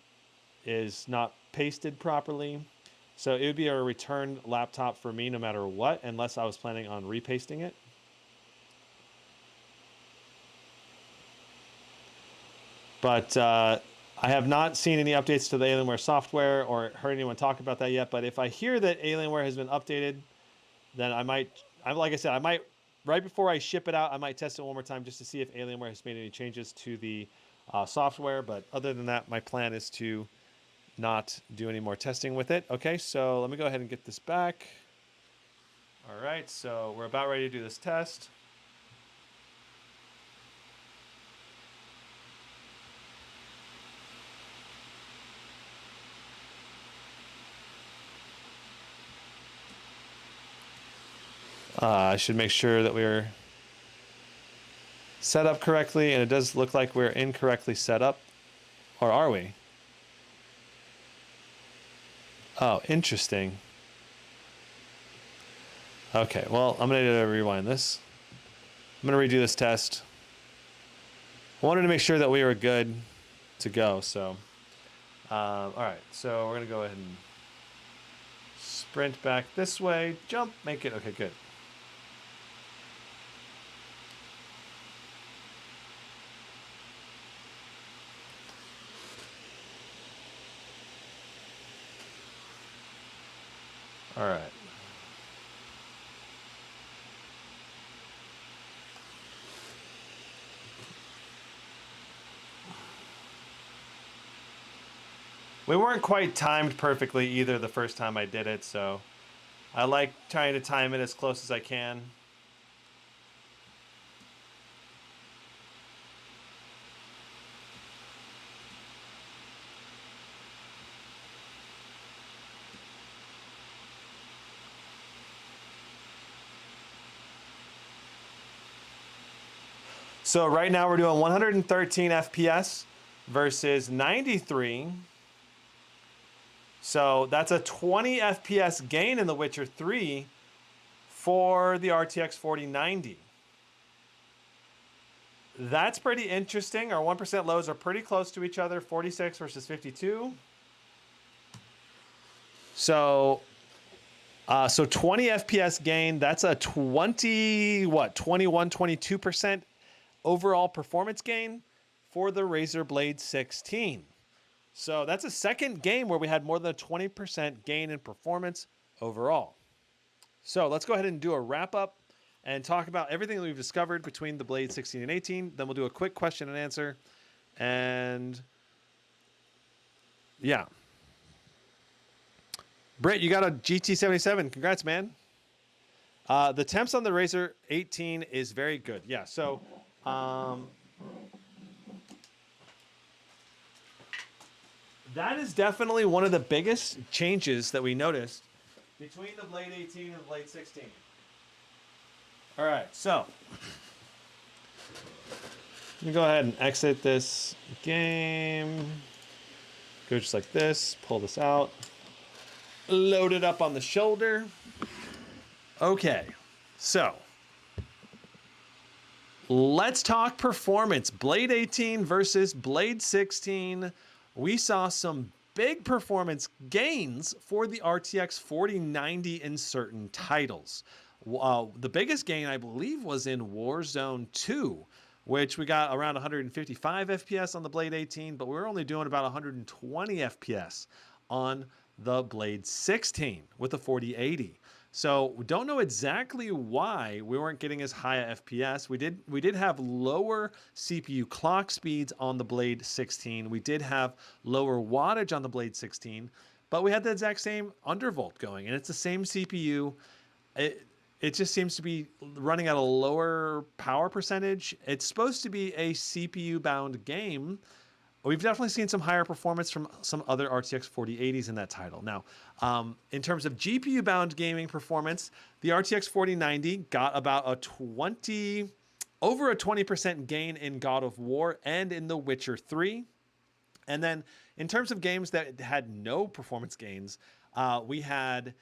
is not pasted properly. So it would be a return laptop for me no matter what, unless I was planning on repasting it. But I have not seen any updates to the Alienware software or heard anyone talk about that yet. But if I hear that Alienware has been updated, then I might, like I said, I might, right before I ship it out, I might test it one more time just to see if Alienware has made any changes to the software. But other than that, my plan is to not do any more testing with it. Okay, so let me go ahead and get this back. All right, so we're about ready to do this test. I should make sure that we're set up correctly, and it does look like we're incorrectly set up. Or are we? Oh, interesting. Okay, well, I'm going to rewind this. I'm going to redo this test. I wanted to make sure that we were good to go, so. All right, so we're going to go ahead and sprint back this way. Jump, make it. Okay, good. All right. We weren't quite timed perfectly either the first time I did it, so I like trying to time it as close as I can. So right now we're doing 113 FPS versus 93. So that's a 20 FPS gain in The Witcher 3 for the RTX 4090. That's pretty interesting. Our 1% lows are pretty close to each other, 46 versus 52. So 20 FPS gain, that's a 22% overall performance gain for the Razer Blade 16. So that's a second game where we had more than a 20% gain in performance overall. So let's go ahead and do a wrap up and talk about everything that we've discovered between the Blade 16 and 18. Then we'll do a quick question and answer. And yeah. Britt, you got a GT77. Congrats, man. The temps on the Razer 18 is very good. Yeah, so that is definitely one of the biggest changes that we noticed between the Blade 18 and the Blade 16. All right, so let me go ahead and exit this game. Go just like this, pull this out, load it up on the shoulder. Okay, so let's talk performance. Blade 18 versus Blade 16. We saw some big performance gains for the RTX 4090 in certain titles. The biggest gain, I believe, was in Warzone 2, which we got around 155 FPS on the Blade 18, but we're only doing about 120 FPS on the Blade 16 with the 4080. So we don't know exactly why we weren't getting as high a FPS. We did have lower CPU clock speeds on the Blade 16. We did have lower wattage on the Blade 16, but we had the exact same undervolt going, and it's the same CPU. It just seems to be running at a lower power percentage. It's supposed to be a CPU bound game. We've definitely seen some higher performance from some other RTX 4080s in that title. Now, in terms of GPU-bound gaming performance, the RTX 4090 got about over a 20% gain in God of War and in The Witcher 3. And then in terms of games that had no performance gains, we had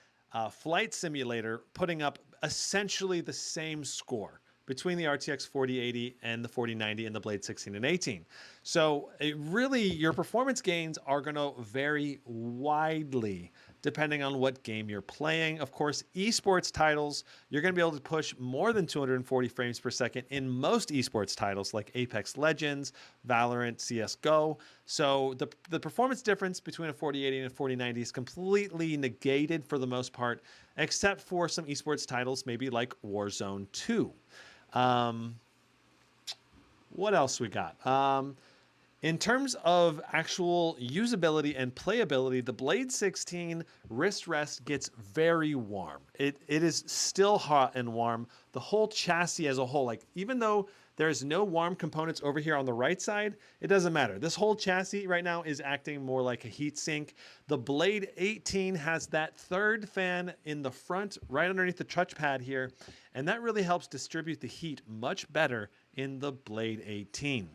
Flight Simulator putting up essentially the same score between the RTX 4080 and the 4090 and the Blade 16 and 18. So your performance gains are going to vary widely depending on what game you're playing. Of course, esports titles, you're going to be able to push more than 240 frames per second in most esports titles like Apex Legends, Valorant, CSGO. So the performance difference between a 4080 and a 4090 is completely negated for the most part, except for some esports titles, maybe like Warzone 2. What else we got? In terms of actual usability and playability, the Blade 16 wrist rest gets very warm. It is still hot and warm. The whole chassis as a whole, like even though there's no warm components over here on the right side, it doesn't matter. This whole chassis right now is acting more like a heat sink. The Blade 18 has that third fan in the front, right underneath the touchpad here, and that really helps distribute the heat much better in the Blade 18.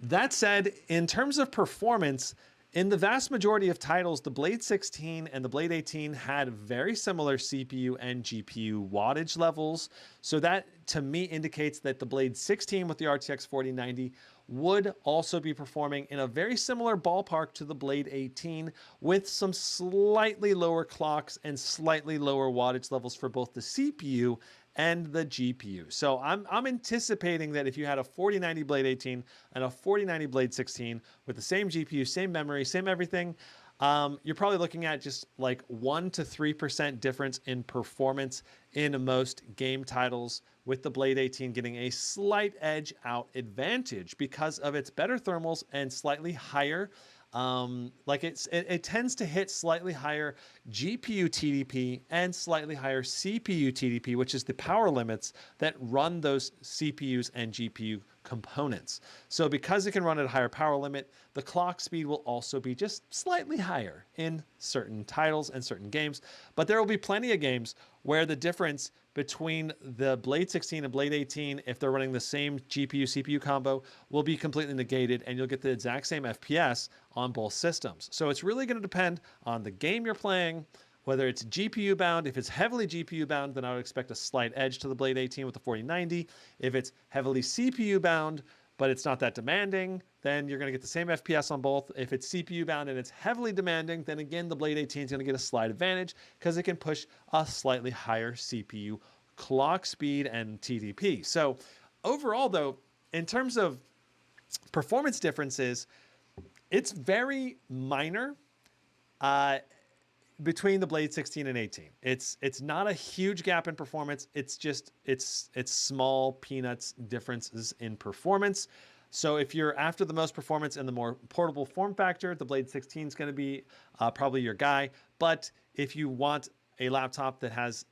That said, in terms of performance, in the vast majority of titles, the Blade 16 and the Blade 18 had very similar CPU and GPU wattage levels. So that, to me, indicates that the Blade 16 with the RTX 4090 would also be performing in a very similar ballpark to the Blade 18 with some slightly lower clocks and slightly lower wattage levels for both the CPU and the GPU. So I'm anticipating that if you had a 4090 Blade 18 and a 4090 Blade 16 with the same GPU, same memory, same everything, you're probably looking at just like 1 to 3% difference in performance in most game titles, with the Blade 18 getting a slight edge out advantage because of its better thermals and slightly higher it tends to hit slightly higher GPU TDP and slightly higher CPU TDP, which is the power limits that run those CPUs and GPU components. So because it can run at a higher power limit, the clock speed will also be just slightly higher in certain titles and certain games. But there will be plenty of games where the difference between the Blade 16 and Blade 18, if they're running the same GPU-CPU combo, will be completely negated, and you'll get the exact same FPS on both systems. So it's really going to depend on the game you're playing, whether it's GPU bound. If it's heavily GPU bound, then I would expect a slight edge to the Blade 18 with the 4090. If it's heavily CPU bound, but it's not that demanding, then you're going to get the same FPS on both. If it's CPU bound and it's heavily demanding, then again, the Blade 18 is going to get a slight advantage because it can push a slightly higher CPU clock speed and TDP. So overall, though, in terms of performance differences, it's very minor between the Blade 16 and 18. It's not a huge gap in performance. It's just it's small peanuts differences in performance. So if you're after the most performance and the more portable form factor, the Blade 16 is going to be probably your guy. But if you want a laptop that has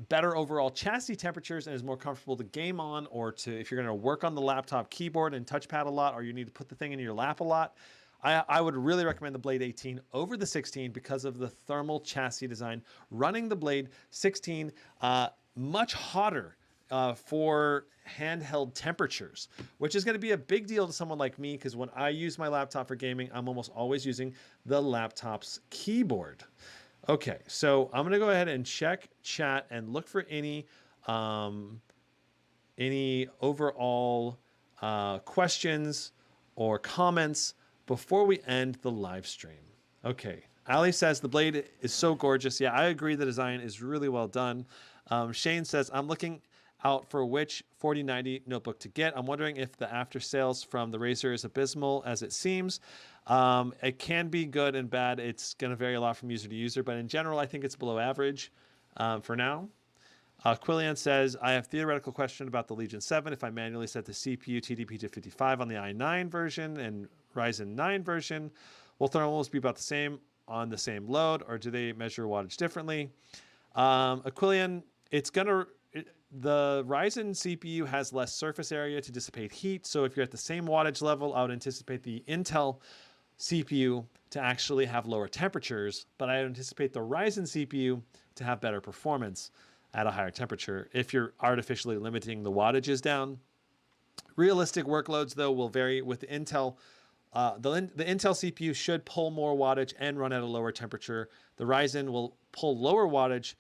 better overall chassis temperatures and is more comfortable to game on, or if you're going to work on the laptop keyboard and touchpad a lot, or you need to put the thing in your lap a lot, I would really recommend the Blade 18 over the 16 because of the thermal chassis design, running the Blade 16 much hotter for handheld temperatures, which is going to be a big deal to someone like me, because when I use my laptop for gaming, I'm almost always using the laptop's keyboard. Okay, so I'm going to go ahead and check chat and look for any overall questions or comments before we end the live stream. Okay, Ali says the Blade is so gorgeous. Yeah, I agree. The design is really well done. Shane says, I'm looking out for which 4090 notebook to get. I'm wondering if the after sales from the Razer is abysmal as it seems. It can be good and bad. It's going to vary a lot from user to user, but in general, I think it's below average for now. Quillian says, I have theoretical question about the Legion 7. If I manually set the CPU TDP to 55 on the i9 version and Ryzen 9 version, will thermals be about the same on the same load, or do they measure wattage differently? Aquilian, the Ryzen CPU has less surface area to dissipate heat. So if you're at the same wattage level, I would anticipate the Intel CPU to actually have lower temperatures, but I would anticipate the Ryzen CPU to have better performance at a higher temperature if you're artificially limiting the wattages down. Realistic workloads, though, will vary with the Intel. The Intel CPU should pull more wattage and run at a lower temperature. The Ryzen will pull lower wattage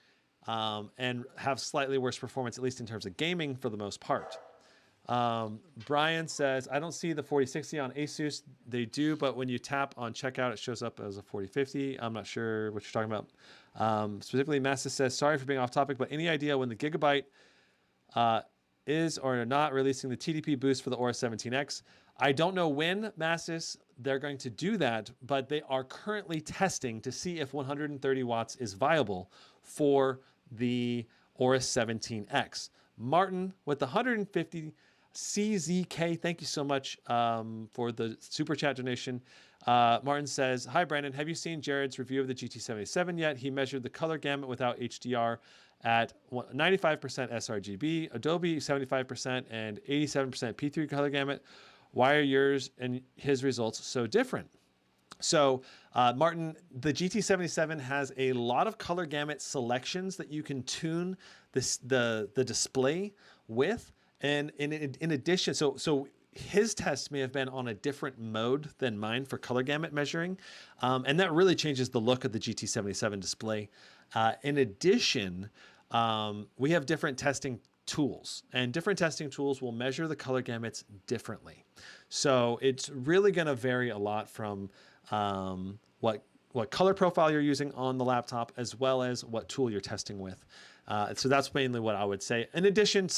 and have slightly worse performance, at least in terms of gaming for the most part. Brian says, I don't see the 4060 on Asus. They do, but when you tap on checkout, it shows up as a 4050. I'm not sure what you're talking about. Specifically, Massa says, sorry for being off topic, but any idea when the Gigabyte is or not releasing the TDP boost for the Aura 17X? I don't know when, Massis, they're going to do that, but they are currently testing to see if 130 watts is viable for the Aura 17X. Martin with the 150 CZK, thank you so much for the super chat donation. Martin says, hi Brandon, have you seen Jared's review of the GT77 yet? He measured the color gamut without HDR at 95% sRGB, Adobe 75%, and 87% P3 color gamut. Why are yours and his results so different? So, Martin, the GT77 has a lot of color gamut selections that you can tune the display with. And in addition, so his tests may have been on a different mode than mine for color gamut measuring. And that really changes the look of the GT77 display. In addition, we have different testing tools, and different testing tools will measure the color gamuts differently. So it's really going to vary a lot from what color profile you're using on the laptop, as well as what tool you're testing with. So that's mainly what I would say. In addition,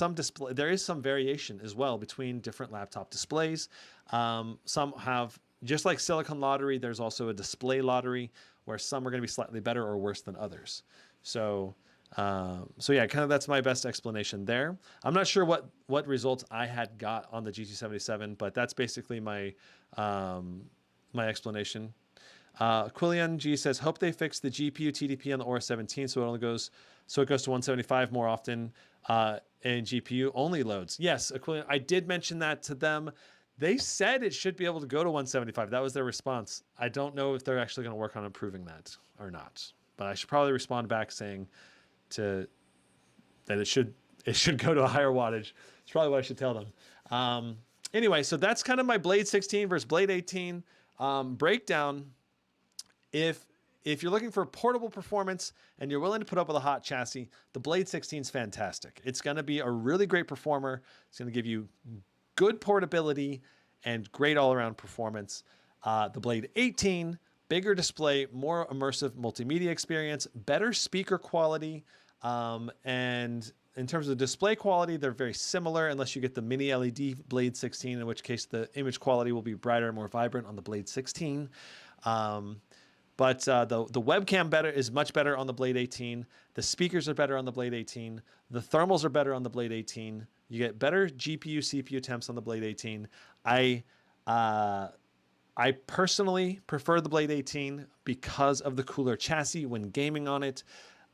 there is some variation as well between different laptop displays. Some have, just like Silicon Lottery, there's also a display lottery where some are going to be slightly better or worse than others. So yeah, kind of that's my best explanation there. I'm not sure what results I had got on the GT77, but that's basically my my explanation. Quillian G says, hope they fix the GPU TDP on the Aura 17 so it goes to 175 more often and GPU only loads. Yes, Aquilian, I did mention that to them. They said it should be able to go to 175. That was their response. I don't know if they're actually going to work on improving that or not, but I should probably respond back saying that it should go to a higher wattage. It's probably what I should tell them. Anyway, so that's kind of my Blade 16 versus Blade 18 breakdown. If you're looking for portable performance and you're willing to put up with a hot chassis, the Blade 16 is fantastic. It's going to be a really great performer. It's going to give you good portability and great all-around performance. The Blade 18, bigger display, more immersive multimedia experience, better speaker quality, and in terms of display quality, they're very similar unless you get the mini LED Blade 16, in which case the image quality will be brighter and more vibrant on the Blade 16. But the webcam is much better on the Blade 18. The speakers are better on the Blade 18. The thermals are better on the Blade 18. You get better GPU, CPU temps on the Blade 18. I personally prefer the Blade 18 because of the cooler chassis when gaming on it.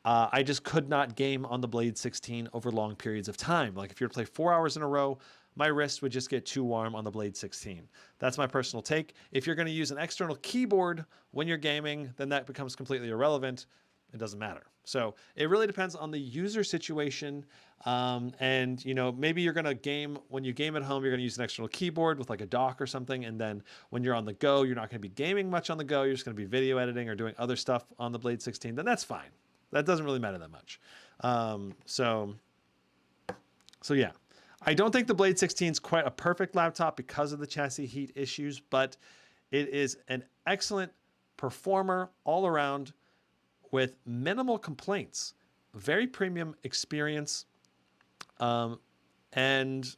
I just could not game on the Blade 16 over long periods of time. Like if you were to play 4 hours in a row, my wrist would just get too warm on the Blade 16. That's my personal take. If you're going to use an external keyboard when you're gaming, then that becomes completely irrelevant. It doesn't matter. So it really depends on the user situation. And maybe you're going to game, when you game at home, you're going to use an external keyboard with like a dock or something. And then when you're on the go, you're not going to be gaming much on the go. You're just going to be video editing or doing other stuff on the Blade 16. Then that's fine. That doesn't really matter that much. So yeah. I don't think the Blade 16 is quite a perfect laptop because of the chassis heat issues, but it is an excellent performer all around with minimal complaints. Very premium experience. And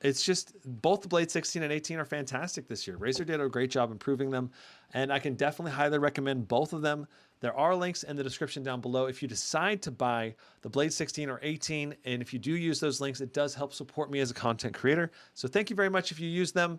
it's just both the Blade 16 and 18 are fantastic this year. Razer did a great job improving them, and I can definitely highly recommend both of them. There are links in the description down below if you decide to buy the Blade 16 or 18, and if you do use those links, it does help support me as a content creator. So thank you very much if you use them.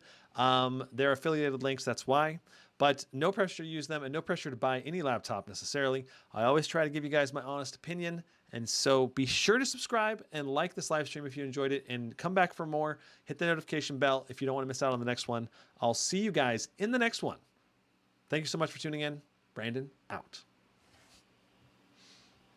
They're affiliated links, that's why. But no pressure to use them and no pressure to buy any laptop necessarily. I always try to give you guys my honest opinion. And so be sure to subscribe and like this live stream if you enjoyed it, and come back for more. Hit the notification bell if you don't want to miss out on the next one. I'll see you guys in the next one. Thank you so much for tuning in. Brandon, out.